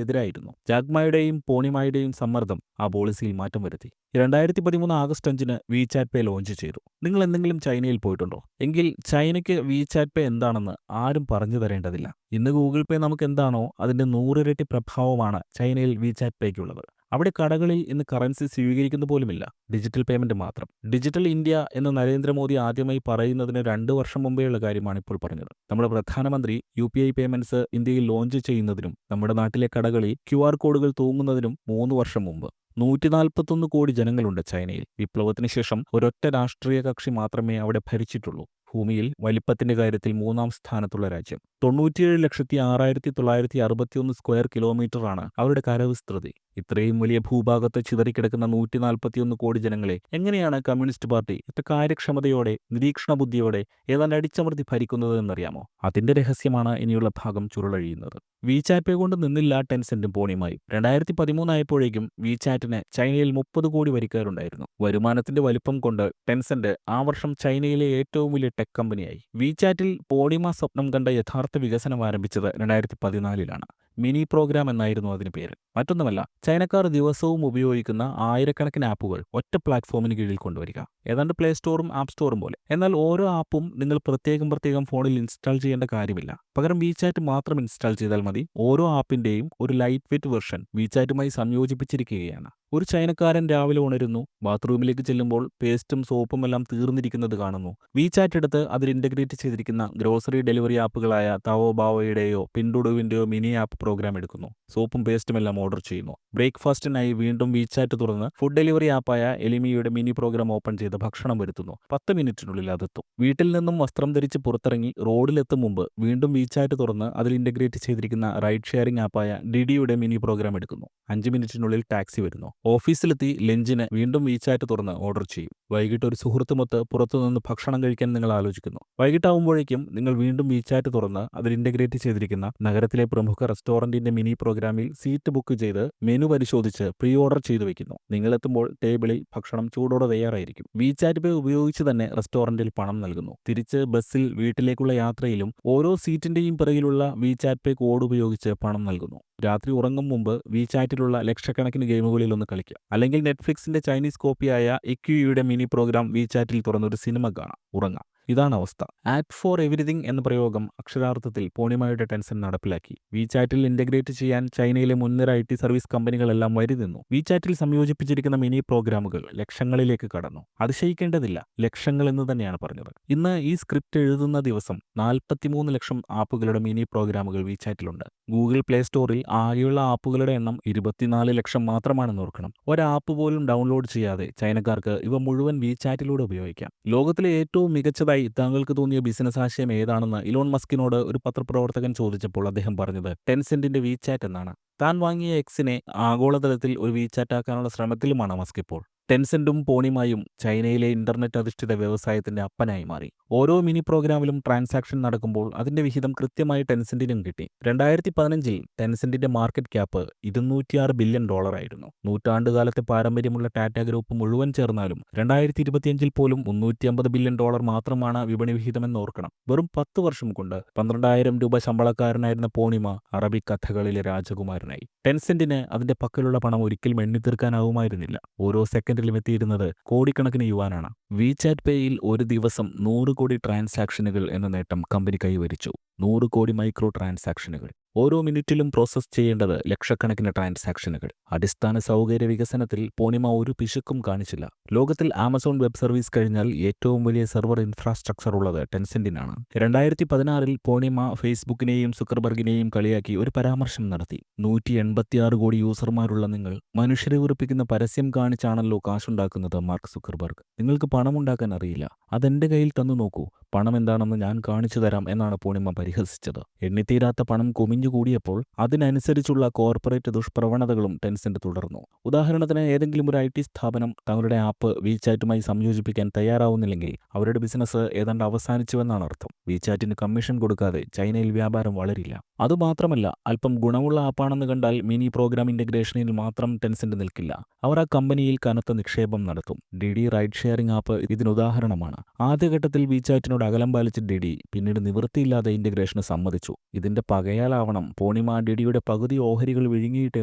എതിരായിരുന്നു. ജാക്മയുടെയും പൂർണിമയുടെയും സമ്മർദ്ദം ആ പോളിസിയിൽ മാറ്റം വരുത്തി. 2013 ആഗസ്റ്റ് 5 വിചാറ്റ് പേ ലോഞ്ച് ചെയ്തു. നിങ്ങൾ എന്തെങ്കിലും ചൈനയിൽ പോയിട്ടുണ്ടോ? എങ്കിൽ ചൈനയ്ക്ക് വിചാറ്റ് പേ എന്താണെന്ന് ആരും പറഞ്ഞു തരേണ്ടതില്ല. ഇന്ന് ഗൂഗിൾ പേ നമുക്ക് എന്താണോ അതിന്റെ 100 ഇരട്ടി പ്രഭാവമാണ് ചൈനയിൽ വിചാറ്റ് പേയ്ക്കുള്ളത്. അവിടെ കടകളിൽ ഇന്ന് കറൻസി സ്വീകരിക്കുന്ന പോലുമില്ല. ഡിജിറ്റൽ പേയ്മെന്റ് മാത്രം. ഡിജിറ്റൽ ഇന്ത്യ എന്ന് നരേന്ദ്രമോദി ആദ്യമായി പറയുന്നതിന് 2 വർഷം മുമ്പേയുള്ള കാര്യമാണ് ഇപ്പോൾ പറഞ്ഞത്. നമ്മുടെ പ്രധാനമന്ത്രി UPI പേയ്മെന്റ്സ് ഇന്ത്യയിൽ ലോഞ്ച് ചെയ്യുന്നതിനും നമ്മുടെ നാട്ടിലെ കടകളിൽ QR കോഡുകൾ തൂങ്ങുന്നതിനും 3 വർഷം മുമ്പ്. 141 കോടി ജനങ്ങളുണ്ട് ചൈനയിൽ. വിപ്ലവത്തിന് ശേഷം ഒരൊറ്റ രാഷ്ട്രീയ കക്ഷി മാത്രമേ അവിടെ ഭരിച്ചിട്ടുള്ളൂ. ഭൂമിയിൽ വലിപ്പത്തിന്റെ കാര്യത്തിൽ 3-ാം സ്ഥാനത്തുള്ള രാജ്യം. 97,06,961 സ്ക്വയർ കിലോമീറ്ററാണ് അവരുടെ കരവിസ്തൃതി. ഇത്രയും വലിയ ഭൂഭാഗത്ത് ചിതറിക്കിടക്കുന്ന 141 കോടി ജനങ്ങളെ എങ്ങനെയാണ് കമ്മ്യൂണിസ്റ്റ് പാർട്ടി എത്ര കാര്യക്ഷമതയോടെ നിരീക്ഷണ ബുദ്ധിയോടെ ഏതാണ്ട് അടിച്ചമർത്തി ഭരിക്കുന്നത് എന്നറിയാമോ? അതിന്റെ രഹസ്യമാണ് ഇനിയുള്ള ഭാഗം ചുരുളഴിയുന്നത്. വിചാറ്റ് പേ കൊണ്ട് നിന്നില്ല ടെൻസെന്റും പൂർണിമയും. 2013 ആയപ്പോഴേക്കും വിചാറ്റിന് ചൈനയിൽ 30 കോടി വരിക്കാരുണ്ടായിരുന്നു. വരുമാനത്തിന്റെ വലിപ്പം കൊണ്ട് ടെൻസെന്റ് ആ വർഷം ചൈനയിലെ ഏറ്റവും വലിയ ടെക് കമ്പനിയായി. വിചാറ്റിൽ പൂർണിമ സ്വപ്നം കണ്ട യഥാർത്ഥ വികസനം ആരംഭിച്ചത് 2014 മിനി പ്രോഗ്രാം എന്നായിരുന്നു അതിന് പേര്. മറ്റൊന്നുമല്ല, ചൈനക്കാർ ദിവസവും ഉപയോഗിക്കുന്ന ആയിരക്കണക്കിന് ആപ്പുകൾ ഒറ്റ പ്ലാറ്റ്ഫോമിന് കീഴിൽ കൊണ്ടുവരിക. ഏതാണ്ട് പ്ലേ സ്റ്റോറും ആപ്പ് സ്റ്റോറും പോലെ. എന്നാൽ ഓരോ ആപ്പും നിങ്ങൾ പ്രത്യേകം ഫോണിൽ ഇൻസ്റ്റാൾ ചെയ്യേണ്ട കാര്യമില്ല. പകരം വിചാറ്റ് മാത്രം ഇൻസ്റ്റാൾ ചെയ്താൽ മതി. ഓരോ ആപ്പിന്റെയും ഒരു ലൈറ്റ് വെയ്റ്റ് വെർഷൻ വിചാറ്റുമായി സംയോജിപ്പിച്ചിരിക്കുകയാണ്. ഒരു ചൈനക്കാരൻ രാവിലെ ഉണരുന്നു. ബാത്റൂമിലേക്ക് ചെല്ലുമ്പോൾ പേസ്റ്റും സോപ്പും എല്ലാം തീർന്നിരിക്കുന്നത് കാണുന്നു. വിചാറ്റ് എടുത്ത് അതിൽ ഇന്റഗ്രേറ്റ് ചെയ്തിരിക്കുന്ന ഗ്രോസറി ഡെലിവറി ആപ്പുകളായ താവോബാവയുടെയോ പിൻഡുഡുവിന്റെയോ മിനി ആപ്പ് പ്രോഗ്രാം എടുക്കുന്നു. സോപ്പും പേസ്റ്റും എല്ലാം ഓർഡർ ചെയ്യുന്നു. ബ്രേക്ക്ഫാസ്റ്റിനായി വീണ്ടും വിചാറ്റ് തുറന്ന് ഫുഡ് ഡെലിവറി ആപ്പായ എലിമിയുടെ മിനി പ്രോഗ്രാം ഓപ്പൺ ചെയ്ത് ഭക്ഷണം വരുത്തുന്നു. 10 മിനിറ്റിനുള്ളിൽ അതെത്തും. വീട്ടിൽ നിന്നും വസ്ത്രം ധരിച്ച് പുറത്തിറങ്ങി റോഡിലെത്തും മുമ്പ് വീണ്ടും വിചാറ്റ് തുറന്ന് അതിൽ ഇന്റഗ്രേറ്റ് ചെയ്തിരിക്കുന്ന റൈഡ് ഷെയറിംഗ് ആപ്പായ ഡിഡിയുടെ മിനി പ്രോഗ്രാം എടുക്കുന്നു. 5 മിനിറ്റിനുള്ളിൽ ടാക്സി വരുന്നു. ഓഫീസിലെത്തി ലഞ്ചിന് വീണ്ടും വിചാറ്റ് തുറന്ന് ഓർഡർ ചെയ്യും. വൈകിട്ട് ഒരു സുഹൃത്തുമൊത്ത് പുറത്തുനിന്ന് ഭക്ഷണം കഴിക്കാൻ നിങ്ങൾ ആലോചിക്കുന്നു. വൈകിട്ടാവുമ്പോഴേക്കും നിങ്ങൾ വീണ്ടും വിചാറ്റ് തുറന്ന് അതിൽ ഇന്റഗ്രേറ്റ് ചെയ്തിരിക്കുന്ന നഗരത്തിലെ പ്രമുഖ റെസ്റ്റോറന്റിന്റെ മിനി പ്രോഗ്രാമിൽ സീറ്റ് ബുക്ക് ചെയ്ത് മെനു പരിശോധിച്ച് പ്രീ ഓർഡർ ചെയ്തു വെക്കുന്നു. നിങ്ങളെത്തുമ്പോൾ ടേബിളിൽ ഭക്ഷണം ചൂടോടെ തയ്യാറായിരിക്കും. വിചാറ്റ് പേ ഉപയോഗിച്ച് തന്നെ റെസ്റ്റോറന്റിൽ പണം നൽകുന്നു. തിരിച്ച് ബസ്സിൽ വീട്ടിലേക്കുള്ള യാത്രയിലും ഓരോ സീറ്റിന്റെയും പിറകിലുള്ള വിചാറ്റ് പേ കോഡ് ഉപയോഗിച്ച് പണം നൽകുന്നു. രാത്രി ഉറങ്ങും മുമ്പ് വിചാറ്റിലുള്ള ലക്ഷക്കണക്കിന് ഗെയിമുകളിൽ ഒന്ന് കളിക്കാം. അല്ലെങ്കിൽ നെറ്റ്ഫ്ലിക്സിന്റെ ചൈനീസ് കോപ്പിയായ ഇക്യുയുടെ മിനി പ്രോഗ്രാം വിചാറ്റിൽ തുറന്നൊരു സിനിമ കാണാം, ഉറങ്ങാം. ഇതാണ് അവസ്ഥ. ആപ്പ് ഫോർ എവരിതിങ് എന്ന പ്രയോഗം അക്ഷരാർത്ഥത്തിൽ പൂർണിമയുടെ ടെൻസെന്റ് നടപ്പിലാക്കി. വിചാറ്റിൽ ഇന്റഗ്രേറ്റ് ചെയ്യാൻ ചൈനയിലെ മുൻനിര IT സർവീസ് കമ്പനികളെല്ലാം വരി നിന്നു. വിചാറ്റിൽ സംയോജിപ്പിച്ചിരിക്കുന്ന മിനി പ്രോഗ്രാമുകൾ ലക്ഷങ്ങളിലേക്ക് കടന്നു. അതിശയിക്കേണ്ടതില്ല, ലക്ഷങ്ങൾ എന്ന് തന്നെയാണ് പറഞ്ഞത്. ഇന്ന് ഈ സ്ക്രിപ്റ്റ് എഴുതുന്ന ദിവസം 43 ലക്ഷം ആപ്പുകളുടെ മിനി പ്രോഗ്രാമുകൾ വിചാറ്റിലുണ്ട്. ഗൂഗിൾ പ്ലേ സ്റ്റോറിൽ ആകെയുള്ള ആപ്പുകളുടെ എണ്ണം 24 ലക്ഷം മാത്രമാണെന്ന് ഓർക്കണം. ഒരാപ്പ് പോലും ഡൗൺലോഡ് ചെയ്യാതെ ചൈനക്കാർക്ക് ഇവ മുഴുവൻ വിചാറ്റിലൂടെ ഉപയോഗിക്കാം. ലോകത്തിലെ ഏറ്റവും മികച്ചതായി താങ്കൾക്ക് തോന്നിയ ബിസിനസ് ആശയം ഏതാണെന്ന് ഇലോൺ മസ്കിനോട് ഒരു പത്രപ്രവർത്തകൻ ചോദിച്ചപ്പോൾ അദ്ദേഹം പറഞ്ഞത് ടെൻസെന്റിന്റെ വിചാറ്റ് എന്നാണ്. താൻ വാങ്ങിയ എക്സിനെ ആഗോളതലത്തിൽ ഒരു വിചാറ്റ് ആക്കാനുള്ള ശ്രമത്തിലുമാണ് മസ്ക് ഇപ്പോൾ. ടെൻസെന്റും പൂർണിമയും ചൈനയിലെ ഇന്റർനെറ്റ് അധിഷ്ഠിത വ്യവസായത്തിന്റെ അപ്പനായി മാറി. ഓരോ മിനി പ്രോഗ്രാമിലും ട്രാൻസാക്ഷൻ നടക്കുമ്പോൾ അതിന്റെ വിഹിതം കൃത്യമായി ടെൻസെന്റിനും കിട്ടി. 2015 ടെൻസെന്റിന്റെ മാർക്കറ്റ് ക്യാപ്പ് $206 ബില്യൺ ആയിരുന്നു. നൂറ്റാണ്ടുകാലത്തെ പാരമ്പര്യമുള്ള ടാറ്റ ഗ്രൂപ്പ് മുഴുവൻ ചേർന്നാലും 2025 പോലും $350 ബില്യൺ മാത്രമാണ് വിപണി വിഹിതമെന്ന് ഓർക്കണം. വെറും 10 വർഷം കൊണ്ട് 12,000 രൂപ ശമ്പളക്കാരനായിരുന്ന പൂർണിമ അറബിക് കഥകളിലെ രാജകുമാരനായി. ടെൻസെന്റിന് അതിന്റെ പക്കലുള്ള പണം ഒരിക്കലും എണ്ണിത്തീർക്കാനാവുമായിരുന്നില്ല. ഓരോ സെക്കൻഡിലും എത്തിയിരുന്നത് കോടിക്കണക്കിന് യുവാനാണ്. വിചാറ്റ് പേയിൽ ഒരു ദിവസം 100 കോടി ട്രാൻസാക്ഷനുകൾ എന്ന നേട്ടം കമ്പനി കൈവരിച്ചു. 100 കോടി മൈക്രോ ട്രാൻസാക്ഷനുകൾ. ഓരോ മിനിറ്റിലും പ്രോസസ്സ് ചെയ്യേണ്ടത് ലക്ഷക്കണക്കിന് ട്രാൻസാക്ഷനുകൾ. അടിസ്ഥാന സൗകര്യ വികസനത്തിൽ പൂർണിമ ഒരു പിശുക്കും കാണിച്ചില്ല. ലോകത്തിൽ ആമസോൺ വെബ് സർവീസ് കഴിഞ്ഞാൽ ഏറ്റവും വലിയ സെർവർ ഇൻഫ്രാസ്ട്രക്ചർ ഉള്ളത് ടെൻസെന്റിനാണ്. 2016-ൽ പൂർണിമ ഫേസ്ബുക്കിനെയും സുക്കർബർഗിനെയും കളിയാക്കി ഒരു പരാമർശം നടത്തി. 186 കോടി യൂസർമാരുള്ള നിങ്ങൾ മനുഷ്യരെ ഉറപ്പിക്കുന്ന പരസ്യം കാണിച്ചാണല്ലോ കാശുണ്ടാക്കുന്നത് മാർക്ക് സുക്കർബർഗ്. നിങ്ങൾക്ക് പണമുണ്ടാക്കാൻ അറിയില്ല, അതെന്റെ കയ്യിൽ തന്നു നോക്കൂ, പണം എന്താണെന്ന് ഞാൻ കാണിച്ചു തരാം എന്നാണ് പൂർണിമ പരിഹസിച്ചത്. എണ്ണിത്തീരാത്ത പണം കുമിഞ്ഞുകൂടിയപ്പോൾ അതിനനുസരിച്ചുള്ള കോർപ്പറേറ്റ് ദുഷ്പ്രവണതകളും ടെൻസെന്റ് തുടർന്നു. ഉദാഹരണത്തിന്, ഏതെങ്കിലും ഒരു IT സ്ഥാപനം തങ്ങളുടെ ആപ്പ് വീചാറ്റുമായി സംയോജിപ്പിക്കാൻ തയ്യാറാവുന്നില്ലെങ്കിൽ അവരുടെ ബിസിനസ് ഏതാണ്ട് അവസാനിച്ചുവെന്നാണ് അർത്ഥം. വീചാറ്റിന് കമ്മീഷൻ കൊടുക്കാതെ ചൈനയിൽ വ്യാപാരം വളരില്ല. അതുമാത്രമല്ല, അല്പം ഗുണമുള്ള ആപ്പാണെന്ന് കണ്ടാൽ മിനി പ്രോഗ്രാം ഇന്റഗ്രേഷനിൽ മാത്രം ടെൻസെന്റ് നിൽക്കില്ല. അവർ ആ കമ്പനിയിൽ കനത്ത നിക്ഷേപം നടത്തും. ഡിഡി റൈഡ് ഷെയറിംഗ് ആപ്പ് ഇതിനുദാഹരണമാണ്. ആദ്യഘട്ടത്തിൽ വീചാറ്റിനോട് അകലം പാലിച്ച ഡിഡി പിന്നീട് നിവൃത്തിയില്ലാതെ ഇന്റഗ്രേഷന് സമ്മതിച്ചു. ഇതിന്റെ പകയാലാവണം പൂർണിമ ഡിഡിയുടെ പകുതി ഓഹരികൾ വിഴുങ്ങിയിട്ടേ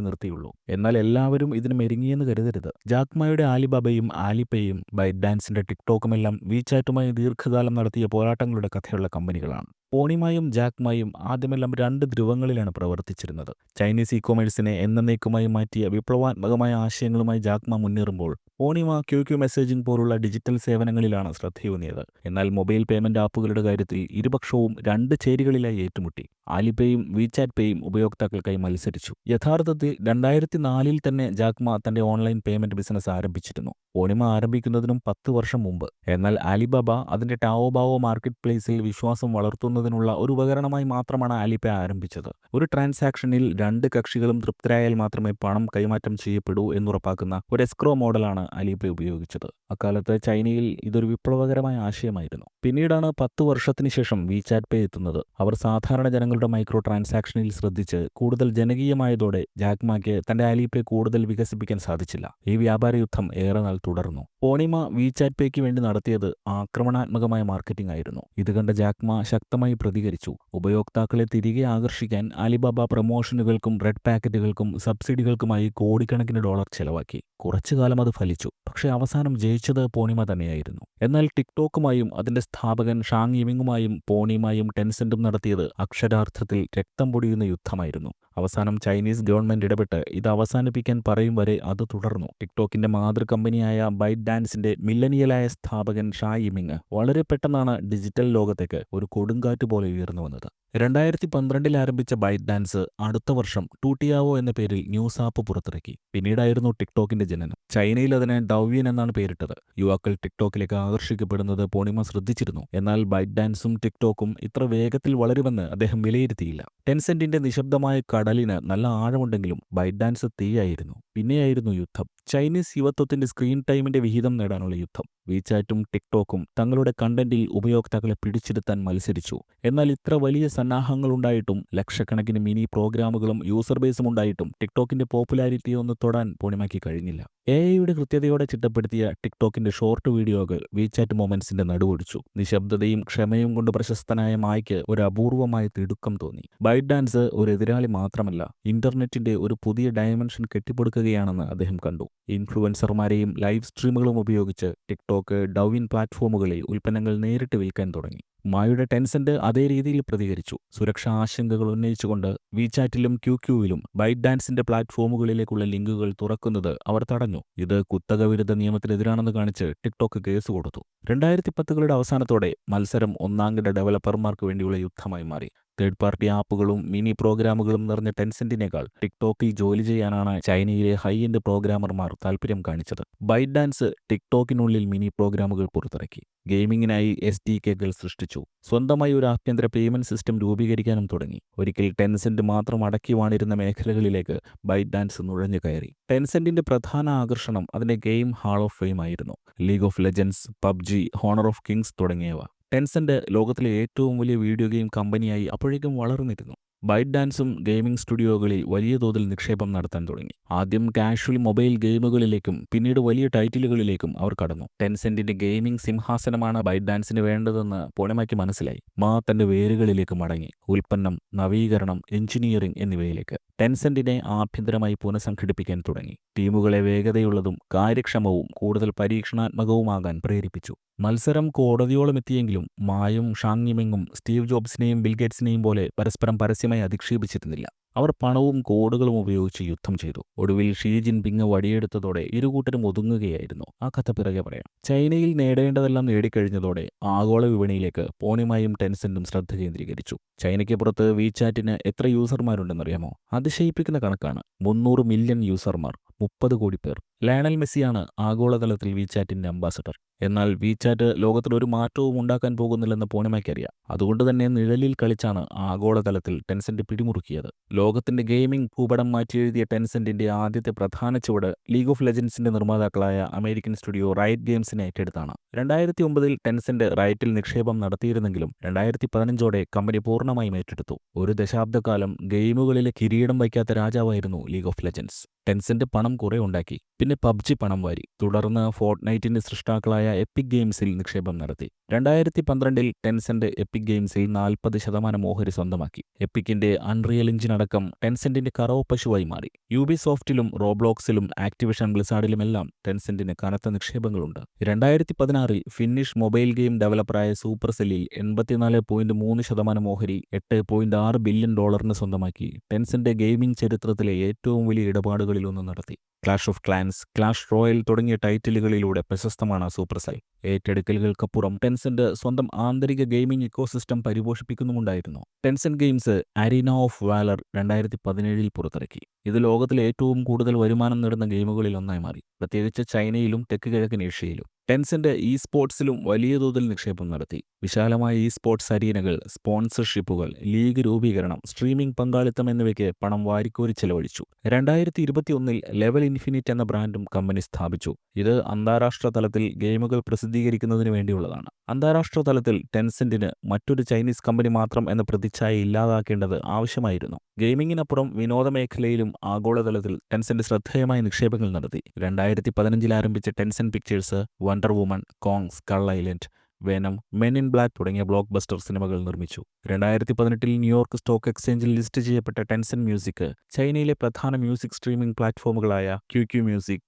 നിർത്തിയുള്ളൂ. എന്നാൽ എല്ലാവരും ഇതിന് മെരുങ്ങിയെന്ന് കരുതരുത്. ജാക്മായുടെ ആലിബാബയും ആലിപേയും ബൈറ്റ് ഡാൻസിന്റെ ടിക്ടോക്കുമെല്ലാം വീചാറ്റുമായി ദീർഘകാലം നടത്തിയ പോരാട്ടങ്ങളുടെ കഥയുള്ള കമ്പനികളാണ്. പൂർണിമയും ജാക്മായും ആദ്യമെല്ലാം 2 ധ്രുവങ്ങളിലാണ് പ്രവർത്തിച്ചിരുന്നത്. ചൈനീസ് ഇ-കൊമേഴ്സിനെ എന്നേക്കുമായി മാറ്റിയ വിപ്ലവാത്മകമായ ആശയങ്ങളുമായി ജാക്മ മുന്നേറുമ്പോൾ പൂർണിമ QQ മെസ്സേജിംഗ് പോലുള്ള ഡിജിറ്റൽ സേവനങ്ങളിലാണ് ശ്രദ്ധയൂന്നിയത്. എന്നാൽ മൊബൈൽ പേയ്മെന്റ് ആപ്പുകളുടെ കാര്യത്തിൽ ഇരുപക്ഷവും 2 ചേരികളിലായി ഏറ്റുമുട്ടി. ആലിപേയും വീചാറ്റ് പേയും ഉപയോക്താക്കൾക്കായി മത്സരിച്ചു. യഥാർത്ഥത്തിൽ 2004-ൽ തന്നെ ജാക്മ തന്റെ ഓൺലൈൻ പേയ്മെന്റ് ബിസിനസ് ആരംഭിച്ചിരുന്നു, പൂർണിമ ആരംഭിക്കുന്നതിനും 10 വർഷം മുമ്പ്. എന്നാൽ ആലിബാബ അതിന്റെ ടാവോബാവോ മാർക്കറ്റ് പ്ലേസിൽ വിശ്വാസം വളർത്തുന്നതിനുള്ള ഒരു ഉപകരണമായി മാത്രമാണ് ആലിപേ ആരംഭിച്ചത്. ഒരു ട്രാൻസാക്ഷനിൽ 2 കക്ഷികളും തൃപ്തരായാൽ മാത്രമേ പണം കൈമാറ്റം ചെയ്യപ്പെടൂ എന്നുറപ്പാക്കുന്ന ഒരു എസ്ക്രോ മോഡലാണ് ആലിപേ ഉപയോഗിച്ചത്. അക്കാലത്ത് ചൈനയിൽ ഇതൊരു വിപ്ലവകരമായ ആശയമായിരുന്നു. പിന്നീടാണ് 10 വർഷത്തിന് ശേഷം വീചാറ്റ് പേ എത്തുന്നത്. അവർ സാധാരണ ജനങ്ങളുടെ മൈക്രോ ട്രാൻസാക്ഷനിൽ ശ്രദ്ധിച്ച് കൂടുതൽ ജനകീയമായതോടെ ജാക്മായ്ക്ക് തന്റെ ആലിപേ കൂടുതൽ വികസിപ്പിക്കാൻ സാധിച്ചില്ല. ഈ വ്യാപാര യുദ്ധം ഏറെ നാൾ തുടർന്നു. പൂർണിമ വീചാറ്റ് പേയ്ക്ക് വേണ്ടി നടത്തിയത് ആക്രമണാത്മകമായ മാർക്കറ്റിംഗ് ആയിരുന്നു. ഇത് കണ്ട ജാക്മ ശക്തമായി പ്രതികരിച്ചു. ഉപയോക്താക്കളെ തിരികെ ആകർഷിക്കാൻ ആലിബാബ പ്രമോഷനുകൾക്കും റെഡ് പാക്കറ്റുകൾക്കും സബ്സിഡികൾക്കുമായി കോടിക്കണക്കിന് ഡോളർ ചെലവാക്കി. കുറച്ചുകാലം അത് ഫലിച്ചു. പക്ഷേ അവസാനം ജയിച്ചത് പൂർണിമ തന്നെയായിരുന്നു. എന്നാൽ ടിക്ടോക്കുമായും അതിന്റെ സ്ഥാപകൻ ഷാങ് യിമിങ്ങുമായും പൂർണിമയും ടെൻസെന്റും നടത്തിയത് അക്ഷരാർത്ഥത്തിൽ രക്തം പൊടിയുന്ന യുദ്ധമായിരുന്നു. അവസാനം ചൈനീസ് ഗവൺമെന്റ് ഇടപെട്ട് ഇത് അവസാനിപ്പിക്കാൻ പറയും വരെ അത് തുടർന്നു. ടിക്ടോക്കിന്റെ മാതൃകമ്പനിയായ ബൈറ്റ് ഡാൻസിന്റെ മില്ലനിയലായ സ്ഥാപകൻ ഷാ യിമിങ് വളരെ പെട്ടെന്നാണ് ഡിജിറ്റൽ ലോകത്തേക്ക് ഒരു കൊടുങ്കാറ്റ് പോലെ ഉയർന്നു വന്നത്. 2012-ൽ ആരംഭിച്ച ബൈറ്റ് ഡാൻസ് അടുത്ത വർഷം ടൂട്ടിയാവോ എന്ന പേരിൽ ന്യൂസ് ആപ്പ് പുറത്തിറക്കി. പിന്നീടായിരുന്നു ടിക്ടോക്കിന്റെ ജനനം. ചൈനയിൽ അതിന് ഡൗവിയൻ എന്നാണ് പേരിട്ടത്. യുവാക്കൾ ടിക്ടോക്കിലേക്ക് ആകർഷിക്കപ്പെടുന്നത് പൂർണിമ ശ്രദ്ധിച്ചിരുന്നു. എന്നാൽ ബൈറ്റ് ഡാൻസും ടിക്ടോക്കും ഇത്ര വേഗത്തിൽ വളരുമെന്ന് അദ്ദേഹം വിലയിരുത്തിയില്ല. ടെൻസെന്റിന്റെ നിശബ്ദമായ കടലിന് നല്ല ആഴമുണ്ടെങ്കിലും ബൈറ്റ് ഡാൻസ് തീയായിരുന്നു. പിന്നെയായിരുന്നു യുദ്ധം. ചൈനീസ് യുവത്വത്തിന്റെ സ്ക്രീൻ ടൈമിന്റെ വിഹിതം നേടാനുള്ള യുദ്ധം. വീചാറ്റും ടിക്ടോക്കും തങ്ങളുടെ കണ്ടന്റിൽ ഉപയോക്താക്കളെ പിടിച്ചെടുത്താൻ മത്സരിച്ചു. എന്നാൽ ഇത്ര വലിയ സന്നാഹങ്ങളുണ്ടായിട്ടും ലക്ഷക്കണക്കിന് മിനി പ്രോഗ്രാമുകളും യൂസർ ബേസും ഉണ്ടായിട്ടും ടിക്ടോക്കിന്റെ പോപ്പുലാരിറ്റി ഒന്ന് തൊടാൻ പൂർണിമയ്ക്ക് കഴിഞ്ഞില്ല. AI-യുടെ കൃത്യതയോടെ ചിട്ടപ്പെടുത്തിയ ടിക്ടോക്കിന്റെ ഷോർട്ട് വീഡിയോകൾ വീചാറ്റ് മൊമെന്റ്സിന്റെ നടുവൊടിച്ചു. നിശബ്ദതയും ക്ഷമയും കൊണ്ട് പ്രശസ്തനായ മായ്ക്ക് ഒരു അപൂർവമായ തിടുക്കം തോന്നി. ബൈറ്റ് ഡാൻസ് ഒരു എതിരാളി മാത്രമല്ല, ഇന്റർനെറ്റിന്റെ ഒരു പുതിയ ഡയമെൻഷൻ കെട്ടിപ്പടുക്കുകയാണെന്ന് അദ്ദേഹം കണ്ടു. ഇൻഫ്ലുവൻസർമാരെയും ലൈവ് സ്ട്രീമുകളും ഉപയോഗിച്ച് ടിക്ടോക്ക്, ഡൗവിൻ പ്ലാറ്റ്ഫോമുകളിൽ ഉൽപ്പന്നങ്ങൾ നേരിട്ട് വിൽക്കാൻ തുടങ്ങി. മായുടെ ടെൻസെന്റ് അതേ രീതിയിൽ പ്രതികരിച്ചു. സുരക്ഷാ ആശങ്കകൾ ഉന്നയിച്ചുകൊണ്ട് വീചാറ്റിലും QQവിലും ബൈറ്റ് ഡാൻസിന്റെ പ്ലാറ്റ്ഫോമുകളിലേക്കുള്ള ലിങ്കുകൾ തുറക്കുന്നത് അവർ തടഞ്ഞു. ഇത് കുത്തക വിരുദ്ധ നിയമത്തിനെതിരാണെന്ന് കാണിച്ച് ടിക്ടോക്ക് കേസ് കൊടുത്തു. 2010-കളുടെ അവസാനത്തോടെ മത്സരം ഒന്നാംകിട ഡെവലപ്പർമാർക്ക് വേണ്ടിയുള്ള യുദ്ധമായി മാറി. തേർഡ് പാർട്ടി ആപ്പുകളും മിനി പ്രോഗ്രാമുകളും നിറഞ്ഞ ടെൻസെന്റിനേക്കാൾ ടിക്ടോക്കിൽ ജോലി ചെയ്യാനാണ് ചൈനയിലെ ഹൈ എൻഡ് പ്രോഗ്രാമർമാർ താൽപര്യം കാണിച്ചത്. ബൈറ്റ് ഡാൻസ് ടിക്ടോക്കിനുള്ളിൽ മിനി പ്രോഗ്രാമുകൾ പുറത്തിറക്കി. ഗെയിമിങ്ങിനായി SDKകൾ സൃഷ്ടിച്ചു. സ്വന്തമായി ഒരു ആഭ്യന്തര പേയ്മെന്റ് സിസ്റ്റം രൂപീകരിക്കാനും തുടങ്ങി. ഒരിക്കൽ ടെൻസെന്റ് മാത്രം അടക്കി വാണിരുന്ന മേഖലകളിലേക്ക് ബൈറ്റ് ഡാൻസ് നുഴഞ്ഞു കയറി. ടെൻസെന്റിന്റെ പ്രധാന ആകർഷണം അതിന്റെ ഗെയിം ഹാൾ ഓഫ് ഫെയിം ആയിരുന്നു. League of legends, PUBG, honour of Kings തുടങ്ങിയവ. ടെൻസെന്റ് ലോകത്തിലെ ഏറ്റവും വലിയ വീഡിയോ ഗെയിം കമ്പനിയായി അപ്പോഴേക്കും വളർന്നിരുന്നു. ബൈറ്റ് ഡാൻസും ഗെയിമിംഗ് സ്റ്റുഡിയോകളിൽ വലിയ തോതിൽ നിക്ഷേപം നടത്താൻ തുടങ്ങി. ആദ്യം കാഷ്വൽ മൊബൈൽ ഗെയിമുകളിലേക്കും പിന്നീട് വലിയ ടൈറ്റിലുകളിലേക്കും അവർ കടന്നു. ടെൻസെന്റിന്റെ ഗെയിമിംഗ് സിംഹാസനമാണ് ബൈറ്റ് ഡാൻസിന് വേണ്ടതെന്ന് പൂർണിമയ്ക്ക് മനസ്സിലായി. തന്റെ വേരുകളിലേക്ക് മടങ്ങി. ഉൽപ്പന്നം, നവീകരണം, എഞ്ചിനീയറിംഗ് എന്നിവയിലേക്ക്. ടെൻസെന്റിനെ ആഭ്യന്തരമായി പുനഃസംഘടിപ്പിക്കാൻ തുടങ്ങി. ടീമുകളെ വേഗതയുള്ളതും കാര്യക്ഷമവും കൂടുതൽ പരീക്ഷണാത്മകവുമാകാൻ പ്രേരിപ്പിച്ചു. മത്സരം കോടതിയോളം എത്തിയെങ്കിലും മായും ഷാങ് യിമിങ്ങും സ്റ്റീവ് ജോബ്സിനെയും ബിൽ ഗേറ്റ്സിനെയും പോലെ പരസ്പരം പരസ്യമായി അധിക്ഷേപിച്ചിരുന്നില്ല. അവർ പണവും കോഡുകളും ഉപയോഗിച്ച് യുദ്ധം ചെയ്തു. ഒടുവിൽ ഷീ ജിൻപിങ് വടിയെടുത്തതോടെ ഇരുകൂട്ടരും ഒതുങ്ങുകയായിരുന്നു. ആ കഥ പിറകെ പറയാം. ചൈനയിൽ നേടേണ്ടതെല്ലാം നേടിക്കഴിഞ്ഞതോടെ ആഗോള വിപണിയിലേക്ക് പോണിമായും ടെൻസെന്റും ശ്രദ്ധ കേന്ദ്രീകരിച്ചു. ചൈനയ്ക്ക് പുറത്ത് വീചാറ്റിന് എത്ര യൂസർമാരുണ്ടെന്നറിയാമോ? അതിശയിപ്പിക്കുന്ന കണക്കാണ്. 300 മില്യൺ യൂസർമാർ, 30 കോടി പേർ. ലയണൽ മെസ്സിയാണ് ആഗോളതലത്തിൽ വീചാറ്റിന്റെ അംബാസഡർ. എന്നാൽ വീചാറ്റ് ലോകത്തിൽ ഒരു മാറ്റവും ഉണ്ടാക്കാൻ പോകുന്നില്ലെന്ന് പോണിമയ്ക്കറിയാം. അതുകൊണ്ട് തന്നെ നിഴലിൽ കളിച്ചാണ് ആഗോളതലത്തിൽ ടെൻസെന്റ് പിടിമുറുക്കിയത്. ലോകത്തിന്റെ ഗെയിമിംഗ് ഭൂപടം മാറ്റിയെഴുതിയ ടെൻസെന്റിന്റെ ആദ്യത്തെ പ്രധാന ചുവട് ലീഗ് ഓഫ് ലെജൻഡ്സിന്റെ നിർമ്മാതാക്കളായ അമേരിക്കൻ സ്റ്റുഡിയോ റൈറ്റ് ഗെയിംസിനെ ഏറ്റെടുത്താണ്. 2009 ടെൻസെന്റ് റൈറ്റിൽ നിക്ഷേപം നടത്തിയിരുന്നെങ്കിലും 2015 കമ്പനി പൂർണ്ണമായും ഏറ്റെടുത്തു. ഒരു ദശാബ്ദക്കാലം ഗെയിമുകളിലെ കിരീടം വയ്ക്കാത്ത രാജാവായിരുന്നു ലീഗ് ഓഫ് ലെജൻഡ്സ്. ടെൻസെന്റ് പണം കുറെ ഉണ്ടാക്കി. പിന്നെ പബ്ജി പണം വാരി. തുടർന്ന് ഫോർട്ട്നൈറ്റിന്റെ സൃഷ്ടാക്കളായ എപ്പിക് ഗെയിംസിൽ നിക്ഷേപം നടത്തി. 2012 ടെൻസെന്റ് എപ്പിക് ഗെയിംസിൽ 40% ഓഹരി സ്വന്തമാക്കി. എപ്പിക്കിന്റെ അൺറിയൽ എഞ്ചിൻ അടക്കം ടെൻസെന്റിന്റെ കറവ പശുവായി മാറി. യൂബിസോഫ്റ്റിലും റോബ്ലോക്സിലും ആക്ടിവിഷൻ ബ്ലിസാർഡിലുമെല്ലാം ടെൻസെന്റിന് കനത്ത നിക്ഷേപങ്ങളുണ്ട്. 2016 ഫിന്നിഷ് മൊബൈൽ ഗെയിം ഡെവലപ്പറായ സൂപ്പർസെല്ലിൽ 84.3% ഓഹരി $8.6 ബില്യൺ സ്വന്തമാക്കി ടെൻസെന്റ് ഗെയിമിംഗ് ചരിത്രത്തിലെ ഏറ്റവും വലിയ ഇടപാടുകളിലൊന്ന് നടത്തി. Clash of Clans, Clash Royale തുടങ്ങിയ ടൈറ്റിലുകളിലൂടെ പ്രശസ്തമാണ് സൂപ്പർസെൽ. ഏറ്റെടുക്കലുകൾക്കപ്പുറം ടെൻസെന്റ് സ്വന്തം ആന്തരിക ഗെയിമിംഗ് ഇക്കോസിസ്റ്റം പരിപോഷിപ്പിക്കുന്നുമുണ്ടായിരുന്നു. Tencent Games Arena of Valor 2017 പുറത്തിറക്കി. ഇത് ലോകത്തിലെ ഏറ്റവും കൂടുതൽ വരുമാനം നേടുന്ന ഗെയിമുകളിൽ ഒന്നായി മാറി, പ്രത്യേകിച്ച് ചൈനയിലും തെക്ക് കിഴക്കൻ ഏഷ്യയിലും. ടെൻസെന്റ് ഇ സ്പോർട്സിലും വലിയ തോതിൽ നിക്ഷേപം നടത്തി. വിശാലമായ ഇ സ്പോർട്സ് അരീനകൾ, സ്പോൺസർഷിപ്പുകൾ, ലീഗ് രൂപീകരണം, സ്ട്രീമിംഗ് പങ്കാളിത്തം എന്നിവയ്ക്ക് പണം വാരിക്കോരി ചെലവഴിച്ചു. 2021 ലെവൽ ഇൻഫിനിറ്റ് എന്ന ബ്രാൻഡും കമ്പനി സ്ഥാപിച്ചു. ഇത് അന്താരാഷ്ട്ര തലത്തിൽ ഗെയിമുകൾ പ്രസിദ്ധീകരിക്കുന്നതിന് വേണ്ടിയുള്ളതാണ്. അന്താരാഷ്ട്ര തലത്തിൽ ടെൻസെന്റിന് മറ്റൊരു ചൈനീസ് കമ്പനി മാത്രം എന്ന പ്രതിച്ഛായ ഇല്ലാതാക്കേണ്ടത് ആവശ്യമായിരുന്നു. ഗെയിമിങ്ങിനപ്പുറം വിനോദ മേഖലയിലും ആഗോളതലത്തിൽ ടെൻസെന്റ് ശ്രദ്ധേയമായ നിക്ഷേപങ്ങൾ നടത്തി. 2015 ആരംഭിച്ച Tencent Pictures Wonder Woman, Kong Skull Island, Venom, Men in Black തുടങ്ങിയ ബ്ലോക്ക് ബസ്റ്റർ സിനിമകൾ നിർമ്മിച്ചു. 2018 ന്യൂയോർക്ക് സ്റ്റോക്ക് എക്സ്ചേഞ്ചിൽ ലിസ്റ്റ് ചെയ്യപ്പെട്ട ടെൻസെന്റ് മ്യൂസിക് ചൈനയിലെ പ്രധാന മ്യൂസിക് സ്ട്രീമിംഗ് പ്ലാറ്റ്ഫോമുകളായ ക്യുക്യു മ്യൂസിക്,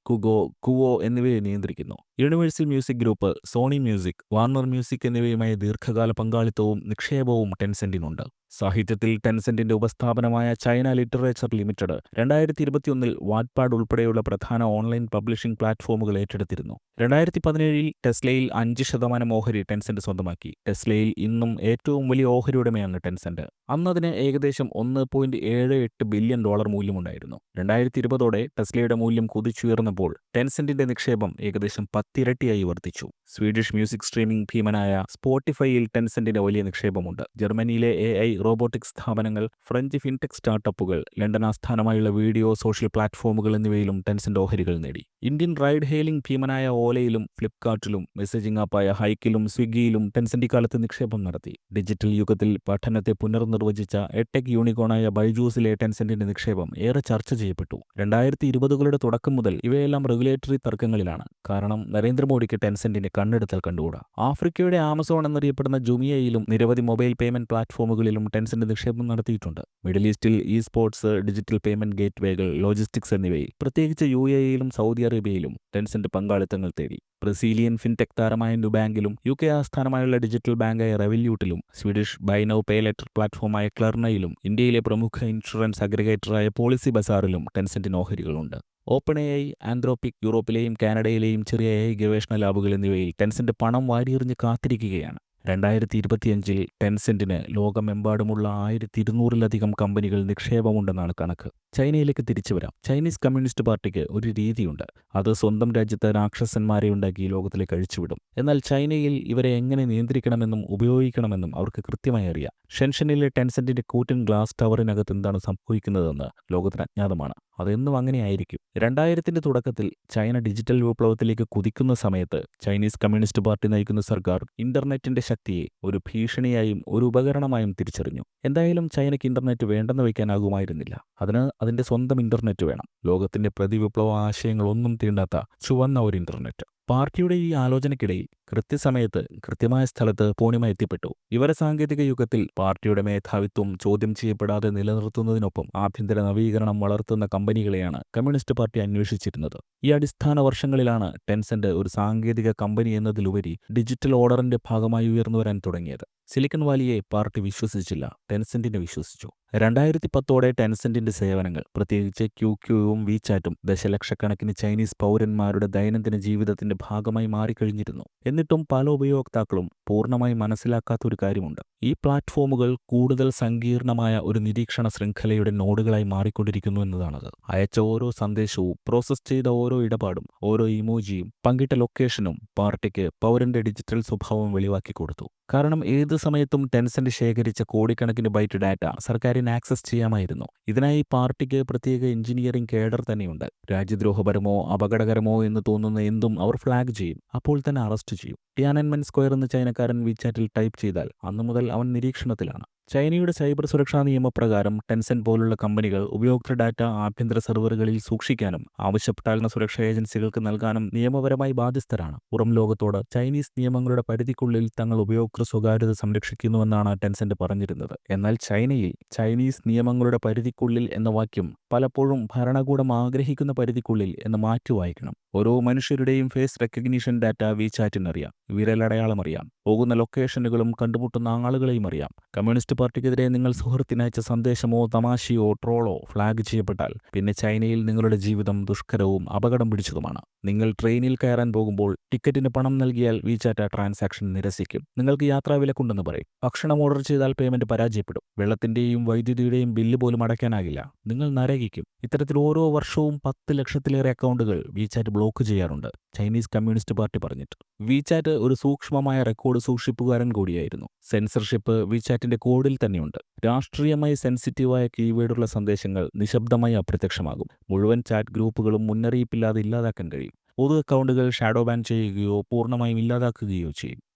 കുവോ എന്നിവയെ നിയന്ത്രിക്കുന്നു. Universal Music Group, Sony Music, Warner Music എന്നിവയുമായി ദീർഘകാല പങ്കാളിത്തവും നിക്ഷേപവും ടെൻസെന്റിനുണ്ട്. സാഹിത്യത്തിൽ ടെൻസെന്റിന്റെ ഉപസ്ഥാപനമായ ചൈന ലിറ്ററേച്ചർ ലിമിറ്റഡ് 2021 വാട്ട്പാഡ് ഉൾപ്പെടെയുള്ള പ്രധാന ഓൺലൈൻ പബ്ലിഷിംഗ് പ്ലാറ്റ്ഫോമുകൾ ഏറ്റെടുത്തിരുന്നു. 2017 ടെസ്ലയിൽ 5% ഓഹരി ടെൻസെന്റ് സ്വന്തമാക്കി. ടെസ്ലയിൽ ഇന്നും ഏറ്റവും വലിയ ഓഹരി ഉടമയാണ് ടെൻസെന്റ്. അന്നതിന് ഏകദേശം $1.78 ബില്യൺ മൂല്യമുണ്ടായിരുന്നു. 2020 ടെസ്ലയുടെ മൂല്യം കുതിച്ചുയർന്നപ്പോൾ ടെൻസെന്റിന്റെ നിക്ഷേപം ഏകദേശം 10 ഇരട്ടിയായി വർദ്ധിച്ചു. സ്വീഡിഷ് മ്യൂസിക് സ്ട്രീമിംഗ് ഭീമനായ സ്പോട്ടിഫൈയിൽ ടെൻസെന്റിന്റെ വലിയ നിക്ഷേപമുണ്ട്. ജർമ്മനിയിലെ AI റോബോട്ടിക്സ് സ്ഥാപനങ്ങൾ, ഫ്രഞ്ച് ഫിൻടെക് സ്റ്റാർട്ടപ്പുകൾ, ലണ്ടൻ ആസ്ഥാനമായുള്ള വീഡിയോ സോഷ്യൽ പ്ലാറ്റ്ഫോമുകൾ എന്നിവയിലും ടെൻസെന്റ് ഓഹരികൾ നേടി. ഇന്ത്യൻ റൈഡ് ഹെയിലിംഗ് ഭീമനായ ഓലയിലും ഫ്ലിപ്കാർട്ടിലും മെസ്സേജിംഗ് ആപ്പായ ഹൈക്കിലും സ്വിഗ്ഗിയിലും ടെൻസെന്റ് ഇക്കാലത്ത് നിക്ഷേപം നടത്തി. ഡിജിറ്റൽ യുഗത്തിൽ പഠനത്തെ പുനർനിർവചിച്ച എഡ്ടെക് യൂണിക്കോണായ ബൈജൂസിലെ ടെൻസെന്റിന്റെ നിക്ഷേപം ഏറെ ചർച്ച ചെയ്യപ്പെട്ടു. 2020കളുടെ തുടക്കം മുതൽ ഇവയെല്ലാം റെഗുലേറ്ററി തർക്കങ്ങളിലാണ്. കാരണം നരേന്ദ്രമോദിക്ക് ടെൻസെന്റിന്റെ കണ്ണെടുത്താൽ കണ്ടുകൂടാ. ആഫ്രിക്കയുടെ ആമസോൺ എന്നറിയപ്പെടുന്ന ജുമിയയിലും നിരവധി മൊബൈൽ പേയ്മെന്റ് പ്ലാറ്റ്ഫോമുകളിലും ടെൻസെന്റ് നിക്ഷേപം നടത്തിയിട്ടുണ്ട്. മിഡിൽ ഈസ്റ്റിൽ ഇ സ്പോർട്സ്, ഡിജിറ്റൽ പേയ്മെന്റ് ഗേറ്റ്വേകൾ, ലോജിസ്റ്റിക്സ് എന്നിവയിൽ, പ്രത്യേകിച്ച് UAEയിലും സൗദി അറേബ്യയിലും ടെൻസെന്റ് പങ്കാളിത്തങ്ങൾ തേടി. ബ്രസീലിയൻ ഫിൻടെക് താരമായ നുബാങ്കിലും UK ആസ്ഥാനമായുള്ള ഡിജിറ്റൽ ബാങ്കായ റെവല്യൂട്ടിലും Swedish buy now pay later പ്ലാറ്റ്ഫോമായ ക്ലർണയിലും ഇന്ത്യയിലെ പ്രമുഖ ഇൻഷുറൻസ് അഗ്രിഗേറ്ററായ പോളിസി ബസാറിലും ടെൻസെന്റിന് ഓഹരികളുണ്ട്. ഓപ്പൺ AI, ആന്ത്രോപിക്, യൂറോപ്പിലെയും കാനഡയിലെയും ചെറിയ AI ഗവേഷണ ലാബുകൾ എന്നിവയിൽ ടെൻസെന്റ് പണം വാരിയെറിഞ്ഞ് കാത്തിരിക്കുകയാണ്. 2025 ടെൻസെന്റിന് ലോകമെമ്പാടുമുള്ള 1200-ലധികം കമ്പനികൾ നിക്ഷേപമുണ്ടെന്നാണ് കണക്ക്. ചൈനയിലേക്ക് തിരിച്ചു വരാം. ചൈനീസ് കമ്മ്യൂണിസ്റ്റ് പാർട്ടിക്ക് ഒരു രീതിയുണ്ട്. അത് സ്വന്തം രാജ്യത്ത് രാക്ഷസന്മാരെ ഉണ്ടാക്കി ലോകത്തിലേക്ക് അഴിച്ചുവിടും. എന്നാൽ ചൈനയിൽ ഇവരെ എങ്ങനെ നിയന്ത്രിക്കണമെന്നും ഉപയോഗിക്കണമെന്നും അവർക്ക് കൃത്യമായി അറിയാം. ഷെൻഷനിലെ ടെൻസെന്റിന്റെ കൂറ്റൻ ഗ്ലാസ് ടവറിനകത്ത് എന്താണ് സംഭവിക്കുന്നതെന്ന് ലോകത്തിന് അജ്ഞാതമാണ്. അതെന്നും അങ്ങനെയായിരിക്കും. 2000ത്തിന്റെ തുടക്കത്തിൽ ചൈന ഡിജിറ്റൽ വിപ്ലവത്തിലേക്ക് കുതിക്കുന്ന സമയത്ത് ചൈനീസ് കമ്മ്യൂണിസ്റ്റ് പാർട്ടി നയിക്കുന്ന സർക്കാർ ഇന്റർനെറ്റിന്റെ ശക്തിയെ ഒരു ഭീഷണിയായും ഒരു ഉപകരണമായും തിരിച്ചറിഞ്ഞു. എന്തായാലും ചൈനയ്ക്ക് ഇന്റർനെറ്റ് വേണ്ടെന്ന് വയ്ക്കാനാകുമായിരുന്നില്ല. അതിന് അതിന്റെ സ്വന്തം ഇന്റർനെറ്റ് വേണം. ലോകത്തിന്റെ പ്രതിവിപ്ലവ ആശയങ്ങളൊന്നും തീണ്ടാത്ത ചുവന്ന ഒരു ഇന്റർനെറ്റ്. പാർട്ടിയുടെ ഈ ആലോചനയ്ക്കിടയിൽ കൃത്യസമയത്ത് കൃത്യമായ സ്ഥലത്ത് പൂർണിമ എത്തിപ്പെട്ടു. വിവരസാങ്കേതിക യുഗത്തിൽ പാർട്ടിയുടെ മേധാവിത്വം ചോദ്യം ചെയ്യപ്പെടാതെ നിലനിർത്തുന്നതിനൊപ്പം ആഭ്യന്തര നവീകരണം വളർത്തുന്ന കമ്പനികളെയാണ് കമ്മ്യൂണിസ്റ്റ് പാർട്ടി അന്വേഷിച്ചിരുന്നത്. ഈ അടിസ്ഥാന വർഷങ്ങളിലാണ് ടെൻസെന്റ് ഒരു സാങ്കേതിക കമ്പനി എന്നതിലുപരി ഡിജിറ്റൽ ഓർഡറിന്റെ ഭാഗമായി ഉയർന്നുവരാൻ തുടങ്ങിയത്. സിലിക്കൺ വാലിയെ പാർട്ടി വിശ്വസിച്ചില്ല, ടെൻസെന്റിനെ വിശ്വസിച്ചു. 2010 ടെൻസെന്റിന്റെ സേവനങ്ങൾ, പ്രത്യേകിച്ച് ക്യൂക്യൂവും വീചാറ്റും ദശലക്ഷക്കണക്കിന് ചൈനീസ് പൗരന്മാരുടെ ദൈനംദിന ജീവിതത്തിന്റെ ഭാഗമായി മാറിക്കഴിഞ്ഞിരുന്നു. എന്നിട്ടും പല ഉപയോക്താക്കളും പൂർണ്ണമായി മനസ്സിലാക്കാത്ത ഒരു കാര്യമുണ്ട്. ഈ പ്ലാറ്റ്ഫോമുകൾ കൂടുതൽ സങ്കീർണമായ ഒരു നിരീക്ഷണ ശൃംഖലയുടെ നോഡുകളായി മാറിക്കൊണ്ടിരിക്കുന്നു എന്നതാണത്. അയച്ച ഓരോ സന്ദേശവും, പ്രോസസ് ചെയ്ത ഓരോ ഇടപാടും, ഓരോ ഇമോജിയും, പങ്കിട്ട ലൊക്കേഷനും പാർട്ടിക്ക് പൗരന്റെ ഡിജിറ്റൽ സ്വഭാവം വെളിവാക്കി കൊടുത്തു. കാരണം ഏത് സമയത്തും ടെൻസെന്റ് ശേഖരിച്ച കോടിക്കണക്കിന് ബൈറ്റ് ഡാറ്റ സർക്കാരിന് ആക്സസ് ചെയ്യാമായിരുന്നു. ഇതിനായി പാർട്ടിക്ക് പ്രത്യേക എഞ്ചിനീയറിംഗ് കേഡർ തന്നെയുണ്ട്. രാജ്യദ്രോഹപരമോ അപകടകരമോ എന്ന് തോന്നുന്ന എന്തും അവർ ഫ്ലാഗ് ചെയ്യും, അപ്പോൾ തന്നെ അറസ്റ്റ് ചെയ്യും. ടിയാനൻമെൻ സ്ക്വയർ എന്ന് ചൈനക്കാരൻ വീചാറ്റിൽ ടൈപ്പ് ചെയ്താൽ അന്നു മുതൽ അവൻ നിരീക്ഷണത്തിലാണ്. ചൈനയുടെ സൈബർ സുരക്ഷാ നിയമപ്രകാരം ടെൻസെന്റ് പോലുള്ള കമ്പനികൾ ഉപയോക്തൃ ഡാറ്റ ആഭ്യന്തര സെർവറുകളിൽ സൂക്ഷിക്കാനും ആവശ്യപ്പെട്ടാൽ സുരക്ഷാ ഏജൻസികൾക്ക് നൽകാനും നിയമപരമായി ബാധ്യസ്ഥരാണ്. പുറം ലോകത്തോട് ചൈനീസ് നിയമങ്ങളുടെ പരിധിക്കുള്ളിൽ തങ്ങൾ ഉപയോക്തൃ സ്വകാര്യത സംരക്ഷിക്കുന്നുവെന്നാണ് ടെൻസെന്റ് പറഞ്ഞിരുന്നത്. എന്നാൽ ചൈനയിൽ ചൈനീസ് നിയമങ്ങളുടെ പരിധിക്കുള്ളിൽ എന്ന വാക്യം പലപ്പോഴും ഭരണകൂടം ആഗ്രഹിക്കുന്ന പരിധിക്കുള്ളിൽ എന്ന് മാറ്റി വായിക്കണം. ഓരോ മനുഷ്യരുടെയും ഫേസ് റെക്കഗ്നീഷൻ ഡാറ്റ വീചാറ്റിനറിയാം, വിരലടയാളമറിയാം, പോകുന്ന ലൊക്കേഷനുകളും കണ്ടുമുട്ടുന്ന ആളുകളെയും അറിയാം. കമ്മ്യൂണിസ്റ്റ് പാർട്ടിക്കെതിരെ നിങ്ങൾ സുഹൃത്തിനയച്ച സന്ദേശമോ തമാശയോ ട്രോളോ ഫ്ലാഗ് ചെയ്യപ്പെട്ടാൽ പിന്നെ ചൈനയിൽ നിങ്ങളുടെ ജീവിതം ദുഷ്കരവും അപകടം പിടിച്ചതുമാണ്. നിങ്ങൾ ട്രെയിനിൽ കയറാൻ പോകുമ്പോൾ ടിക്കറ്റിന് പണം നൽകിയാൽ വീചാറ്റ് ട്രാൻസാക്ഷൻ നിരസിക്കും. നിങ്ങൾക്ക് യാത്രാവിലക്കുണ്ടെന്ന് പറയും. ഭക്ഷണം ഓർഡർ ചെയ്താൽ പേയ്മെന്റ് പരാജയപ്പെടും. വെള്ളത്തിന്റെയും വൈദ്യുതിയുടെയും ബില്ല് പോലും അടയ്ക്കാനാകില്ല. നിങ്ങൾ നരകിക്കും. ഇത്തരത്തിൽ ഓരോ വർഷവും 10 ലക്ഷത്തിലേറെ അക്കൗണ്ടുകൾ വീചാറ്റ് ബ്ലോക്ക് ചെയ്യാറുണ്ട്, ചൈനീസ് കമ്മ്യൂണിസ്റ്റ് പാർട്ടി പറഞ്ഞിട്ട്. വീചാറ്റ് ഒരു സൂക്ഷ്മമായ റെക്കോർഡ് സൂക്ഷിപ്പുകാരൻ കൂടിയായിരുന്നു. സെൻസർഷിപ്പ് വീചാറ്റിന്റെ കോഡിൽ തന്നെയുണ്ട്. രാഷ്ട്രീയമായി സെൻസിറ്റീവായ കീവേഡുള്ള സന്ദേശങ്ങൾ നിശബ്ദമായി അപ്രത്യക്ഷമാകും. മുഴുവൻ ചാറ്റ് ഗ്രൂപ്പുകളും മുന്നറിയിപ്പില്ലാതെ ഇല്ലാതാക്കാൻ കഴിയും. പൊതു അക്കൗണ്ടുകൾ ഷാഡോ ബാൻ ചെയ്യുകയോ പൂർണ്ണമായും ഇല്ലാതാക്കുകയോ ചെയ്യും.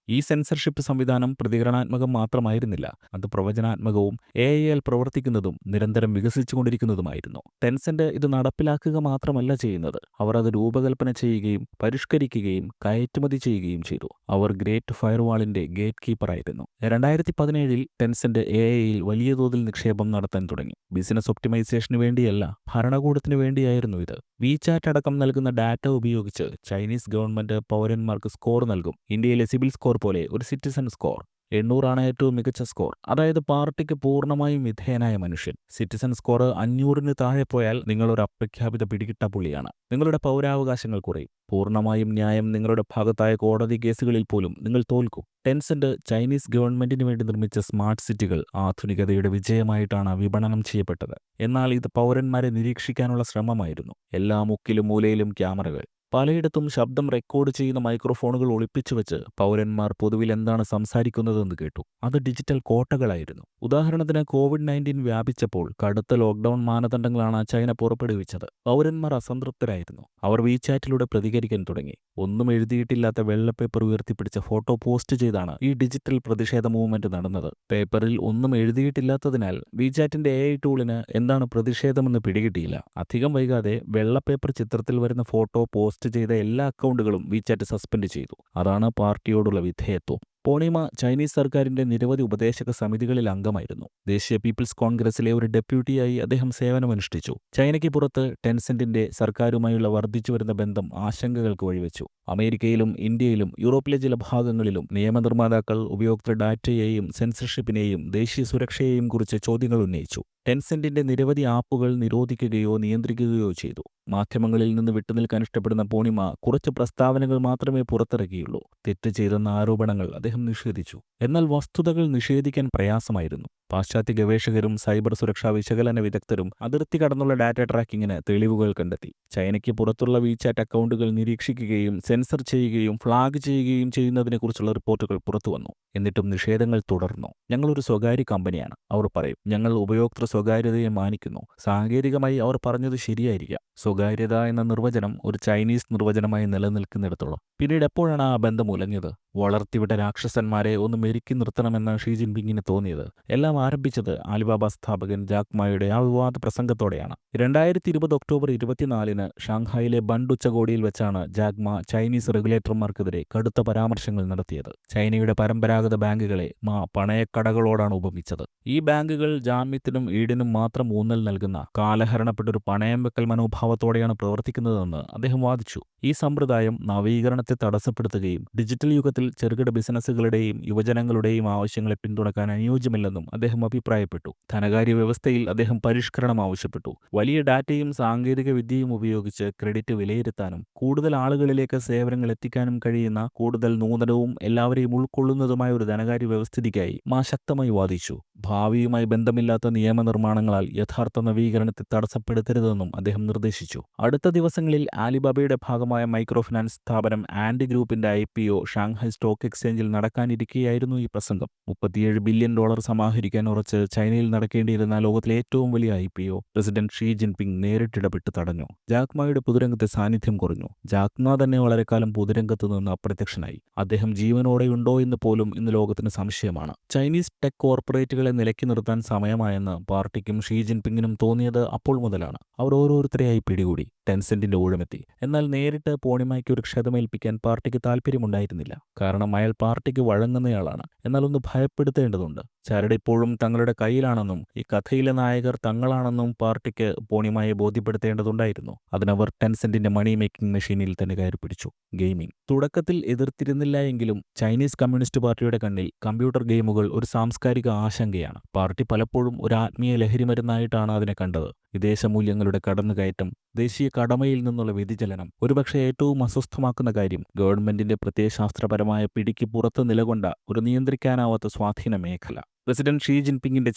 ഈ സെൻസർഷിപ്പ് സംവിധാനം പ്രതികരണാത്മകം മാത്രമായിരുന്നില്ല, അത് പ്രവചനാത്മകവും AI പ്രവർത്തിക്കുന്നതും നിരന്തരം വികസിച്ചുകൊണ്ടിരിക്കുന്നതുമായിരുന്നു. ടെൻസെന്റ് ഇത് നടപ്പിലാക്കുക മാത്രമല്ല ചെയ്യുന്നത്, അവർ അത് രൂപകൽപ്പന ചെയ്യുകയും പരിഷ്കരിക്കുകയും കയറ്റുമതി ചെയ്യുകയും ചെയ്തു. അവർ ഗ്രേറ്റ് ഫയർവാളിന്റെ ഗേറ്റ് കീപ്പറായിരുന്നു. 2017 ടെൻസെന്റ് AI വലിയ തോതിൽ നിക്ഷേപം നടത്താൻ തുടങ്ങി. ബിസിനസ് ഒപ്റ്റിമൈസേഷന് വേണ്ടിയല്ല, ഭരണകൂടത്തിന് വേണ്ടിയായിരുന്നു ഇത്. വീചാറ്റ് അടക്കം നൽകുന്ന ഡാറ്റ ഉപയോഗിച്ച് ചൈനീസ് ഗവൺമെന്റ് പൗരന്മാർക്ക് സ്കോർ നൽകും. ഇന്ത്യയിലെ സിബിൽ സ്കോർ പോലെ ഒരു സിറ്റിസൺ സ്കോർ. 800 ഏറ്റവും മികച്ച സ്കോർ, അതായത് പാർട്ടിക്ക് പൂർണ്ണമായും വിധേയനായ മനുഷ്യൻ. സിറ്റിസൺ സ്കോർ 500 താഴെ പോയാൽ നിങ്ങളൊരു അപ്രഖ്യാപിത പിടികിട്ടാപ്പുള്ളിയാണ്. നിങ്ങളുടെ പൗരാവകാശങ്ങൾ കുറയും. പൂർണ്ണമായും ന്യായം നിങ്ങളുടെ ഭാഗത്തായ കോടതി കേസുകളിൽ പോലും നിങ്ങൾ തോൽക്കും. ടെൻസെന്റ് ചൈനീസ് ഗവൺമെന്റിന് വേണ്ടി നിർമ്മിച്ച സ്മാർട്ട് സിറ്റികൾ ആധുനികതയുടെ വിജയമായിട്ടാണ് വിപണനം ചെയ്യപ്പെട്ടത്. എന്നാൽ ഇത് പൗരന്മാരെ നിരീക്ഷിക്കാനുള്ള ശ്രമമായിരുന്നു. എല്ലാ മുക്കിലും മൂലയിലും ക്യാമറകൾ, പലയിടത്തും ശബ്ദം റെക്കോർഡ് ചെയ്യുന്ന മൈക്രോഫോണുകൾ ഒളിപ്പിച്ചു വെച്ച് പൗരന്മാർ പൊതുവിൽ എന്താണ് സംസാരിക്കുന്നതെന്ന് കേട്ടു. അത് ഡിജിറ്റൽ കോട്ടകളായിരുന്നു. ഉദാഹരണത്തിന് COVID-19 വ്യാപിച്ചപ്പോൾ കടുത്ത ലോക്ക്ഡൌൺ മാനദണ്ഡങ്ങളാണ് ചൈന പുറപ്പെടുവിച്ചത്. പൗരന്മാർ അസംതൃപ്തരായിരുന്നു. അവർ വീചാറ്റിലൂടെ പ്രതികരിക്കാൻ തുടങ്ങി. ഒന്നും എഴുതിയിട്ടില്ലാത്ത വെള്ളപ്പേപ്പർ ഉയർത്തിപ്പിടിച്ച ഫോട്ടോ പോസ്റ്റ് ചെയ്താണ് ഈ ഡിജിറ്റൽ പ്രതിഷേധ മൂവ്മെന്റ് നടന്നത്. പേപ്പറിൽ ഒന്നും എഴുതിയിട്ടില്ലാത്തതിനാൽ വീചാറ്റിന്റെ AI ടൂളിന് എന്താണ് പ്രതിഷേധമെന്ന് പിടികിട്ടിയില്ല. അധികം വൈകാതെ വെള്ളപ്പേപ്പർ ചിത്രത്തിൽ വരുന്ന ഫോട്ടോ പോസ്റ്റ് ചെയ്ത എല്ലാ അക്കൗണ്ടുകളും വീചാറ്റ് സസ്പെൻഡ് ചെയ്തു. അതാണ് പാർട്ടിയോടുള്ള വിധേയത്വം. പൂർണിമ ചൈനീസ് സർക്കാരിന്റെ നിരവധി ഉപദേശക സമിതികളിൽ അംഗമായിരുന്നു. ദേശീയ പീപ്പിൾസ് കോൺഗ്രസിലെ ഒരു ഡെപ്യൂട്ടിയായി അദ്ദേഹം സേവനമനുഷ്ഠിച്ചു. ചൈനയ്ക്ക് പുറത്ത് ടെൻസെന്റിന്റെ സർക്കാരുമായുള്ള വർദ്ധിച്ചുവരുന്ന ബന്ധം ആശങ്കകൾക്ക് വഴിവെച്ചു. അമേരിക്കയിലും ഇന്ത്യയിലും യൂറോപ്പിലെ ചില ഭാഗങ്ങളിലും നിയമനിർമ്മാതാക്കൾ ഉപയോക്തൃ ഡാറ്റയെയും സെൻസർഷിപ്പിനെയും ദേശീയ സുരക്ഷയെയും കുറിച്ച് ചോദ്യങ്ങൾ ഉന്നയിച്ചു. ടെൻസെന്റിന്റെ നിരവധി ആപ്പുകൾ നിരോധിക്കുകയോ നിയന്ത്രിക്കുകയോ ചെയ്തു. മാധ്യമങ്ങളിൽ നിന്ന് വിട്ടുനിൽക്കാൻ ഇഷ്ടപ്പെടുന്ന പൂർണിമ കുറച്ച് പ്രസ്താവനകൾ മാത്രമേ പുറത്തിറക്കിയുള്ളൂ. തെറ്റ് ചെയ്തെന്ന ആരോപണങ്ങൾ അദ്ദേഹം നിഷേധിച്ചു. എന്നാൽ വസ്തുതകൾ നിഷേധിക്കാൻ പ്രയാസമായിരുന്നു. പാശ്ചാത്യ ഗവേഷകരും സൈബർ സുരക്ഷാ വിശകലന വിദഗ്ധരും അതിർത്തി കടന്നുള്ള ഡാറ്റ ട്രാക്കിങ്ങിന് തെളിവുകൾ കണ്ടെത്തി. ചൈനയ്ക്ക് പുറത്തുള്ള വീചാറ്റ് അക്കൗണ്ടുകൾ നിരീക്ഷിക്കുകയും സെൻസർ ചെയ്യുകയും ഫ്ലാഗ് ചെയ്യുകയും ചെയ്യുന്നതിനെക്കുറിച്ചുള്ള റിപ്പോർട്ടുകൾ പുറത്തുവന്നു. എന്നിട്ടും നിഷേധങ്ങൾ തുടർന്നു. ഞങ്ങളൊരു സ്വകാര്യ കമ്പനിയാണ്, അവർ പറയും. ഞങ്ങൾ ഉപയോക്തൃ സ്വകാര്യതയെ മാനിക്കുന്നു. സാങ്കേതികമായി അവർ പറഞ്ഞത് ശരിയായിരിക്കാം. സ്വകാര്യത എന്ന നിർവചനം ഒരു ചൈനീസ് നിർവചനമായി നിലനിൽക്കുന്നിടത്തോളം. പിന്നീട് എപ്പോഴാണ് ആ ബന്ധം ഉലഞ്ഞത്? വളർത്തിവിട്ട രാക്ഷസന്മാരെ ഒന്ന് മെരുക്കി നിർത്തണമെന്ന് ഷീ ജിൻപിങ്ങിന് തോന്നിയത്. എല്ലാം ആരംഭിച്ചത് ആലിബാബ സ്ഥാപകൻ ജാക്ക് മായുടെ ആ വിവാദ പ്രസംഗത്തോടെയാണ്. 2020 ഒക്ടോബർ 24-ന് ഷാങ്ഹായിലെ ബണ്ട് ഉച്ചകോടിയിൽ വെച്ചാണ് ജാക്ക് മാ ചൈനീസ് റെഗുലേറ്റർമാർക്കെതിരെ കടുത്ത പരാമർശങ്ങൾ നടത്തിയത്. ചൈനയുടെ പരമ്പരാഗത ബാങ്കുകളെ മാ പണയക്കടകളോടാണ് ഉപമിച്ചത്. ഈ ബാങ്കുകൾ ജാമ്യത്തിനും ഈടിനും മാത്രം ഊന്നൽ നൽകുന്ന കാലഹരണപ്പെട്ടൊരു പണയം വെക്കൽ മനോഭാവത്തോടെയാണ് പ്രവർത്തിക്കുന്നതെന്ന് അദ്ദേഹം വാദിച്ചു. ഈ സമ്പ്രദായം നവീകരണത്തെ തടസ്സപ്പെടുത്തുകയും ഡിജിറ്റൽ യുഗത്തിൽ ചെറുകിട ബിസിനസ്സുകളുടെയും യുവജനങ്ങളുടെയും ആവശ്യങ്ങളെ പിന്തുണക്കാൻ അനുയോജ്യമല്ലെന്നും അദ്ദേഹം അഭിപ്രായപ്പെട്ടു. ധനകാര്യ വ്യവസ്ഥയിൽ അദ്ദേഹം പരിഷ്കരണം ആവശ്യപ്പെട്ടു. വലിയ ഡാറ്റയും സാങ്കേതിക വിദ്യയും ഉപയോഗിച്ച് ക്രെഡിറ്റ് വിലയിരുത്താനും കൂടുതൽ ആളുകളിലേക്ക് സേവനങ്ങൾ എത്തിക്കാനും കഴിയുന്ന കൂടുതൽ നൂതനവും എല്ലാവരെയും ഉൾക്കൊള്ളുന്നതുമായ ഒരു ധനകാര്യ വ്യവസ്ഥിതിക്കായി മാ ശക്തമായി വാദിച്ചു. ഭാവിയുമായി ബന്ധമില്ലാത്ത നിയമനിർമ്മാണങ്ങളാൽ യഥാർത്ഥ നവീകരണത്തെ തടസ്സപ്പെടുത്തരുതെന്നും അദ്ദേഹം നിർദ്ദേശിച്ചു. അടുത്ത ദിവസങ്ങളിൽ ആലിബാബയുടെ ഭാഗമായ മൈക്രോ ഫിനാൻസ് സ്ഥാപനം ആൻഡി ഗ്രൂപ്പിന്റെ IPO ഷാങ്ഹായ് സ്റ്റോക്ക് എക്സ്ചേഞ്ചിൽ നടക്കാനിരിക്കെയായിരുന്നു ഈ പ്രസംഗം. $37 ബില്യൺ സമാഹരിക്കാൻ ഉറച്ച് ചൈനയിൽ നടക്കേണ്ടിയിരുന്ന ലോകത്തിലെ ഏറ്റവും വലിയ IPO പ്രസിഡന്റ് ഷീ ജിൻപിങ് നേരിട്ടിടപെട്ട് തടഞ്ഞു. ജാക്ക് മായുടെ പൊതുരംഗത്തെ സാന്നിധ്യം കുറഞ്ഞു. ജാക്ക് മാ തന്നെ വളരെക്കാലം പൊതുരംഗത്ത് നിന്ന് അപ്രത്യക്ഷനായി. അദ്ദേഹം ജീവനോടെയുണ്ടോ എന്ന് പോലും ഇന്ന് ലോകത്തിന് സംശയമാണ്. ചൈനീസ് ടെക് കോർപ്പറേറ്റുകളെ നിലയ്ക്ക് നിർത്താൻ സമയമായെന്ന് പാർട്ടിക്കും ഷീ ജിൻപിങ്ങിനും തോന്നിയത് അപ്പോൾ മുതലാണ്. അവർ ഓരോരുത്തരെയായി പിടികൂടി. ടെൻസെന്റിന്റെ ഊഴമെത്തി. എന്നാൽ നേരിട്ട് പോണിമായ്ക്ക് ഒരു ക്ഷതമേൽപ്പിക്കാൻ പാർട്ടിക്ക് താല്പര്യമുണ്ടായിരുന്നില്ല. കാരണം അയാൾ പാർട്ടിക്ക് വഴങ്ങുന്നയാളാണ്. എന്നാൽ ഒന്ന് ഭയപ്പെടുത്തേണ്ടതുണ്ട്. ചരട് ഇപ്പോഴും തങ്ങളുടെ കയ്യിലാണെന്നും ഈ കഥയിലെ നായകർ തങ്ങളാണെന്നും പാർട്ടിക്ക് പോണിമായെ ബോധ്യപ്പെടുത്തേണ്ടതുണ്ടായിരുന്നു. അതിനവർ ടെൻസെന്റിന്റെ മണി മേക്കിംഗ് മെഷീനിൽ തന്നെ കയറിപ്പിടിച്ചു. ഗെയിമിംഗ്. തുടക്കത്തിൽ എതിർത്തിരുന്നില്ല എങ്കിലും ചൈനീസ് കമ്മ്യൂണിസ്റ്റ് പാർട്ടിയുടെ കണ്ണിൽ കമ്പ്യൂട്ടർ ഗെയിമുകൾ ഒരു സാംസ്കാരിക ആശങ്കയാണ്. പാർട്ടി പലപ്പോഴും ഒരു ആത്മീയ ലഹരിമരുന്നായിട്ടാണ് അതിനെ കണ്ടത്. വിദേശ മൂല്യങ്ങളുടെ കടന്നുകയറ്റം, ദേശീയ കടമയിൽ നിന്നുള്ള വ്യതിചലനം, ഒരുപക്ഷെ ഏറ്റവും അസ്വസ്ഥമാക്കുന്ന കാര്യം ഗവൺമെന്റിന്റെ പ്രത്യയശാസ്ത്രപരമായ പിടിക്ക് പുറത്ത് നിലകൊണ്ട ഒരു നിയന്ത്രിക്കാനാവാത്ത സ്വാധീന മേഖല. പ്രസിഡന്റ് ഷീ ജിൻപിങ്ങിന്റെ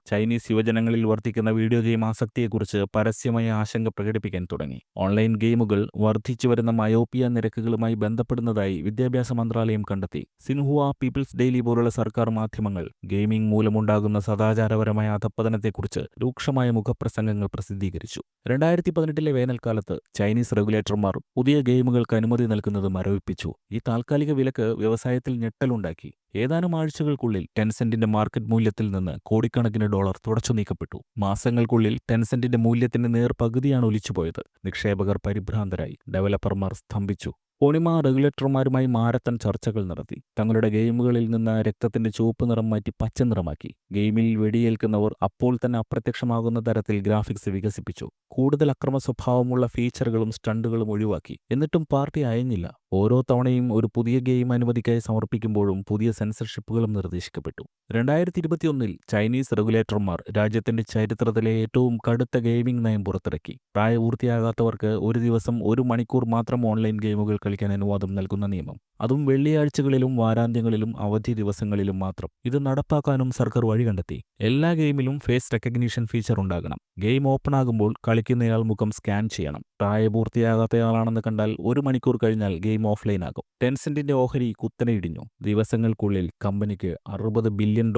ചൈനീസ് യുവജനങ്ങളിൽ വർദ്ധിക്കുന്ന വീഡിയോ ഗെയിം ആസക്തിയെക്കുറിച്ച് പരസ്യമായ ആശങ്ക പ്രകടിപ്പിക്കാൻ തുടങ്ങി. ഓൺലൈൻ ഗെയിമുകൾ വർദ്ധിച്ചുവരുന്ന മയോപ്പിയ നിരക്കുകളുമായി ബന്ധപ്പെടുന്നതായി വിദ്യാഭ്യാസ മന്ത്രാലയം കണ്ടെത്തി. സിൻഹുവ, പീപ്പിൾസ് ഡെയിലി പോലുള്ള സർക്കാർ മാധ്യമങ്ങൾ ഗെയിമിംഗ് മൂലമുണ്ടാകുന്ന സദാചാരപരമായ അധപ്പതനത്തെക്കുറിച്ച് രൂക്ഷമായ മുഖപ്രസംഗങ്ങൾ പ്രസിദ്ധീകരിച്ചു. 2018 വേനൽക്കാലത്ത് ചൈനീസ് റെഗുലേറ്റർമാർ പുതിയ ഗെയിമുകൾക്ക് അനുമതി നൽകുന്നത് മരവിപ്പിച്ചു. ഈ താൽക്കാലിക വിലക്ക് വ്യവസായത്തിൽ ഞെട്ടലുണ്ടാക്കി. ഏതാനും ആഴ്ചകൾക്കുള്ളിൽ ടെൻസെന്റിന്റെ മാർക്കറ്റ് മൂല്യത്തിൽ നിന്ന് കോടിക്കണക്കിന് ഡോളർ തുടച്ചു നീക്കപ്പെട്ടു. മാസങ്ങൾക്കുള്ളിൽ ടെൻസെന്റിന്റെ മൂല്യത്തിന്റെ നേർപകുതിയാണ് ഒലിച്ചുപോയത്. നിക്ഷേപകർ പരിഭ്രാന്തരായി. ഡെവലപ്പർമാർ സ്തംഭിച്ചു. പോണിമ റെഗുലേറ്റർമാരുമായി മാരത്തൺ ചർച്ചകൾ നടത്തി. തങ്ങളുടെ ഗെയിമുകളിൽ നിന്ന് രക്തത്തിന്റെ ചുവപ്പ് നിറം മാറ്റി പച്ച നിറമാക്കി. ഗെയിമിൽ വെടിയേൽക്കുന്നവർ അപ്പോൾ തന്നെ അപ്രത്യക്ഷമാകുന്ന തരത്തിൽ ഗ്രാഫിക്സ് വികസിപ്പിച്ചു. കൂടുതൽ അക്രമ സ്വഭാവമുള്ള ഫീച്ചറുകളും സ്റ്റണ്ടുകളും ഒഴിവാക്കി. എന്നിട്ടും പാർട്ടി അയഞ്ഞില്ല. ഓരോ തവണയും ഒരു പുതിയ ഗെയിം അനുമതിക്കായി സമർപ്പിക്കുമ്പോഴും പുതിയ സെൻസർഷിപ്പുകളും നിർദ്ദേശിക്കപ്പെട്ടു. 2021 ചൈനീസ് റെഗുലേറ്റർമാർ രാജ്യത്തിന്റെ ചരിത്രത്തിലെ ഏറ്റവും കടുത്ത ഗെയിമിംഗ് നയം പുറത്തിറക്കി. പ്രായപൂർത്തിയാകാത്തവർക്ക് ഒരു ദിവസം 1 മണിക്കൂർ മാത്രം ഓൺലൈൻ ഗെയിമുകൾ കളിക്കാൻ അനുവാദം നൽകുന്ന നിയമം. അതും വെള്ളിയാഴ്ചകളിലും വാരാന്ത്യങ്ങളിലും അവധി ദിവസങ്ങളിലും മാത്രം. ഇത് നടപ്പാക്കാനും സർക്കാർ വഴി കണ്ടെത്തി. എല്ലാ ഗെയിമിലും ഫേസ് റെക്കഗ്നിഷൻ ഫീച്ചർ ഉണ്ടാകണം. ഗെയിം ഓപ്പൺ ആകുമ്പോൾ കളിക്കുന്നയാൾ മുഖം സ്കാൻ ചെയ്യണം. പ്രായപൂർത്തിയാകാത്തയാളാണെന്ന് കണ്ടാൽ 1 മണിക്കൂർ കഴിഞ്ഞാൽ ഗെയിം ഓഫ്ലൈൻ ആകും. ടെൻസെന്റിന്റെ ഓഹരി കുത്തനെ ഇടിഞ്ഞു. ദിവസങ്ങൾക്കുള്ളിൽ കമ്പനിക്ക് $60 ബില്യൺ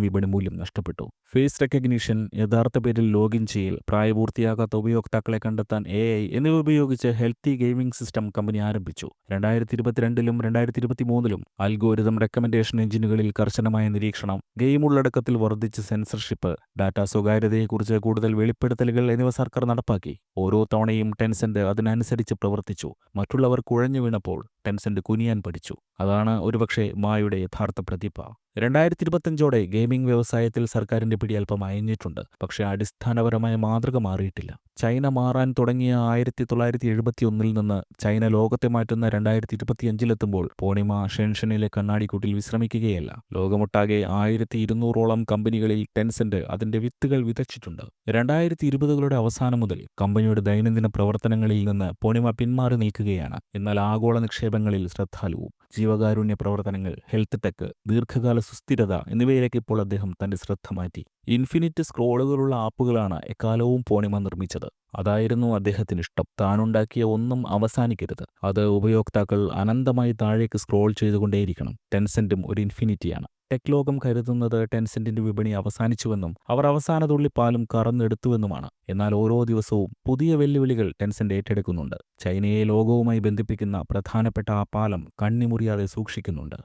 വിപണി മൂല്യം നഷ്ടപ്പെട്ടു. ഫേസ് റെക്കഗ്നിഷൻ, യഥാർത്ഥ പേരിൽ ലോഗിൻ ചെയ്യൽ, പ്രായപൂർത്തിയാകാത്ത ഉപയോക്താക്കളെ കണ്ടെത്താൻ AI എന്നിവ ഉപയോഗിച്ച് ഹെൽത്തി ഗെയിമിംഗ് സിസ്റ്റം കമ്പനി ആരംഭിച്ചു. 2022-ലും 2023-ലും അൽഗോരിതം റെക്കമെൻഡേഷൻ എഞ്ചിനുകളിൽ കർശനമായ നിരീക്ഷണം, ഗെയിം ഉള്ളടക്കത്തിൽ വർദ്ധിച്ച സെൻസർഷിപ്പ്, ഡാറ്റ സ്വകാര്യതയെക്കുറിച്ച് കൂടുതൽ വെളിപ്പെടുത്തലുകൾ എന്നിവ സർക്കാർ നടപ്പാക്കി. ഓരോ തവണയും ടെൻസെന്റ് അതിനനുസരിച്ച് പ്രവർത്തിച്ചു. മറ്റുള്ളവർ കുഴഞ്ഞു വീണപ്പോൾ ടെൻസെന്റ് കുനിയാൻ പഠിച്ചു. അതാണ് ഒരുപക്ഷെ മായുടെ യഥാർത്ഥ പ്രതിഭ. 2025ഓടെ ഗെയിമിംഗ് വ്യവസായത്തിൽ സർക്കാരിന്റെ പിടി അല്പം അയഞ്ഞിട്ടുണ്ട്. പക്ഷേ അടിസ്ഥാനപരമായ മാതൃക മാറിയിട്ടില്ല. ചൈന മാറാൻ തുടങ്ങിയ 1971-ൽ നിന്ന് ചൈന ലോകത്തെ മാറ്റുന്ന 2025-ലെത്തുമ്പോൾ പോണിമ ഷെൻഷനിലെ കണ്ണാടിക്കൂട്ടിൽ വിശ്രമിക്കുകയല്ല. ലോകമൊട്ടാകെ 1200ഓളം കമ്പനികളിൽ ടെൻസെന്റ് അതിന്റെ വിത്തുകൾ വിതച്ചിട്ടുണ്ട്. 2020കളുടെ അവസാനം മുതൽ കമ്പനിയുടെ ദൈനംദിന പ്രവർത്തനങ്ങളിൽ നിന്ന് പോണിമ പിന്മാറി നിൽക്കുകയാണ്. എന്നാൽ ആഗോള നിക്ഷേപങ്ങളിൽ ശ്രദ്ധാലുവും. ജീവകാരുണ്യ പ്രവർത്തനങ്ങൾ, ഹെൽത്ത് ടെക്, ദീർഘകാല സുസ്ഥിരത എന്നിവയിലേക്ക് ഇപ്പോൾ അദ്ദേഹം തന്റെ ശ്രദ്ധ മാറ്റി. ഇൻഫിനിറ്റ് സ്ക്രോളുകളുള്ള ആപ്പുകളാണ് എക്കാലവും പോണിമ നിർമ്മിച്ചത്. അതായിരുന്നു അദ്ദേഹത്തിന് ഇഷ്ടം. താനുണ്ടാക്കിയ ഒന്നും അവസാനിക്കരുത്. അത് ഉപയോക്താക്കൾ അനന്തമായി താഴേക്ക് സ്ക്രോൾ ചെയ്തുകൊണ്ടേയിരിക്കണം. ടെൻസെന്റും ഒരു ഇൻഫിനിറ്റിയാണ്. ടെക് ലോകം കരുതുന്നത് ടെൻസെന്റിന്റെ വിപണി അവസാനിച്ചുവെന്നും അവർ അവസാന തുള്ളി പാലും കറന്നെടുത്തുവെന്നുമാണ്. എന്നാൽ ഓരോ ദിവസവും പുതിയ വെല്ലുവിളികൾ ടെൻസെന്റ് ഏറ്റെടുക്കുന്നുണ്ട്. ചൈനയെ ലോകവുമായി ബന്ധിപ്പിക്കുന്ന പ്രധാനപ്പെട്ട ആ പാലം കണ്ണിമുറിയാതെ സൂക്ഷിക്കുന്നുണ്ട്.